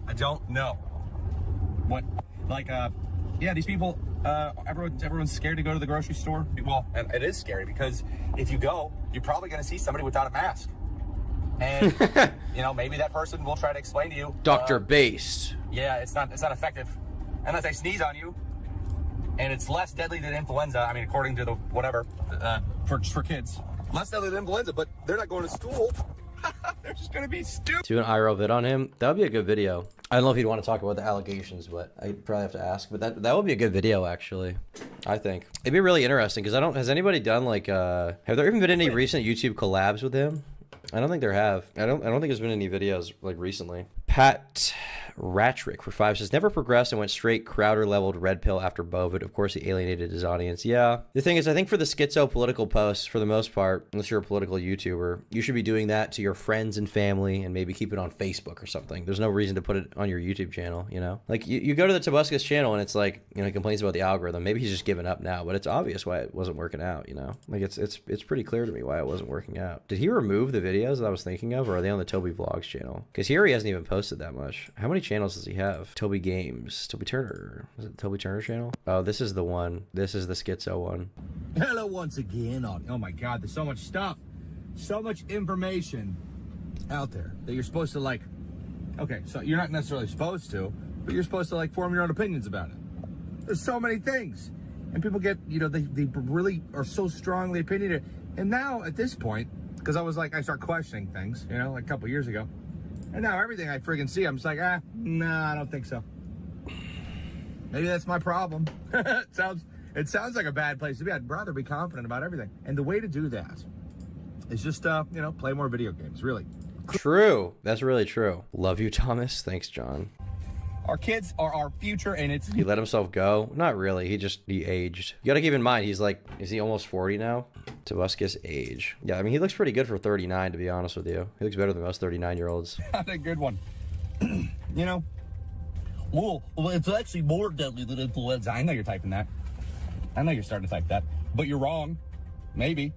Speaker 7: I don't know. What, like, yeah, these people, everyone's scared to go to the grocery store. Well, and it is scary because if you go, you're probably going to see somebody without a mask. And, you know, maybe that person will try to explain to you.
Speaker 2: Dr. Based.
Speaker 7: Yeah, it's not effective unless they sneeze on you. And it's less deadly than influenza. I mean, according to the whatever, for kids. Less deadly than influenza, but they're not going to school. They're just going to be stupid.
Speaker 2: Do an IRL vid on him. That would be a good video. I don't know if he'd want to talk about the allegations, but I'd probably have to ask. But that would be a good video, actually. I think it'd be really interesting because has anybody done like have there even been any recent YouTube collabs with him? I don't think there have. I don't think there's been any videos like recently. Pat Ratrick for 5 says, never progressed and went straight Crowder leveled red pill after Bovid. Of course, he alienated his audience. Yeah. The thing is, I think for the schizo political posts, for the most part, unless you're a political YouTuber, you should be doing that to your friends and family and maybe keep it on Facebook or something. There's no reason to put it on your YouTube channel, you know? Like, you go to the Tobuscus channel and it's like, you know, he complains about the algorithm. Maybe he's just given up now, but it's obvious why it wasn't working out, you know? Like, it's pretty clear to me why it wasn't working out. Did he remove the videos that I was thinking of, or are they on the Toby Vlogs channel? Because here he hasn't even posted that much. How many channels does he have? Toby Games. Toby Turner. Is it the Toby Turner channel? Oh, this is the one. This is the schizo one.
Speaker 18: Hello once again. Oh my God, there's so much stuff. So much information out there that you're supposed to like. Okay, so you're not necessarily supposed to, but you're supposed to like form your own opinions about it. There's so many things. And people get, you know, they really are so strongly opinionated. And now at this point, because I start questioning things, you know, like a couple years ago. And now everything I friggin' see, I'm just like, nah, I don't think so. Maybe that's my problem. It sounds like a bad place to be. I'd rather be confident about everything. And the way to do that is just, you know, play more video games, really.
Speaker 2: True. That's really true. Love you, Thomas. Thanks, John.
Speaker 18: Our kids are our future, and it's...
Speaker 2: He let himself go? Not really. He aged. You gotta keep in mind, he's like, is he almost 40 now? Tobuscus age. Yeah, I mean, he looks pretty good for 39, to be honest with you. He looks better than most 39-year-olds.
Speaker 18: Not a good one. You know? Well, it's actually more deadly than influenza. I know you're typing that. I know you're starting to type that. But you're wrong. Maybe.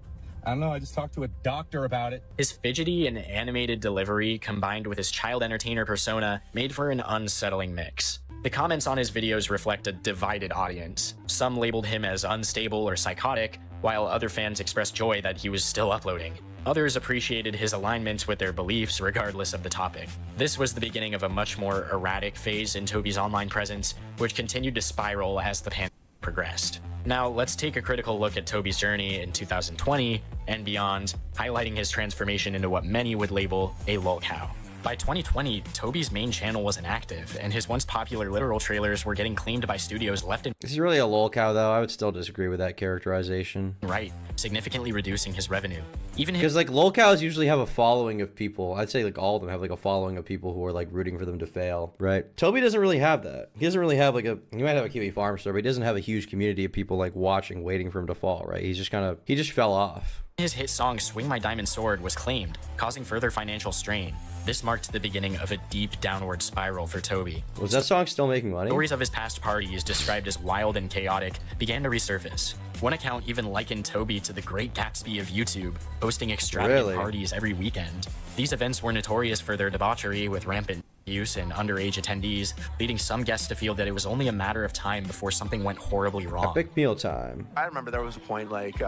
Speaker 18: I don't know, I just talked to a doctor about it.
Speaker 4: His fidgety and animated delivery combined with his child entertainer persona made for an unsettling mix. The comments on his videos reflect a divided audience. Some labeled him as unstable or psychotic, while other fans expressed joy that he was still uploading. Others appreciated his alignment with their beliefs regardless of the topic. This was the beginning of a much more erratic phase in Toby's online presence, which continued to spiral as the pandemic progressed. Now, let's take a critical look at Toby's journey in 2020 and beyond, highlighting his transformation into what many would label a lolcow. By 2020, Toby's main channel was inactive, and his once popular literal trailers were getting claimed by studios left and
Speaker 2: Is he really a lolcow, though? I would still disagree with that characterization.
Speaker 4: right, significantly reducing his revenue. Even
Speaker 2: because like lolcows usually have a following of people. I'd say like all of them have like a following of people who are like rooting for them to fail, right? Toby doesn't really have that. He doesn't really have like he might have a Kiwi Farm store, but he doesn't have a huge community of people like watching, waiting for him to fall, right? He's just he just fell off.
Speaker 4: his hit song Swing My Diamond Sword was claimed, causing further financial strain. This marked the beginning of a deep downward spiral for Toby.
Speaker 2: Was that song still making money?
Speaker 4: Stories of his past parties, described as wild and chaotic, began to resurface. One account even likened Toby to the Great Gatsby of YouTube, hosting extravagant parties every weekend. These events were notorious for their debauchery, with rampant use and underage attendees, leading some guests to feel that it was only a matter of time before something went horribly wrong.
Speaker 2: Epic meal time.
Speaker 1: I remember there was a point like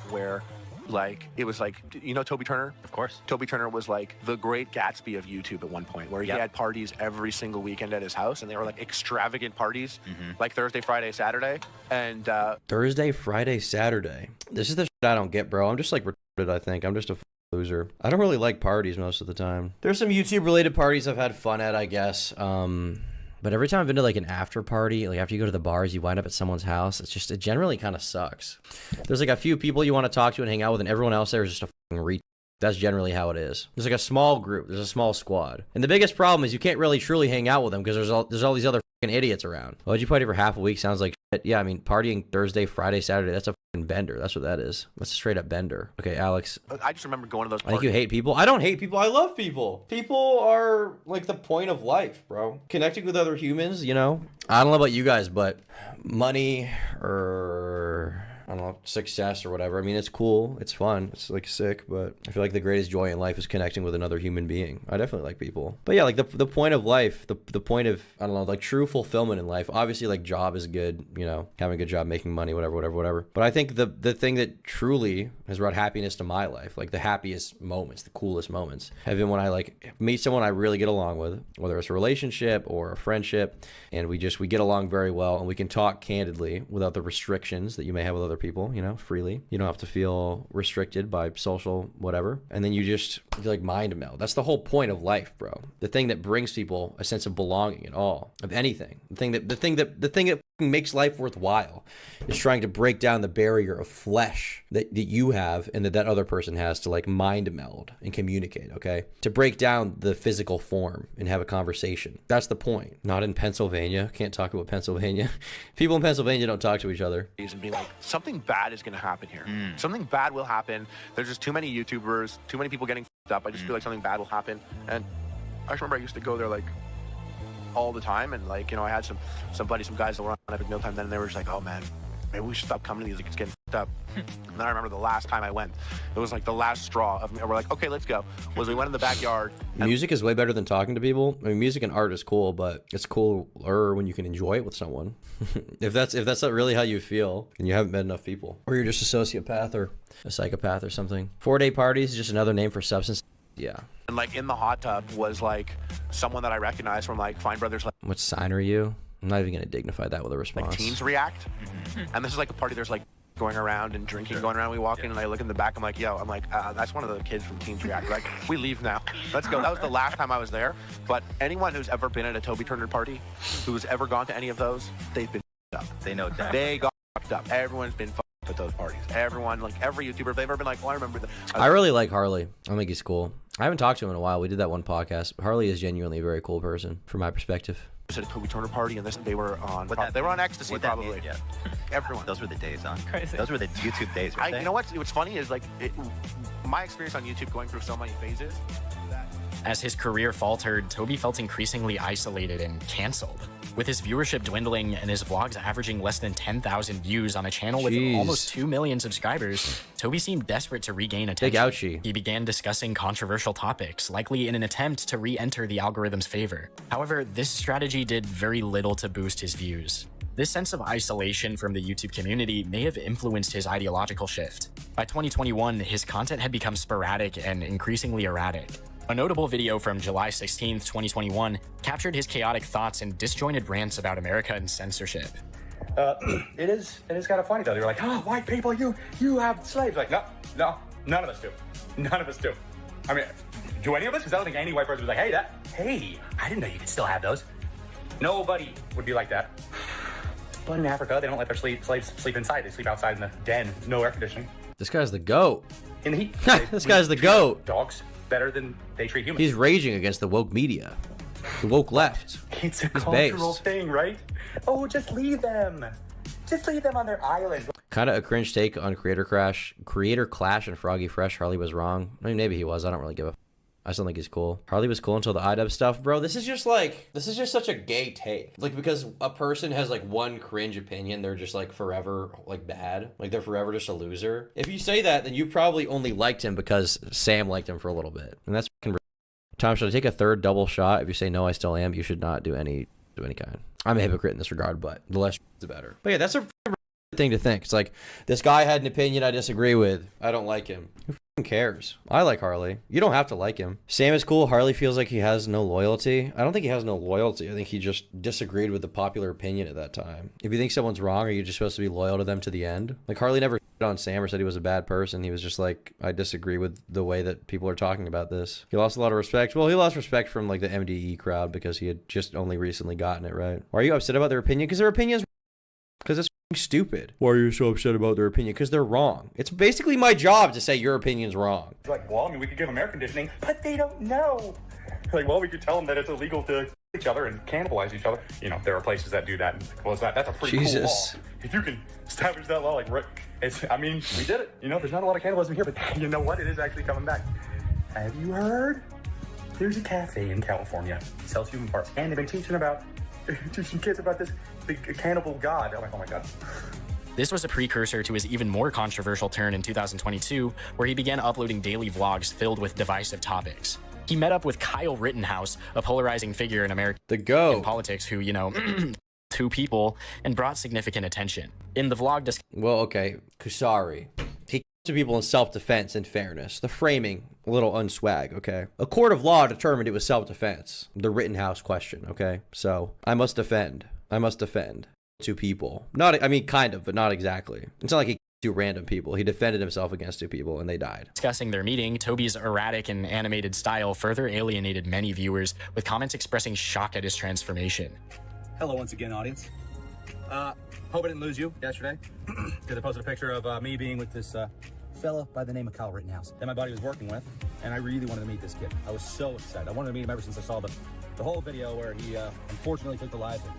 Speaker 1: where like it was like, you know Toby Turner?
Speaker 21: Of course.
Speaker 1: Toby Turner was like the Great Gatsby of YouTube at one point, where he had parties every single weekend at his house, and they were like extravagant parties, like Thursday, Friday, Saturday, and
Speaker 2: Thursday, Friday, Saturday. This is the shit I don't get, bro. I'm just like retarded, I think. I'm just a loser. I don't really like parties most of the time. There's some YouTube related parties I've had fun at, I guess. But every time I've been to like an after party, like after you go to the bars, you wind up at someone's house. It generally kind of sucks. There's like a few people you want to talk to and hang out with, and everyone else there is just a fucking retard. That's generally how it is. There's like a small group. There's a small squad. And the biggest problem is you can't really truly hang out with them because there's all these other fucking idiots around. Oh, did you party for half a week? Sounds like shit. Yeah, I mean, partying Thursday, Friday, Saturday, that's a fucking bender. That's what that is. That's a straight up bender. Okay, Alex.
Speaker 1: I just remember going to those
Speaker 2: I
Speaker 1: parties.
Speaker 2: think you hate people. I don't hate people. I love people. People are like the point of life, bro. Connecting with other humans, you know? I don't know about you guys, but money or I don't know, success or whatever. I mean, it's cool. It's fun. It's like sick, but I feel like the greatest joy in life is connecting with another human being. I definitely like people. But yeah, like the point of life, the point of, I don't know, like true fulfillment in life. Obviously, like job is good, you know, having a good job, making money, whatever. But I think the thing that truly has brought happiness to my life, like the happiest moments, the coolest moments, have been when I like meet someone I really get along with, whether it's a relationship or a friendship, and we get along very well, and we can talk candidly without the restrictions that you may have with other people, you know, freely. You don't have to feel restricted by social whatever. And then you like mind meld. That's the whole point of life, bro. The thing that brings people a sense of belonging at all, of anything. The thing that makes life worthwhile is trying to break down the barrier of flesh that you have and that other person has to like mind meld and communicate, okay? To break down the physical form and have a conversation. That's the point. Not in Pennsylvania. Can't talk about Pennsylvania. People in Pennsylvania don't talk to each other.
Speaker 1: And be like, something bad is going to happen here. Something bad will happen. There's just too many YouTubers, too many people getting f***ed up. I just feel like something bad will happen. And I just remember I used to go there like all the time, and like, you know, I had some buddies, some guys that were on Epic Meal Time then, and they were just like, oh man, maybe we should stop coming to these, like it's getting f***ed up. And then I remember the last time I went, it was like the last straw of me. We're like, okay, let's go. Was we went in the backyard.
Speaker 2: Music is way better than talking to people. I mean, music and art is cool, but it's cooler when you can enjoy it with someone. if that's not really how you feel, then you haven't met enough people, or you're just a sociopath or a psychopath or something. 4-day parties is just another name for substance. Yeah.
Speaker 1: And like in the hot tub was like someone that I recognized from like Fine Brothers. Like,
Speaker 2: what sign are you? I'm not even gonna dignify that with a response.
Speaker 1: Like Teens React. And this is like a party. There's like going around and drinking, going around. We walk in and I look in the back. I'm like, yo, that's one of the kids from Teens React. Like, we leave now. Let's go. That was the last time I was there. But anyone who's ever been at a Toby Turner party, who's ever gone to any of those, they've been up.
Speaker 21: They know that.
Speaker 1: They got up. Everyone's been at those parties. Everyone, like every YouTuber, they've ever been like, well, I remember
Speaker 2: I really like Harley. I think he's cool. I haven't talked to him in a while. We did that one podcast. Harley is genuinely a very cool person from my perspective.
Speaker 1: At a Toby Turner party, and they were on ecstasy probably.
Speaker 21: Yeah.
Speaker 1: Everyone.
Speaker 21: Those were the days, huh?
Speaker 1: Crazy.
Speaker 21: Those were the YouTube days, right?
Speaker 1: You know what's funny is like my experience on YouTube going through so many phases.
Speaker 4: As his career faltered, Toby felt increasingly isolated and canceled. With his viewership dwindling and his vlogs averaging less than 10,000 views on a channel with almost 2 million subscribers, Toby seemed desperate to regain attention.
Speaker 2: Big ouchie.
Speaker 4: He began discussing controversial topics, likely in an attempt to re-enter the algorithm's favor. However, this strategy did very little to boost his views. This sense of isolation from the YouTube community may have influenced his ideological shift. By 2021, his content had become sporadic and increasingly erratic. A notable video from July 16, 2021, captured his chaotic thoughts and disjointed rants about America and censorship.
Speaker 8: It is kind of funny though. They're like, oh, white people, you have slaves. Like, no, none of us do. None of us do. I mean, do any of us? Because I don't think any white person was like, hey, I didn't know you could still have those. Nobody would be like that. But in Africa, they don't let their slaves sleep inside. They sleep outside in the den, no air conditioning.
Speaker 2: This guy's the GOAT.
Speaker 8: In the heat.
Speaker 2: This guy's the GOAT.
Speaker 8: Dogs better than they treat humans.
Speaker 2: He's raging against the woke media. The woke left.
Speaker 8: It's a cultural thing, right? Oh, just leave them. Just leave them on their island.
Speaker 2: Kind of a cringe take on Creator Clash and Froggy Fresh. Harley was wrong. I mean, maybe he was. I don't really give a I still think he's cool. Harley was cool until the IDub stuff. Bro, this is just such a gay take. Like, because a person has like one cringe opinion, they're just like forever like bad. Like they're forever just a loser. If you say that, then you probably only liked him because Sam liked him for a little bit. And that's fucking. Tom, should I take a third double shot? If you say no, I still am. You should not do any kind. I'm a hypocrite in this regard, but the less the better. But yeah, that's a thing to think. It's like, this guy had an opinion I disagree with. I don't like him. Who cares? I like Harley. You don't have to like him. Sam is cool. Harley feels like he has no loyalty. I don't think he has no loyalty. I think he just disagreed with the popular opinion at that time. If you think someone's wrong, are you just supposed to be loyal to them to the end? Like, Harley never on Sam or said he was a bad person. He was just like, I disagree with the way that people are talking about this. He lost a lot of respect. Well, he lost respect from like the MDE crowd because he had just only recently gotten it, right? Why are you upset about their opinion? Because their opinion's because it's stupid. Why are you so upset about their opinion? Because they're wrong. It's basically my job to say your opinion's wrong.
Speaker 7: It's like, well, I mean, we could give them air conditioning, but they don't know. Like, well, we could tell them that it's illegal to each other and cannibalize each other. You know, there are places that do that. And, well, that's a pretty cool law. If you can establish that law, like, I mean, we did it. You know, there's not a lot of cannibalism here, but you know what? It is actually coming back. Have you heard? There's a cafe in California. It sells human parts. And they've been teaching kids about this cannibal god. Oh my god.
Speaker 4: This was a precursor to his even more controversial turn in 2022, where he began uploading daily vlogs filled with divisive topics. He met up with Kyle Rittenhouse, a polarizing figure in American politics who, you know, two people, and brought significant attention. In the vlog
Speaker 2: well, okay, Kusari. He to people in self-defense and fairness. The framing, a little unswag, okay? A court of law determined it was self-defense. The Rittenhouse question, okay? So, I must defend two people. Not, I mean, kind of, but not exactly. It's not like he two random people. He defended himself against two people and they died.
Speaker 4: Discussing their meeting, Toby's erratic and animated style further alienated many viewers, with comments expressing shock at his transformation.
Speaker 9: Hello once again, audience. Hope I didn't lose you yesterday, because I posted a picture of me being with this fella by the name of Kyle Rittenhouse that my buddy was working with, and I really wanted to meet this kid. I was so excited. I wanted to meet him ever since I saw the whole video where he unfortunately took the lives of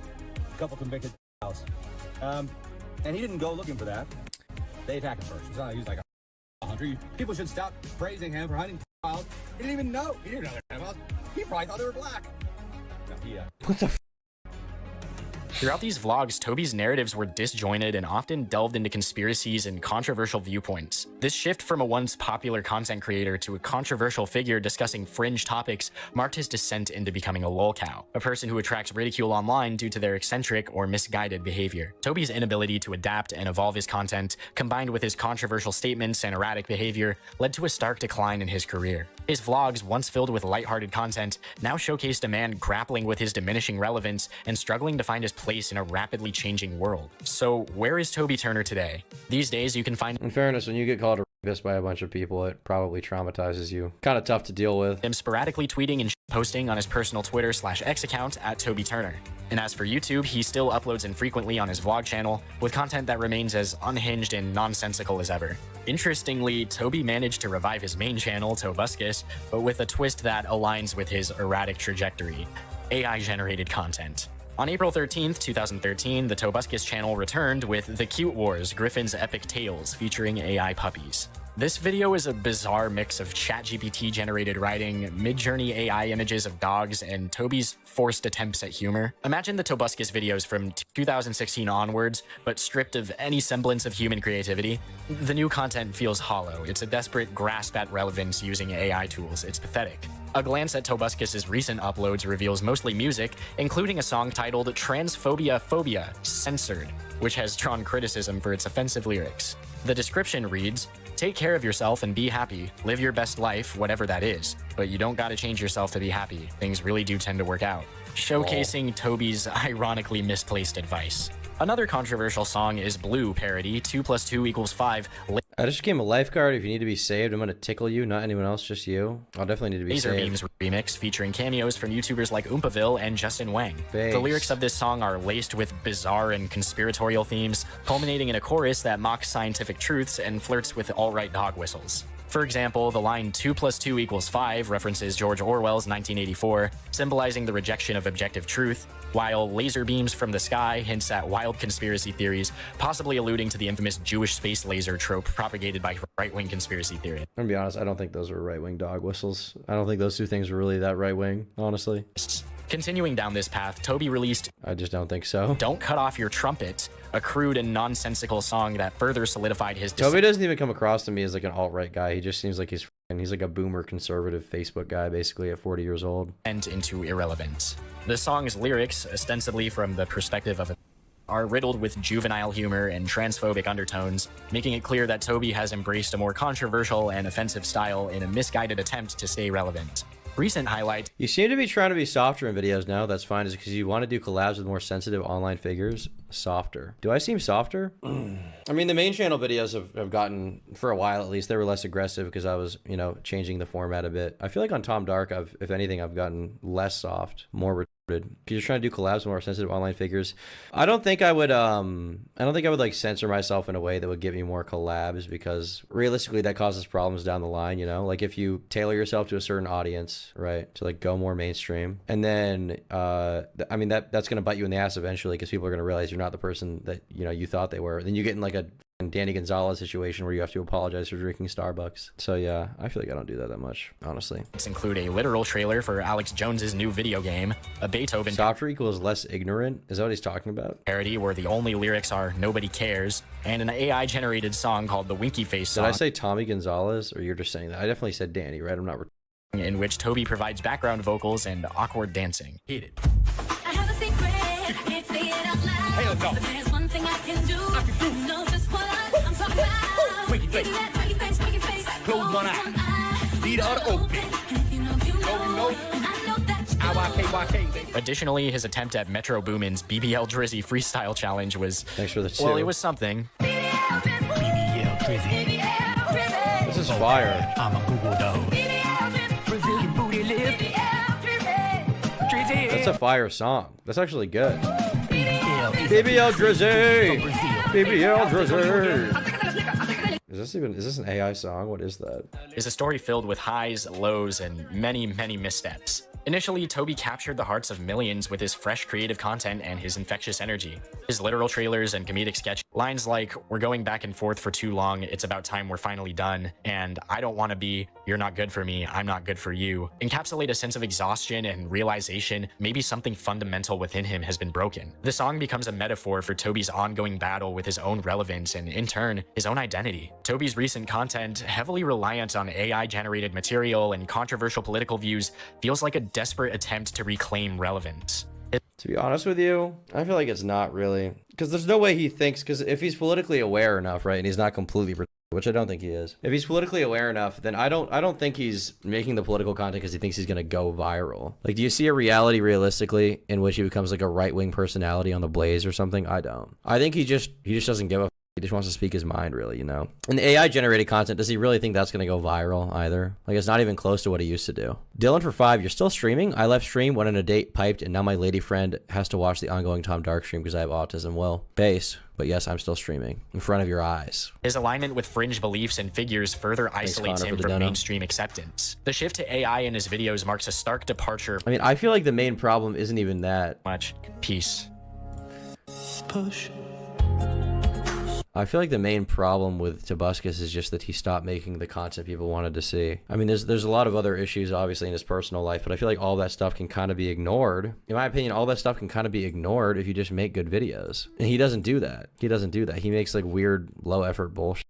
Speaker 9: a couple convicted cows. And he didn't go looking for that. They attacked him first. It's not like he was like a hunter. People should stop praising him for hunting cows. He didn't even know. He didn't know they were cows. He probably thought they were black. No,
Speaker 2: What the
Speaker 4: Throughout these vlogs, Toby's narratives were disjointed and often delved into conspiracies and controversial viewpoints. This shift from a once popular content creator to a controversial figure discussing fringe topics marked his descent into becoming a lolcow, a person who attracts ridicule online due to their eccentric or misguided behavior. Toby's inability to adapt and evolve his content, combined with his controversial statements and erratic behavior, led to a stark decline in his career. His vlogs, once filled with lighthearted content, now showcased a man grappling with his diminishing relevance and struggling to find his place in a rapidly changing world. So where is Toby Turner today? These days you can find—
Speaker 2: In fairness, when you get called a rapist by a bunch of people, it probably traumatizes you. Kind of tough to deal with.
Speaker 4: Him sporadically tweeting and posting on his personal Twitter/X account at Toby Turner. And as for YouTube, he still uploads infrequently on his vlog channel, with content that remains as unhinged and nonsensical as ever. Interestingly, Toby managed to revive his main channel, Tobuscus, but with a twist that aligns with his erratic trajectory: AI-generated content. On April 13th, 2013, the Tobuscus channel returned with The Cute Wars, Griffin's Epic Tales, featuring AI puppies. This video is a bizarre mix of ChatGPT-generated writing, Midjourney AI images of dogs, and Toby's forced attempts at humor. Imagine the Tobuscus videos from 2016 onwards, but stripped of any semblance of human creativity. The new content feels hollow. It's a desperate grasp at relevance using AI tools. It's pathetic. A glance at Tobuscus's recent uploads reveals mostly music, including a song titled Transphobia Phobia, Censored, which has drawn criticism for its offensive lyrics. The description reads, "Take care of yourself and be happy. Live your best life, whatever that is. But you don't gotta change yourself to be happy. Things really do tend to work out." Showcasing Toby's ironically misplaced advice. Another controversial song is Blue parody, 2 + 2 = 5.
Speaker 2: I just became a lifeguard. If you need to be saved, I'm gonna tickle you, not anyone else, just you. I'll definitely need to be
Speaker 4: Laser
Speaker 2: saved.
Speaker 4: Beams remix featuring cameos from YouTubers like Oompaville and Justin Wang.
Speaker 2: Thanks.
Speaker 4: The lyrics of this song are laced with bizarre and conspiratorial themes, culminating in a chorus that mocks scientific truths and flirts with alt-right dog whistles. For example, the line 2 + 2 = 5 references George Orwell's 1984, symbolizing the rejection of objective truth, while laser beams from the sky hints at wild conspiracy theories, possibly alluding to the infamous Jewish space laser trope propagated by right-wing conspiracy theory.
Speaker 2: I'm gonna be honest, I don't think those were right-wing dog whistles. I don't think those two things were really that right-wing, honestly.
Speaker 4: Continuing down this path, Toby released
Speaker 2: I just don't think so.
Speaker 4: Don't Cut Off Your Trumpet, a crude and nonsensical song that further solidified his
Speaker 2: Toby doesn't even come across to me as like an alt-right guy. He just seems like he's like a boomer conservative Facebook guy, basically, at 40 years old.
Speaker 4: And into irrelevance. The song's lyrics, ostensibly from the perspective of are riddled with juvenile humor and transphobic undertones, making it clear that Toby has embraced a more controversial and offensive style in a misguided attempt to stay relevant. Recent highlight.
Speaker 2: You seem to be trying to be softer in videos now. That's fine. Is because you want to do collabs with more sensitive online figures. Softer. Do I seem softer? I mean, the main channel videos have gotten, for a while at least, they were less aggressive because I was, you know, changing the format a bit. I feel like on Tom Dark, if anything, I've gotten less soft, more retarded. Because you're trying to do collabs with more sensitive online figures. I don't think I would like censor myself in a way that would get me more collabs, because realistically that causes problems down the line, you know? Like if you tailor yourself to a certain audience, right, to like go more mainstream, and then I mean that's gonna bite you in the ass eventually, because people are gonna realize you're not the person that, you know, you thought they were. Then you get in like a Danny Gonzalez situation where you have to apologize for drinking Starbucks. So yeah, I feel like I don't do that much, honestly.
Speaker 4: Let's include a literal trailer for Alex Jones's new video game, a Beethoven
Speaker 2: softer equals less ignorant. Is that what he's talking about?
Speaker 4: Parody where the only lyrics are "Nobody cares" and an AI generated song called the Winky Face song.
Speaker 2: Did I say Tommy Gonzalez, or you're just saying that? I definitely said Danny, right? I'm not.
Speaker 4: In which Toby provides background vocals and awkward dancing. Hate it.
Speaker 11: I have a secret, I can't say it out loud.
Speaker 10: Hell no.
Speaker 11: But there's one thing I can do. You know just what I'm talking about.
Speaker 10: Winky face.
Speaker 11: Give me that winky face.
Speaker 10: Close one eye. Lead her open.
Speaker 4: Additionally, his attempt at Metro Boomin's BBL Drizzy freestyle challenge was,
Speaker 2: thanks for the two.
Speaker 4: Well, it was something.
Speaker 11: BBL Drizzy.
Speaker 2: This is fire.
Speaker 11: I'm a Google dog. Brazilian booty lift.
Speaker 2: That's a fire song. That's actually good. BBL Drizzy. BBL Drizzy. Is this an AI song? What is that?
Speaker 4: Is a story filled with highs, lows, and many, many missteps. Initially, Toby captured the hearts of millions with his fresh creative content and his infectious energy. His literal trailers and comedic sketch lines like, "We're going back and forth for too long, it's about time we're finally done," and "I don't want to be, you're not good for me, I'm not good for you," encapsulate a sense of exhaustion and realization maybe something fundamental within him has been broken. The song becomes a metaphor for Toby's ongoing battle with his own relevance and, in turn, his own identity. Toby's recent content, heavily reliant on AI-generated material and controversial political views, feels like a desperate attempt to reclaim relevance.
Speaker 2: To be honest with you, I feel like it's not really, because there's no way he thinks, because if he's politically aware enough, right, and he's not completely, which I don't think he is. If he's politically aware enough, then I don't think he's making the political content because he thinks he's gonna go viral. Like, do you see a reality realistically in which he becomes like a right-wing personality on the Blaze or something? I don't. I think he just doesn't give a. He just wants to speak his mind, really, you know? And the AI-generated content, does he really think that's going to go viral either? Like, it's not even close to what he used to do. Dylan for 5, you're still streaming? I left stream, went on a date, piped, and now my lady friend has to watch the ongoing Tom Dark stream because I have autism. Well, base. But yes, I'm still streaming. In front of your eyes.
Speaker 4: His alignment with fringe beliefs and figures further isolates him from mainstream acceptance. The shift to AI in his videos marks a stark departure.
Speaker 2: I mean, I feel like the main problem isn't even that.
Speaker 4: Much. Peace.
Speaker 2: Push. I feel like the main problem with Tobuscus is just that he stopped making the content people wanted to see. I mean, there's a lot of other issues, obviously, in his personal life, but I feel like all that stuff can kind of be ignored. In my opinion, all that stuff can kind of be ignored if you just make good videos. And he doesn't do that. He doesn't do that. He makes, like, weird, low-effort bullshit.